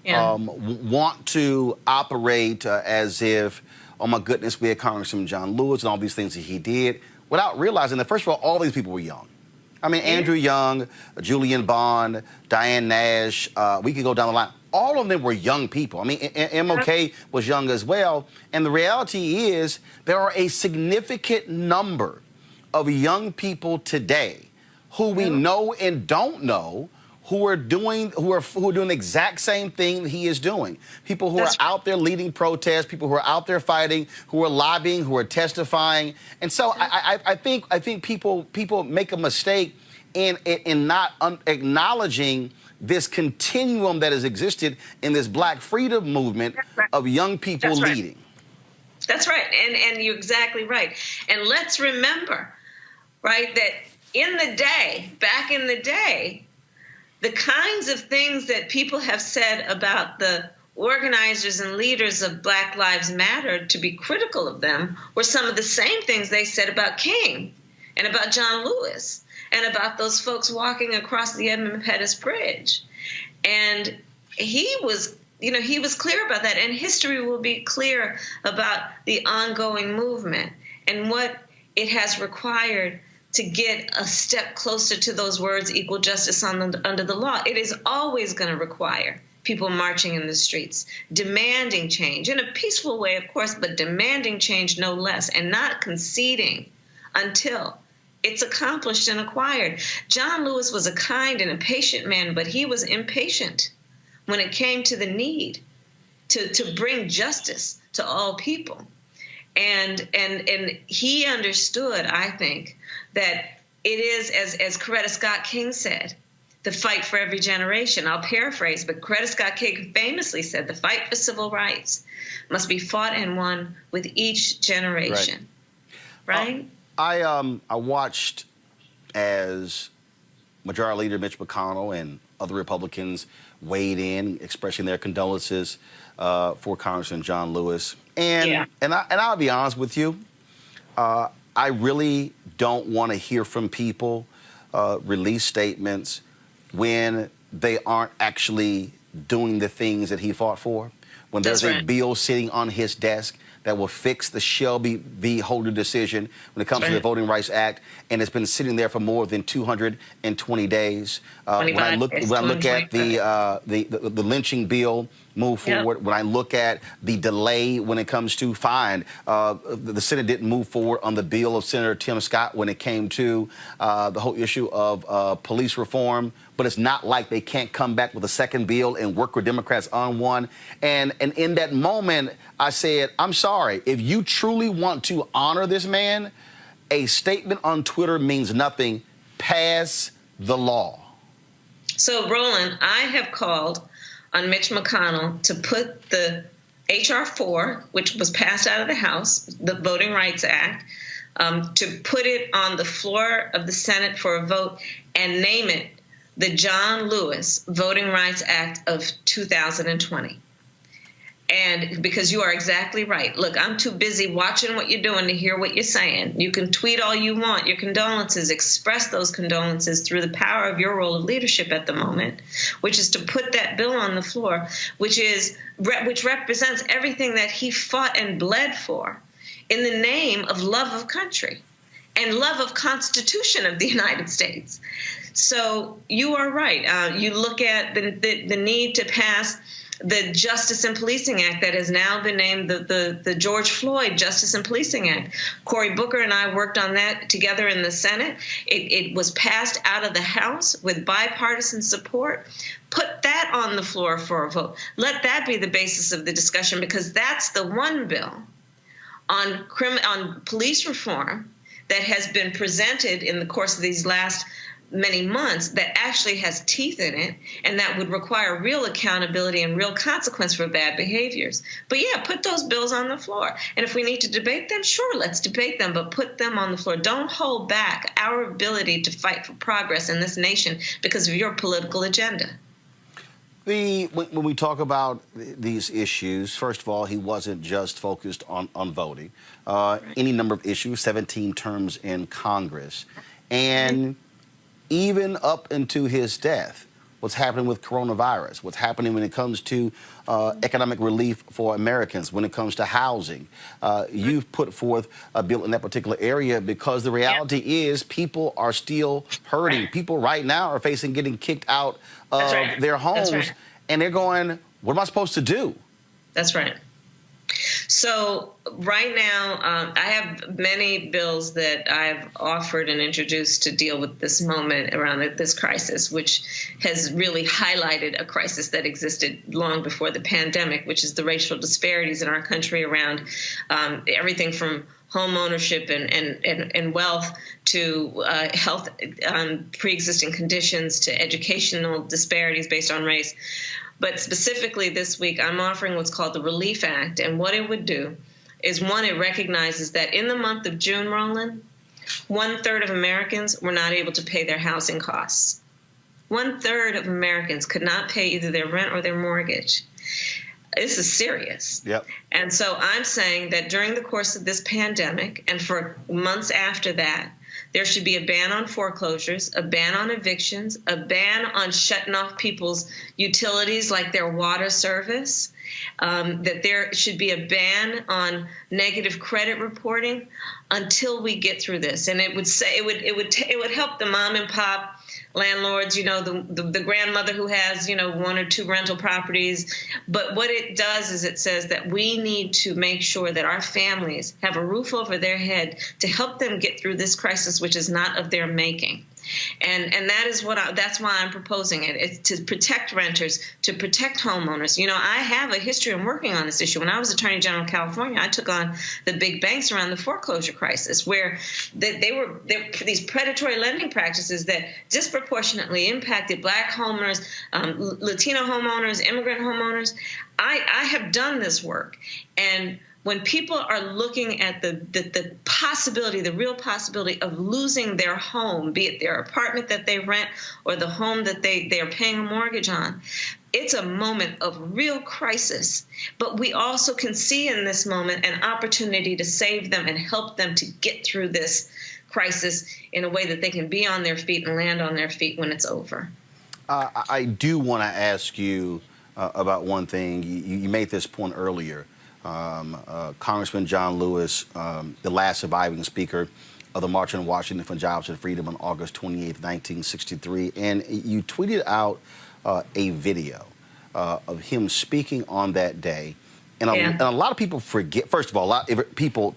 S1: want to operate as if, oh my goodness, we had Congressman John Lewis and all these things that he did, without realizing that, first of all these people were young. I mean, Andrew Young, Julian Bond, Diane Nash, we could go down the line. All of them were young people. I mean, MLK was young as well. And the reality is there are a significant number of young people today who we know and don't know who are doing the exact same thing that he is doing. People who are out there leading protests, people who are out there fighting, who are lobbying, who are testifying. And so I think people make a mistake in not acknowledging this continuum that has existed in this Black freedom movement of young people leading.
S6: That's right, and you're exactly right. And let's remember, right, that back in the day, the kinds of things that people have said about the organizers and leaders of Black Lives Matter, to be critical of them, were some of the same things they said about King and about John Lewis and about those folks walking across the Edmund Pettus Bridge. And he was clear about that. And history will be clear about the ongoing movement and what it has required to get a step closer to those words, equal justice under the law. It is always going to require people marching in the streets, demanding change in a peaceful way, of course, but demanding change no less, and not conceding until it's accomplished and acquired. John Lewis was a kind and a patient man, but he was impatient when it came to the need to bring justice to all people. And he understood, I think, that it is, as Coretta Scott King said, the fight for every generation. I'll paraphrase, but Coretta Scott King famously said, the fight for civil rights must be fought and won with each generation. Right?
S1: I watched as Majority Leader Mitch McConnell and other Republicans weighed in, expressing their condolences for Congressman John Lewis. And I'll be honest with you, I really don't want to hear from people release statements when they aren't actually doing the things that he fought for. When there's a bill sitting on his desk that will fix the Shelby v. Holder decision when it comes to the Voting Rights Act, and it's been sitting there for more than 220 days. When I look at the lynching bill move forward, when I look at the delay when it comes to the Senate didn't move forward on the bill of Senator Tim Scott when it came to the whole issue of police reform. But it's not like they can't come back with a second bill and work with Democrats on one. And in that moment, I said, I'm sorry. If you truly want to honor this man, a statement on Twitter means nothing. Pass the law.
S6: So, Roland, I have called on Mitch McConnell to put the H.R. 4, which was passed out of the House, the Voting Rights Act, to put it on the floor of the Senate for a vote and name it the John Lewis Voting Rights Act of 2020. And because you are exactly right. Look, I'm too busy watching what you're doing to hear what you're saying. You can tweet all you want, your condolences, express those condolences through the power of your role of leadership at the moment, which is to put that bill on the floor, which represents everything that he fought and bled for in the name of love of country and love of Constitution of the United States. So you are right. You look at the need to pass the Justice and Policing Act that has now been named the George Floyd Justice and Policing Act. Cory Booker and I worked on that together in the Senate. It was passed out of the House with bipartisan support. Put that on the floor for a vote. Let that be the basis of the discussion, because that's the one bill on police reform that has been presented in the course of these last many months that actually has teeth in it, and that would require real accountability and real consequence for bad behaviors. But yeah, put those bills on the floor. And if we need to debate them, sure, let's debate them, but put them on the floor. Don't hold back our ability to fight for progress in this nation because of your political agenda.
S1: When we talk about these issues, first of all, he wasn't just focused on voting. Any number of issues, 17 terms in Congress. And even up into his death, what's happening with coronavirus, what's happening when it comes to economic relief for Americans, when it comes to housing. You've put forth a bill in that particular area because the reality is people are still hurting. People right now are facing getting kicked out of their homes, and they're going, what am I supposed to do? That's right.
S6: So right now, I have many bills that I've offered and introduced to deal with this moment around this crisis, which has really highlighted a crisis that existed long before the pandemic, which is the racial disparities in our country around everything from home ownership and wealth to health, pre-existing conditions, to educational disparities based on race. But specifically this week, I'm offering what's called the Relief Act. And what it would do is, one, it recognizes that in the month of June, Roland, 1/3 of Americans were not able to pay their housing costs. 1/3 of Americans could not pay either their rent or their mortgage. This is serious.
S1: Yep.
S6: And so I'm saying that during the course of this pandemic and for months after that, there should be a ban on foreclosures, a ban on evictions, a ban on shutting off people's utilities like their water service, that there should be a ban on negative credit reporting until we get through this. And it would say it would help the mom and pop landlords, the grandmother who has, 1 or 2 rental properties. But what it does is it says that we need to make sure that our families have a roof over their head to help them get through this crisis, which is not of their making. And that is that's why I'm proposing it. It's to protect renters, to protect homeowners. I have a history of working on this issue. When I was Attorney General of California, I took on the big banks around the foreclosure crisis, where they were these predatory lending practices that disproportionately impacted Black homeowners, Latino homeowners, immigrant homeowners. I have done this work, and when people are looking at the possibility, the real possibility of losing their home, be it their apartment that they rent or the home that they are paying a mortgage on, it's a moment of real crisis. But we also can see in this moment an opportunity to save them and help them to get through this crisis in a way that they can be on their feet and land on their feet when it's over. I do want to ask you about one thing. You made this point earlier.
S1: Congressman John Lewis, the last surviving speaker of the March on Washington for Jobs and Freedom on August 28, 1963. And you tweeted out a video of him speaking on that day. And a lot of people forget, first of all,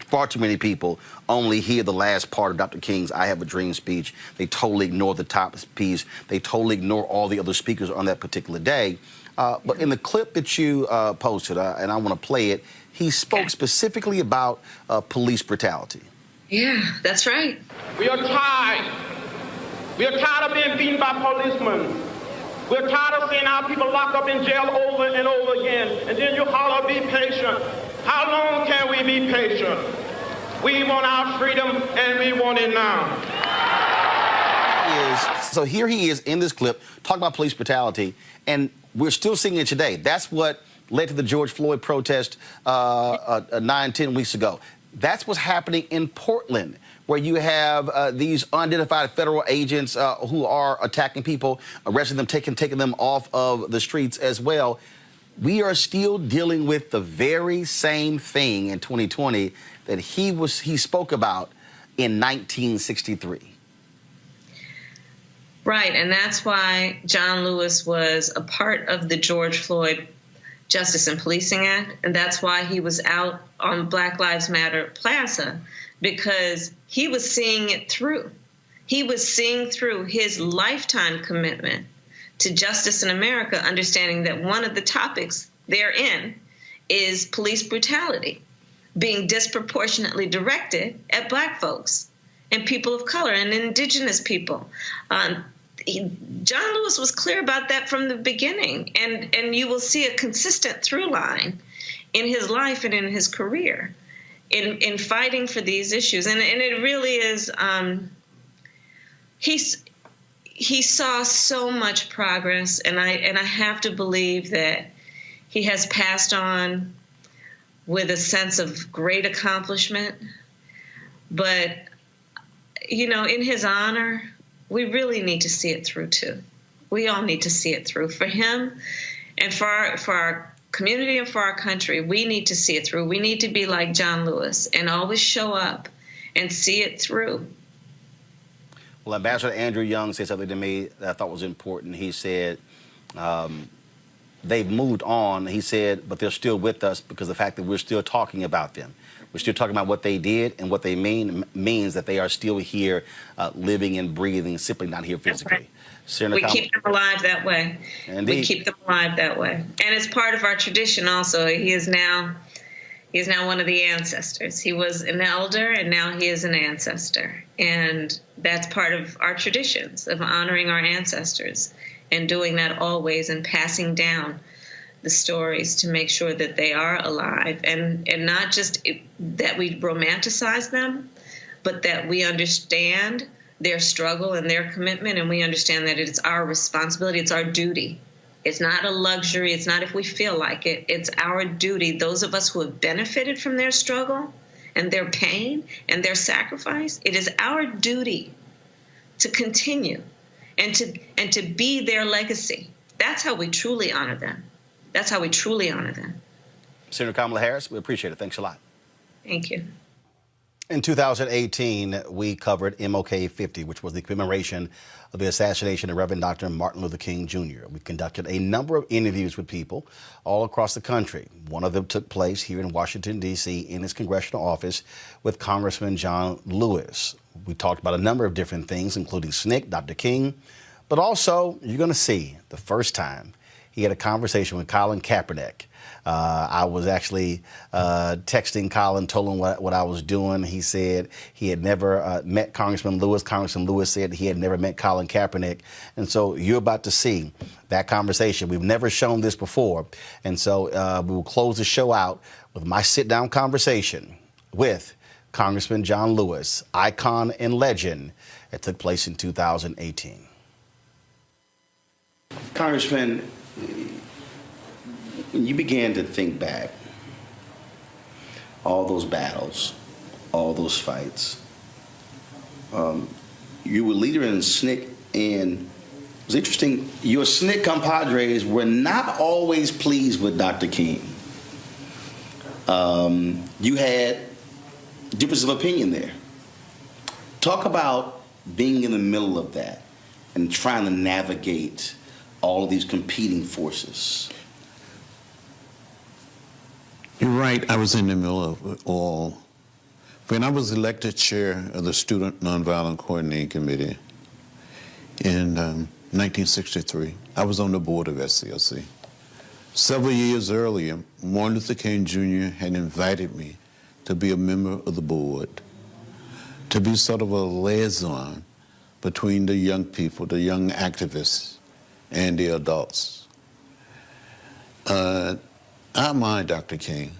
S1: far too many people only hear the last part of Dr. King's I Have a Dream speech. They totally ignore the top piece. They totally ignore all the other speakers on that particular day. But in the clip that you posted, and I want to play it, he spoke specifically about police brutality.
S6: Yeah, that's right.
S23: We are tired. We are tired of being beaten by policemen. We're tired of seeing our people locked up in jail over and over again. And then you holler, be patient. How long can we be patient? We want our freedom, and we want it now.
S1: So here he is in this clip talking about police brutality, and we're still seeing it today. That's what led to the George Floyd protest 9-10 weeks ago. That's what's happening in Portland, where you have these unidentified federal agents who are attacking people, arresting them, taking them off of the streets as well. We are still dealing with the very same thing in 2020 that he spoke about in 1963.
S6: Right, and that's why John Lewis was a part of the George Floyd Justice and Policing Act, and that's why he was out on Black Lives Matter Plaza, because he was seeing it through. He was seeing through his lifetime commitment to justice in America, understanding that one of the topics therein is police brutality being disproportionately directed at Black folks and people of color and indigenous people. John Lewis was clear about that from the beginning, and you will see a consistent through line in his life and in his career in fighting for these issues. And it really is, he saw so much progress, and I have to believe that he has passed on with a sense of great accomplishment. But, you know, in his honor, we really need to see it through, too. We all need to see it through. For him and for our community and for our country, we need to see it through. We need to be like John Lewis and always show up and see it through.
S1: Well, Ambassador Andrew Young said something to me that I thought was important. He said they've moved on. He said, but they're still with us because of the fact that we're still talking about them. We're still talking about what they did, and what they means that they are still here, living and breathing, simply not here physically.
S6: Right. We keep them alive that way.
S1: Indeed.
S6: We keep them alive that way. And it's part of our tradition also. He is now one of the ancestors. He was an elder, and now he is an ancestor. And that's part of our traditions of honoring our ancestors and doing that always and passing down the stories to make sure that they are alive, and not just that we romanticize them, but that we understand their struggle and their commitment, and we understand that it's our responsibility, it's our duty. It's not a luxury, it's not if we feel like it, it's our duty. Those of us who have benefited from their struggle and their pain and their sacrifice, it is our duty to continue and to be their legacy. That's how we truly honor them. That's how we truly honor them.
S1: Senator Kamala Harris, we appreciate it. Thanks a lot.
S6: Thank you.
S1: In 2018, we covered MLK 50, which was the commemoration of the assassination of Reverend Dr. Martin Luther King Jr. We conducted a number of interviews with people all across the country. One of them took place here in Washington, D.C., in his congressional office with Congressman John Lewis. We talked about a number of different things, including SNCC, Dr. King, but also you're going to see the first time he had a conversation with Colin Kaepernick. I was actually texting Colin, told him what I was doing. He said he had never met Congressman Lewis. Congressman Lewis said he had never met Colin Kaepernick. And so you're about to see that conversation. We've never shown this before. And so we will close the show out with my sit-down conversation with Congressman John Lewis, icon and legend, that took place in 2018. Congressman, when you began to think back, all those battles, all those fights, you were leader in SNCC, and it was interesting, your SNCC compadres were not always pleased with Dr. King. You had differences of opinion there. Talk about being in the middle of that and trying to navigate all of these competing forces.
S14: You're right, I was in the middle of it all. When I was elected chair of the Student Nonviolent Coordinating Committee in 1963, I was on the board of SCLC. Several years earlier, Martin Luther King Jr. had invited me to be a member of the board, to be sort of a liaison between the young people, the young activists, and the adults. I admire Dr. King.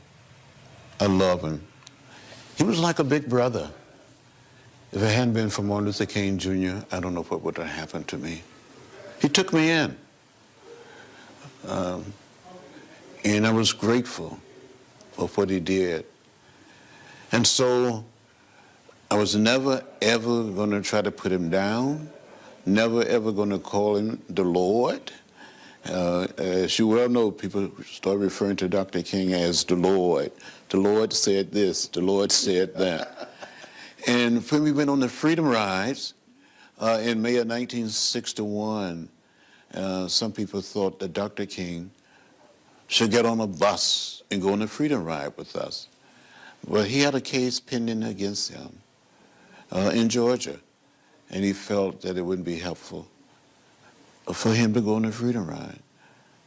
S14: I love him. He was like a big brother. If it hadn't been for Martin Luther King Jr., I don't know what would have happened to me. He took me in. And I was grateful for what he did. And so I was never, ever going to try to put him down, never, ever going to call him the Lord. As you well know, people start referring to Dr. King as the Lord. The Lord said this, the Lord said that. And when we went on the Freedom Rides in May of 1961, some people thought that Dr. King should get on a bus and go on a Freedom Ride with us. Well, he had a case pending against him in Georgia, and he felt that it wouldn't be helpful for him to go on a Freedom Ride,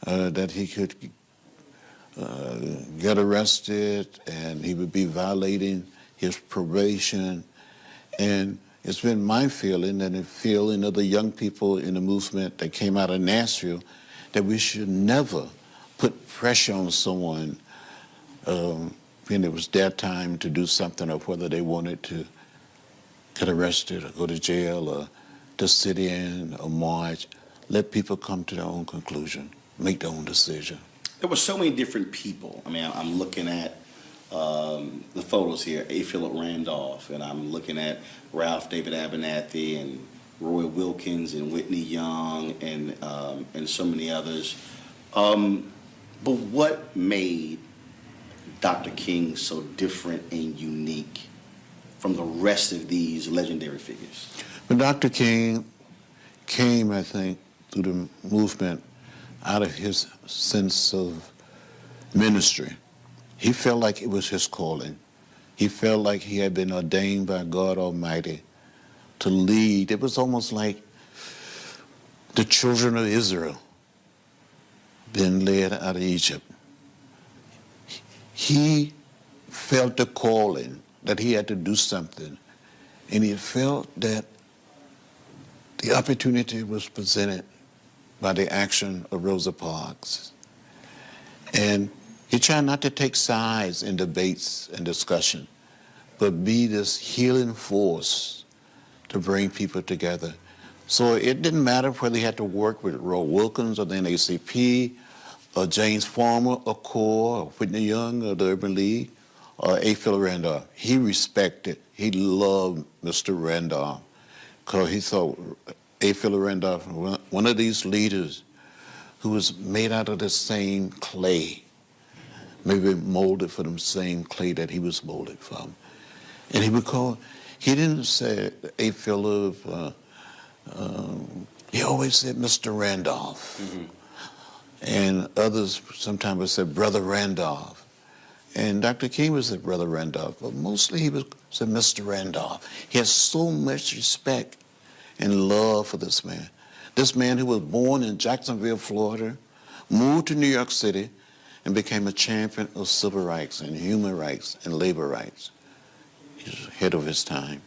S14: that he could get arrested and he would be violating his probation. And it's been my feeling and the feeling of the young people in the movement that came out of Nashville that we should never put pressure on someone when it was their time to do something, or whether they wanted to get arrested or go to jail or to sit in or march. Let people come to their own conclusion, make their own decision.
S1: There were so many different people. I mean, I'm looking at the photos here, A. Philip Randolph, and I'm looking at Ralph David Abernathy and Roy Wilkins and Whitney Young and so many others. But what made Dr. King so different and unique from the rest of these legendary figures?
S14: But Dr. King came, I think, through the movement out of his sense of ministry. He felt like it was his calling. He felt like he had been ordained by God Almighty to lead. It was almost like the children of Israel being led out of Egypt. He felt the calling that he had to do something, and he felt that the opportunity was presented by the action of Rosa Parks. And he tried not to take sides in debates and discussion, but be this healing force to bring people together. So it didn't matter whether he had to work with Roy Wilkins or the NAACP, or James Farmer, or Carr, or Whitney Young, or the Urban League, or A. Philip Randolph. He respected, he loved Mr. Randolph, because he thought A. Philip Randolph, one of these leaders who was made out of the same clay, maybe molded for the same clay that he was molded from. And he didn't say A. Philip, he always said Mr. Randolph. Mm-hmm. And others sometimes would say Brother Randolph. And Dr. King would say Brother Randolph, but mostly he would say Mr. Randolph. He has so much respect and love for this man. This man who was born in Jacksonville, Florida, moved to New York City, and became a champion of civil rights and human rights and labor rights. He's ahead of his time.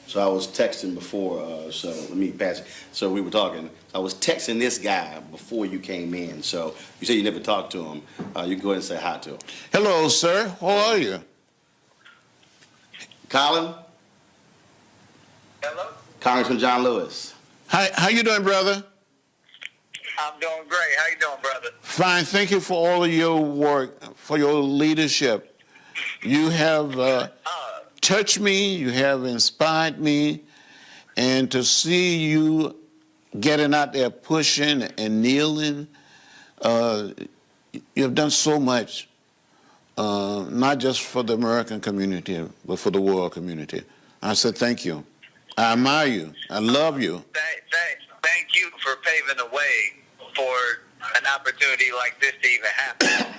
S1: So I was texting before, so let me pass it. So we were talking. I was texting this guy before you came in. So you said you never talked to him. You can go ahead and say hi to him.
S14: Hello, sir. How are you?
S1: Colin?
S7: Hello?
S1: Congressman John Lewis.
S14: Hi, how you doing, brother?
S7: I'm doing great. How you doing, brother?
S14: Fine. Thank you for all of your work, for your leadership. You have touched me, you have inspired me, and to see you getting out there pushing and kneeling, you have done so much not just for the American community, but for the world community. I said, thank you. I admire you. I love you.
S7: Thank you for paving the way for an opportunity like this to even happen.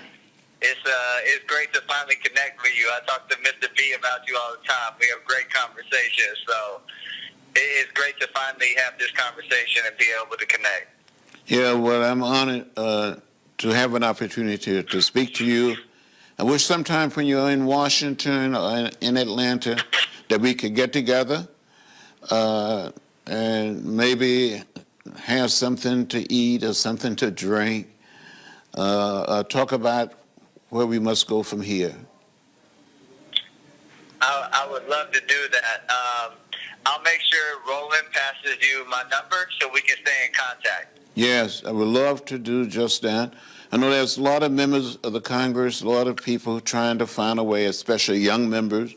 S7: It's great to finally connect with you. I talk to Mr. B about you all the time. We have great conversations, so it's great to finally have this conversation and be able to connect.
S14: Yeah, well, I'm honored to have an opportunity to speak to you. I wish sometime when you're in Washington or in Atlanta that we could get together and maybe have something to eat or something to drink, talk about where we must go from here.
S7: I would love to do that. I'll make sure Roland passes you my number so we can stay in contact.
S14: Yes, I would love to do just that. I know there's a lot of members of the Congress, a lot of people trying to find a way, especially young members,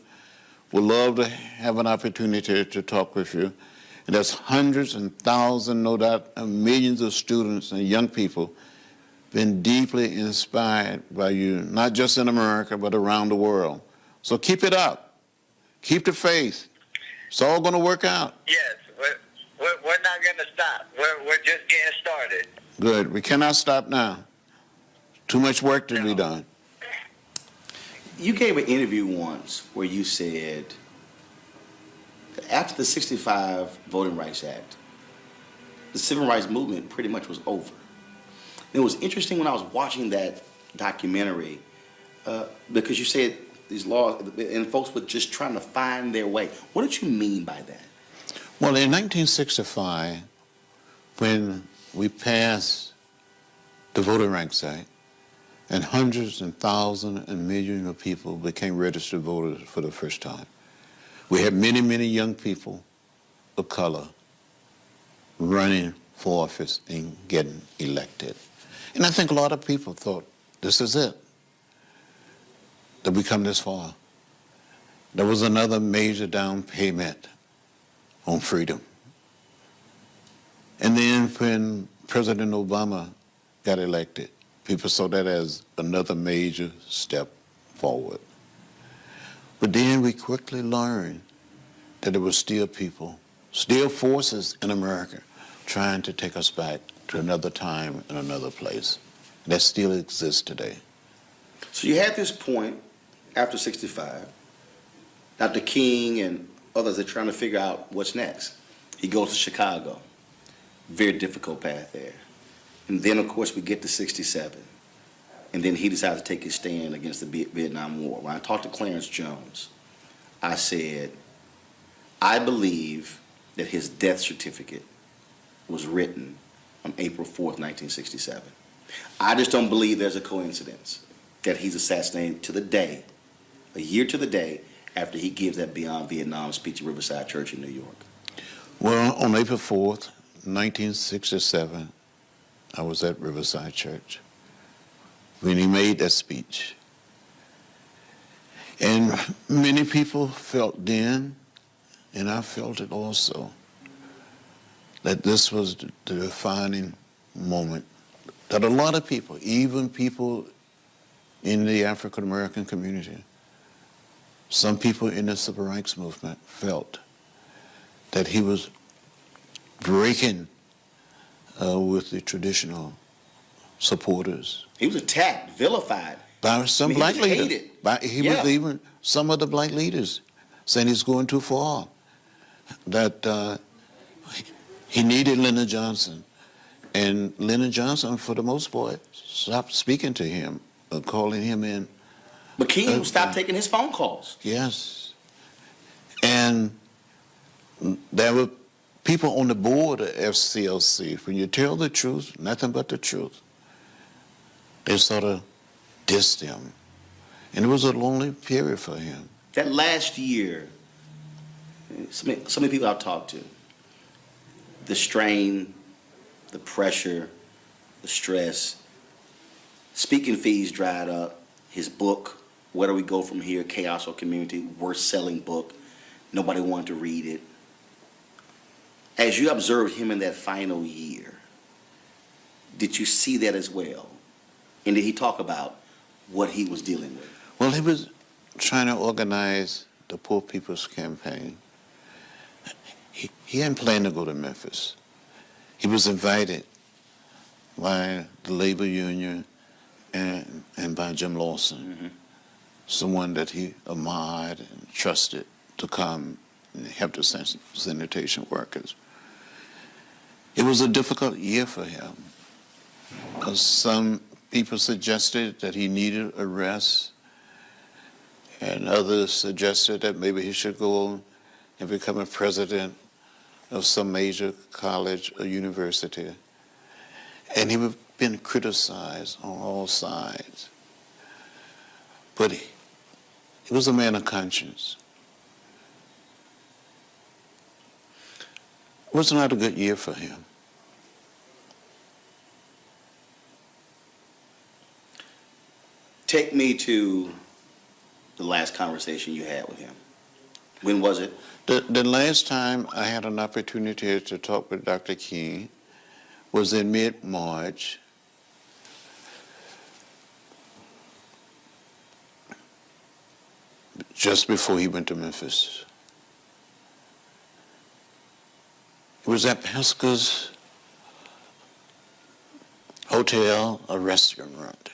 S14: would love to have an opportunity to talk with you. And there's hundreds and thousands, no doubt, and millions of students and young people been deeply inspired by you, not just in America, but around the world. So keep it up. Keep the faith. It's all going to work out.
S7: Yes, we're not going to stop. We're just getting started.
S14: Good. We cannot stop now. Too much work to be done.
S1: You gave an interview once where you said that after the 65 Voting Rights Act, the civil rights movement pretty much was over. And it was interesting when I was watching that documentary because you said these laws and folks were just trying to find their way. What did you mean by that?
S14: Well, in 1965, when we passed the Voting Rights Act, and hundreds and thousands and millions of people became registered voters for the first time. We had many, many young people of color running for office and getting elected. And I think a lot of people thought, this is it, that we come this far. There was another major down payment on freedom. And then when President Obama got elected, people saw that as another major step forward. But then we quickly learned that there were still people, still forces in America trying to take us back to another time and another place. That still exists today.
S1: So you had this point after 65. Dr. King and others are trying to figure out what's next. He goes to Chicago. Very difficult path there. And then, of course, we get to 67. And then he decides to take his stand against the Vietnam War. When I talked to Clarence Jones, I said, I believe that his death certificate was written on April 4th, 1967. I just don't believe there's a coincidence that he's assassinated to the day, a year to the day, after he gives that Beyond Vietnam speech at Riverside Church in New York.
S14: Well, on April 4th, 1967, I was at Riverside Church when he made that speech. And many people felt then, and I felt it also, that this was the defining moment that a lot of people, even people in the African American community, some people in the civil rights movement felt that he was breaking with the traditional supporters.
S1: He was attacked, vilified.
S14: By some black leaders. He was even some of the black leaders saying he's going too far. That he needed Lyndon Johnson. And Lyndon Johnson, for the most part, stopped speaking to him, calling him in.
S1: But King stopped taking his phone calls.
S14: Yes. And there were people on the board of FCLC, when you tell the truth, nothing but the truth, they sort of dissed him. And it was a lonely period for him.
S1: That last year, so many people I've talked to, the strain, the pressure, the stress, speaking fees dried up, his book, Where Do We Go From Here, Chaos or Community, worst-selling book. Nobody wanted to read it. As you observed him in that final year, did you see that as well? And did he talk about what he was dealing with?
S14: Well, he was trying to organize the Poor People's Campaign. He hadn't planned to go to Memphis. He was invited by the labor union and by Jim Lawson, someone that he admired and trusted to come and help the sanitation workers. It was a difficult year for him, because some people suggested that he needed a rest, and others suggested that maybe he should go and become a president of some major college or university. And he was been criticized on all sides. But he was a man of conscience. It was not a good year for him.
S1: Take me to the last conversation you had with him. When was it?
S14: The last time I had an opportunity to talk with Dr. King was in mid-March. Just before he went to Memphis. It was at Pesca's hotel, a restaurant.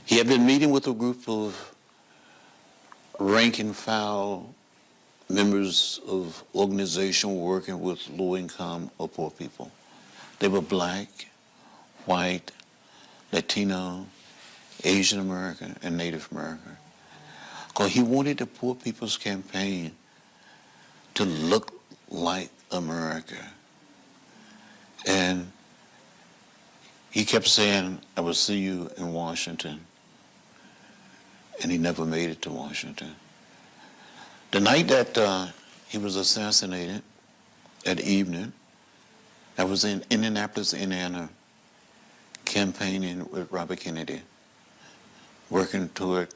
S14: He had been meeting with a group of rank and file members of organization working with low-income or poor people. They were black, white, Latino, Asian American, and Native American. Because he wanted the Poor People's Campaign to look like America. And he kept saying, I will see you in Washington. And he never made it to Washington. The night that he was assassinated, that evening, I was in Indianapolis, Indiana, campaigning with Robert Kennedy, working toward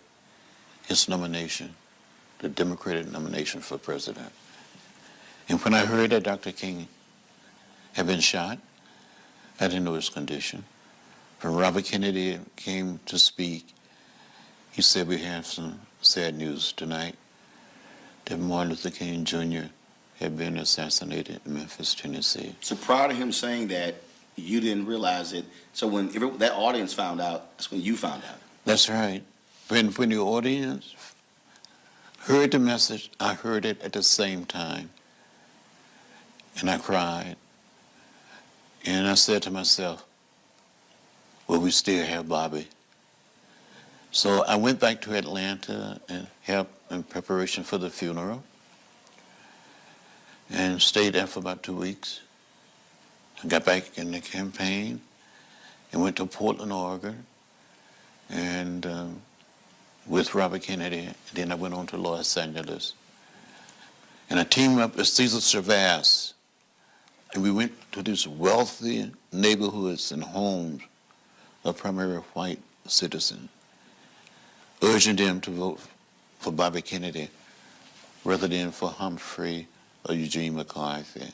S14: his nomination, the Democratic nomination for president. And when I heard that Dr. King had been shot, I didn't know his condition. When Robert Kennedy came to speak, he said, we have some sad news tonight, that Martin Luther King Jr. had been assassinated in Memphis, Tennessee.
S1: So prior to him saying that, you didn't realize it. So when that audience found out, that's when you found out.
S14: That's right. When the audience heard the message, I heard it at the same time. And I cried. And I said to myself, well, we still have Bobby. So I went back to Atlanta and helped in preparation for the funeral and stayed there for about 2 weeks. I got back in the campaign and went to Portland, Oregon, and with Robert Kennedy. And then I went on to Los Angeles. And I teamed up with Cesar Chavez, and we went to these wealthy neighborhoods and homes of primarily white citizens, urging them to vote for Bobby Kennedy rather than for Humphrey or Eugene McCarthy.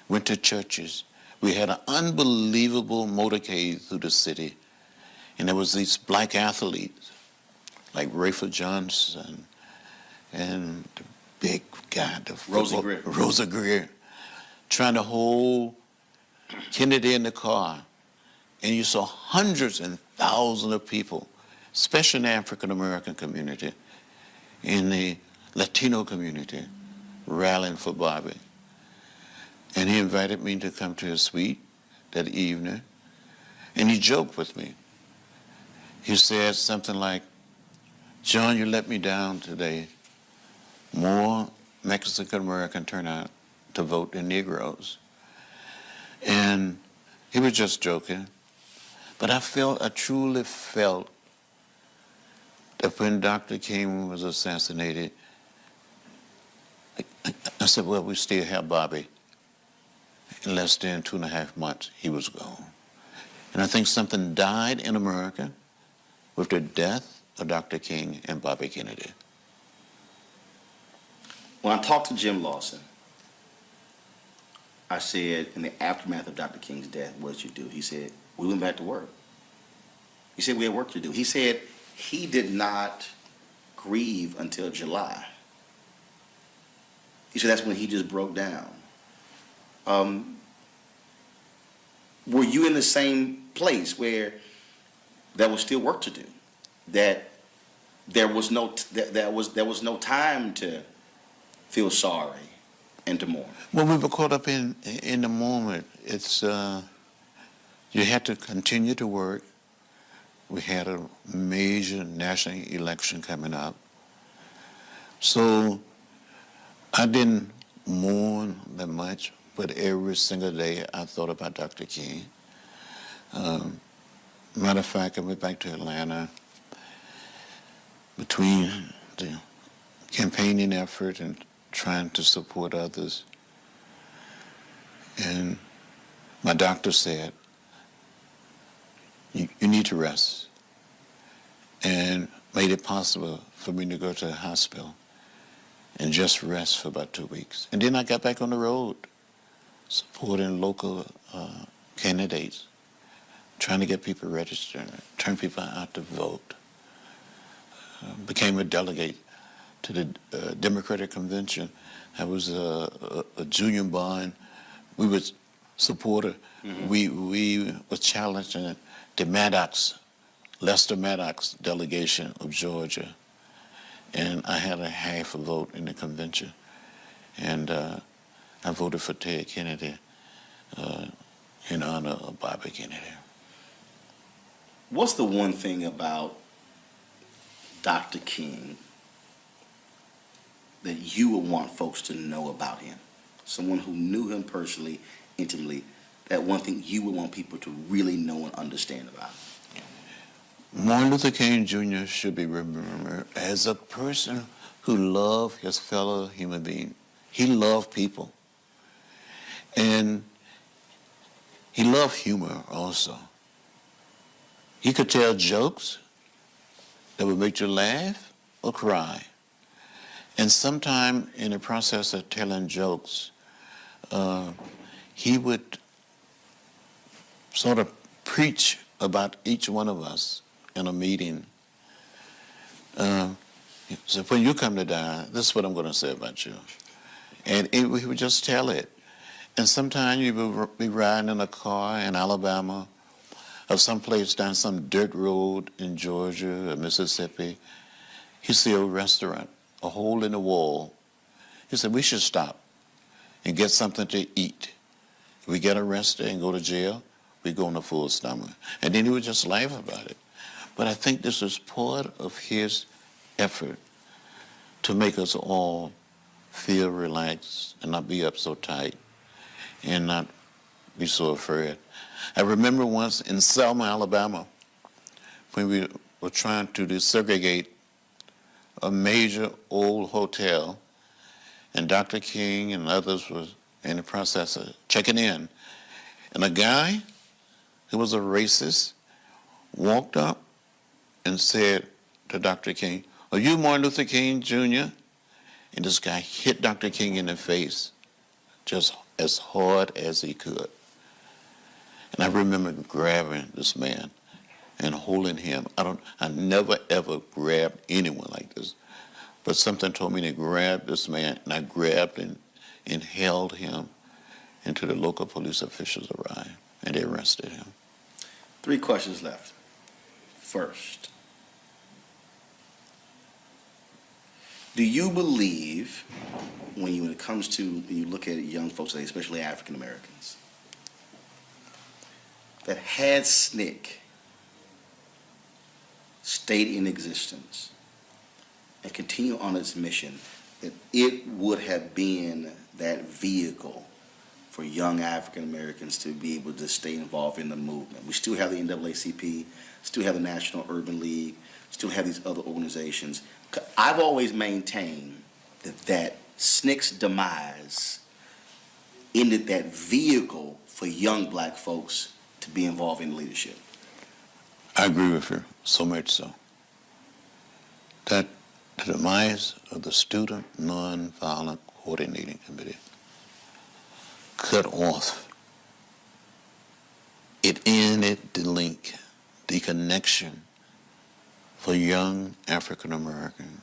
S14: Went to churches. We had an unbelievable motorcade through the city, and there was these black athletes like Rayford Johnson and the big guy, Rosa Greer, trying to hold Kennedy in the car. And you saw hundreds and thousands of people, especially in the African-American community, in the Latino community, rallying for Bobby. And he invited me to come to his suite that evening, and he joked with me. He said something like, John, you let me down today. More Mexican-American turn out to vote than Negroes. And he was just joking. But I truly felt that when Dr. King was assassinated, I said, well, we still have Bobby. In less than 2.5 months, he was gone. And I think something died in America with the death of Dr. King and Bobby Kennedy.
S1: When I talked to Jim Lawson, I said, in the aftermath of Dr. King's death, what did you do? He said, we went back to work. He said, we had work to do. He said he did not grieve until July. He said that's when he just broke down. Were you in the same place where there was still work to do? That there was no time to feel sorry and to mourn?
S14: Well, we were caught up in the moment. It's you had to continue to work. We had a major national election coming up. So I didn't mourn that much, but every single day I thought about Dr. King. Matter of fact, I went back to Atlanta between the campaigning effort and trying to support others. And my doctor said, you need to rest, and made it possible for me to go to the hospital and just rest for about 2 weeks. And then I got back on the road, supporting local candidates, trying to get people registered, turn people out to vote. Became a delegate to the Democratic Convention. I was a junior bond. We were supporter. Mm-hmm. We were challenging the Lester Maddox delegation of Georgia. And I had a half a vote in the convention. And I voted for Ted Kennedy in honor of Bobby Kennedy.
S1: What's the one thing about Dr. King that you would want folks to know about him? Someone who knew him personally, intimately, that one thing you would want people to really know and understand about him?
S14: Martin Luther King Jr. should be remembered as a person who loved his fellow human being. He loved people. And he loved humor also. He could tell jokes that would make you laugh or cry. And sometime in the process of telling jokes, he would sort of preach about each one of us in a meeting. So when you come to die, this is what I'm going to say about you. And he would just tell it. And sometimes you would be riding in a car in Alabama or someplace down some dirt road in Georgia or Mississippi. He see a restaurant, a hole in the wall. He said, we should stop and get something to eat. If we get arrested and go to jail, we go on a full stomach. And then he would just laugh about it. But I think this is part of his effort to make us all feel relaxed and not be up so tight and not be so afraid. I remember once in Selma, Alabama, when we were trying to desegregate a major old hotel, and Dr. King and others was in the process of checking in. And a guy who was a racist walked up and said to Dr. King, are you Martin Luther King Jr.? And this guy hit Dr. King in the face just as hard as he could. And I remember grabbing this man and holding him. I never ever grabbed anyone like this. But something told me to grab this man, and I grabbed him and held him until the local police officials arrived, and they arrested him.
S1: 3 questions left. First, do you believe, when it comes to, when you look at young folks today, especially African Americans, that had SNCC stayed in existence and continue on its mission, that it would have been that vehicle for young African Americans to be able to stay involved in the movement? We still have the NAACP, still have the National Urban League, still have these other organizations. I've always maintained that SNCC's demise ended that vehicle for young black folks to be involved in leadership.
S14: I agree with you, so much so. That the demise of the Student Nonviolent Coordinating Committee cut off. It ended the link, the connection for young African Americans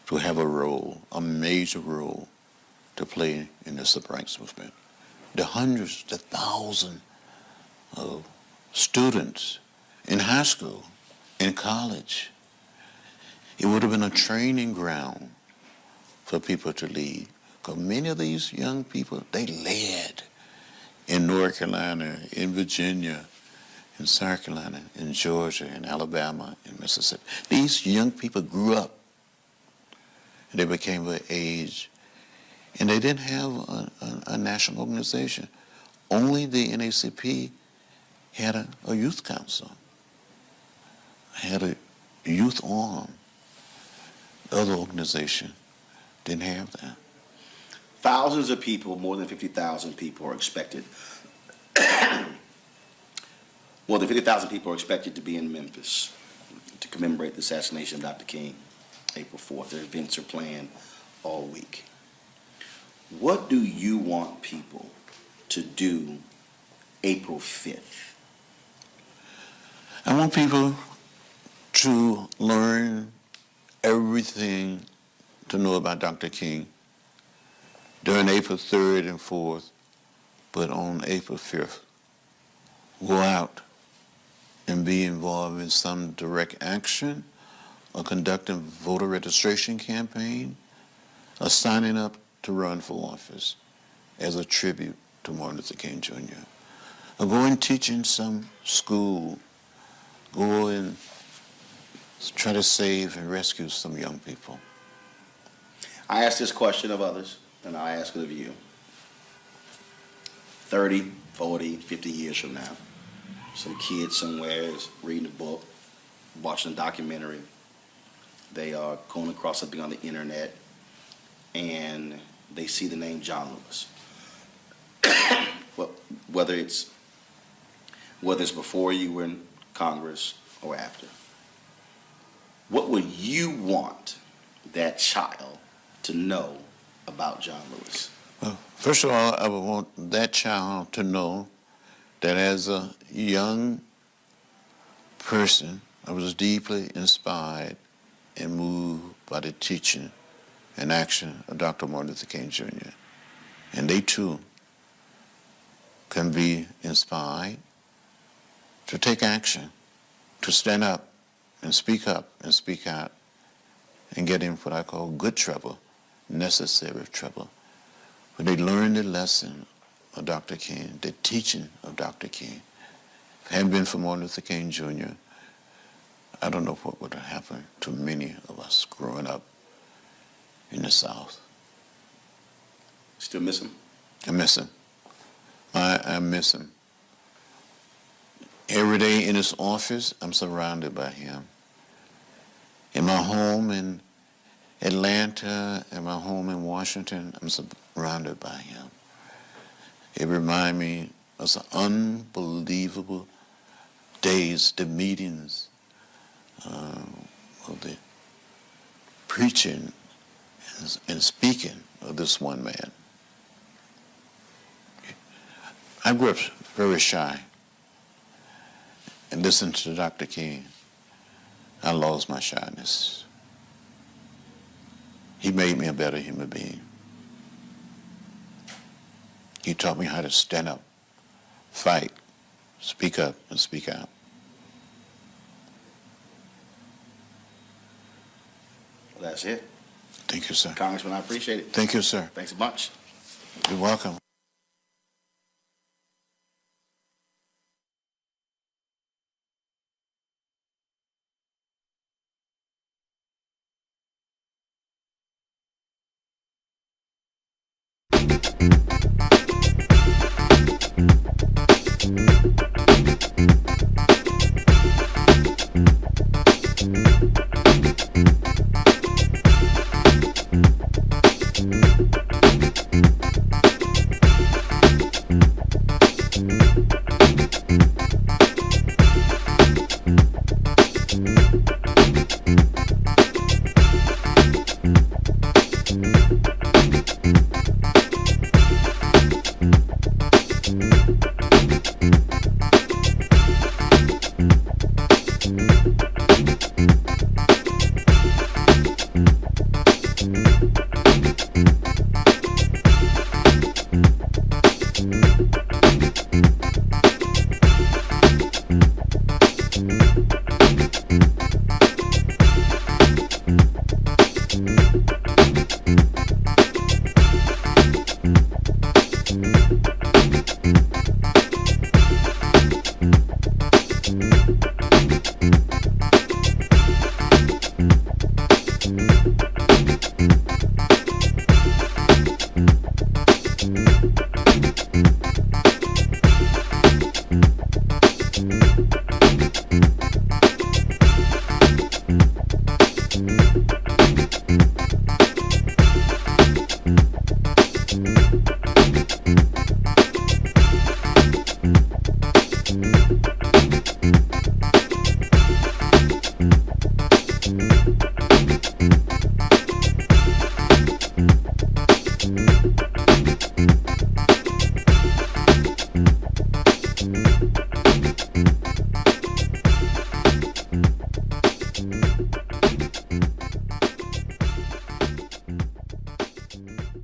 S14: to have a role, a major role to play in the civil rights movement. The hundreds, the thousands of students in high school, in college. It would have been a training ground for people to lead. Because many of these young people, they led in North Carolina, in Virginia, in South Carolina, in Georgia, in Alabama, in Mississippi. These young people grew up and they became of age, and they didn't have a national organization. Only the NAACP had a youth council, had a youth arm. The other organization didn't have that.
S1: Thousands of people, more than 50,000 people are expected. More than 50,000 people are expected to be in Memphis to commemorate the assassination of Dr. King, April 4th. Their events are planned all week. What do you want people to do April 5th?
S14: I want people to learn everything to know about Dr. King during April 3rd and 4th, but on April 5th, go out and be involved in some direct action, or conducting voter registration campaign, or signing up to run for office as a tribute to Martin Luther King Jr. Or go and teach in some school, go and try to save and rescue some young people.
S1: I ask this question of others, and I ask it of you. 30, 40, 50 years from now, some kid somewhere is reading a book, watching a documentary. They are going across something on the internet, and they see the name John Lewis. Well, whether it's before you were in Congress or after. What would you want that child to know about John Lewis?
S14: Well, first of all, I would want that child to know that as a young person, I was deeply inspired and moved by the teaching and action of Dr. Martin Luther King Jr. And they too can be inspired to take action, to stand up and speak out and get in what I call good trouble, necessary trouble. When they learn the lesson of Dr. King, the teaching of Dr. King. If it hadn't been for Martin Luther King Jr., I don't know what would have happened to many of us growing up in the South.
S1: Still miss him?
S14: I miss him. I miss him. Every day in his office, I'm surrounded by him. In my home in Atlanta, in my home in Washington, I'm surrounded by him. It reminds me of some unbelievable days, the meetings, of the preaching and speaking of this one man. I grew up very shy and listened to Dr. King. I lost my shyness. He made me a better human being. He taught me how to stand up, fight, speak up, and speak out.
S1: Well, that's it.
S14: Thank you, sir.
S1: Congressman, I appreciate it.
S14: Thank you, sir.
S1: Thanks a bunch.
S14: You're welcome.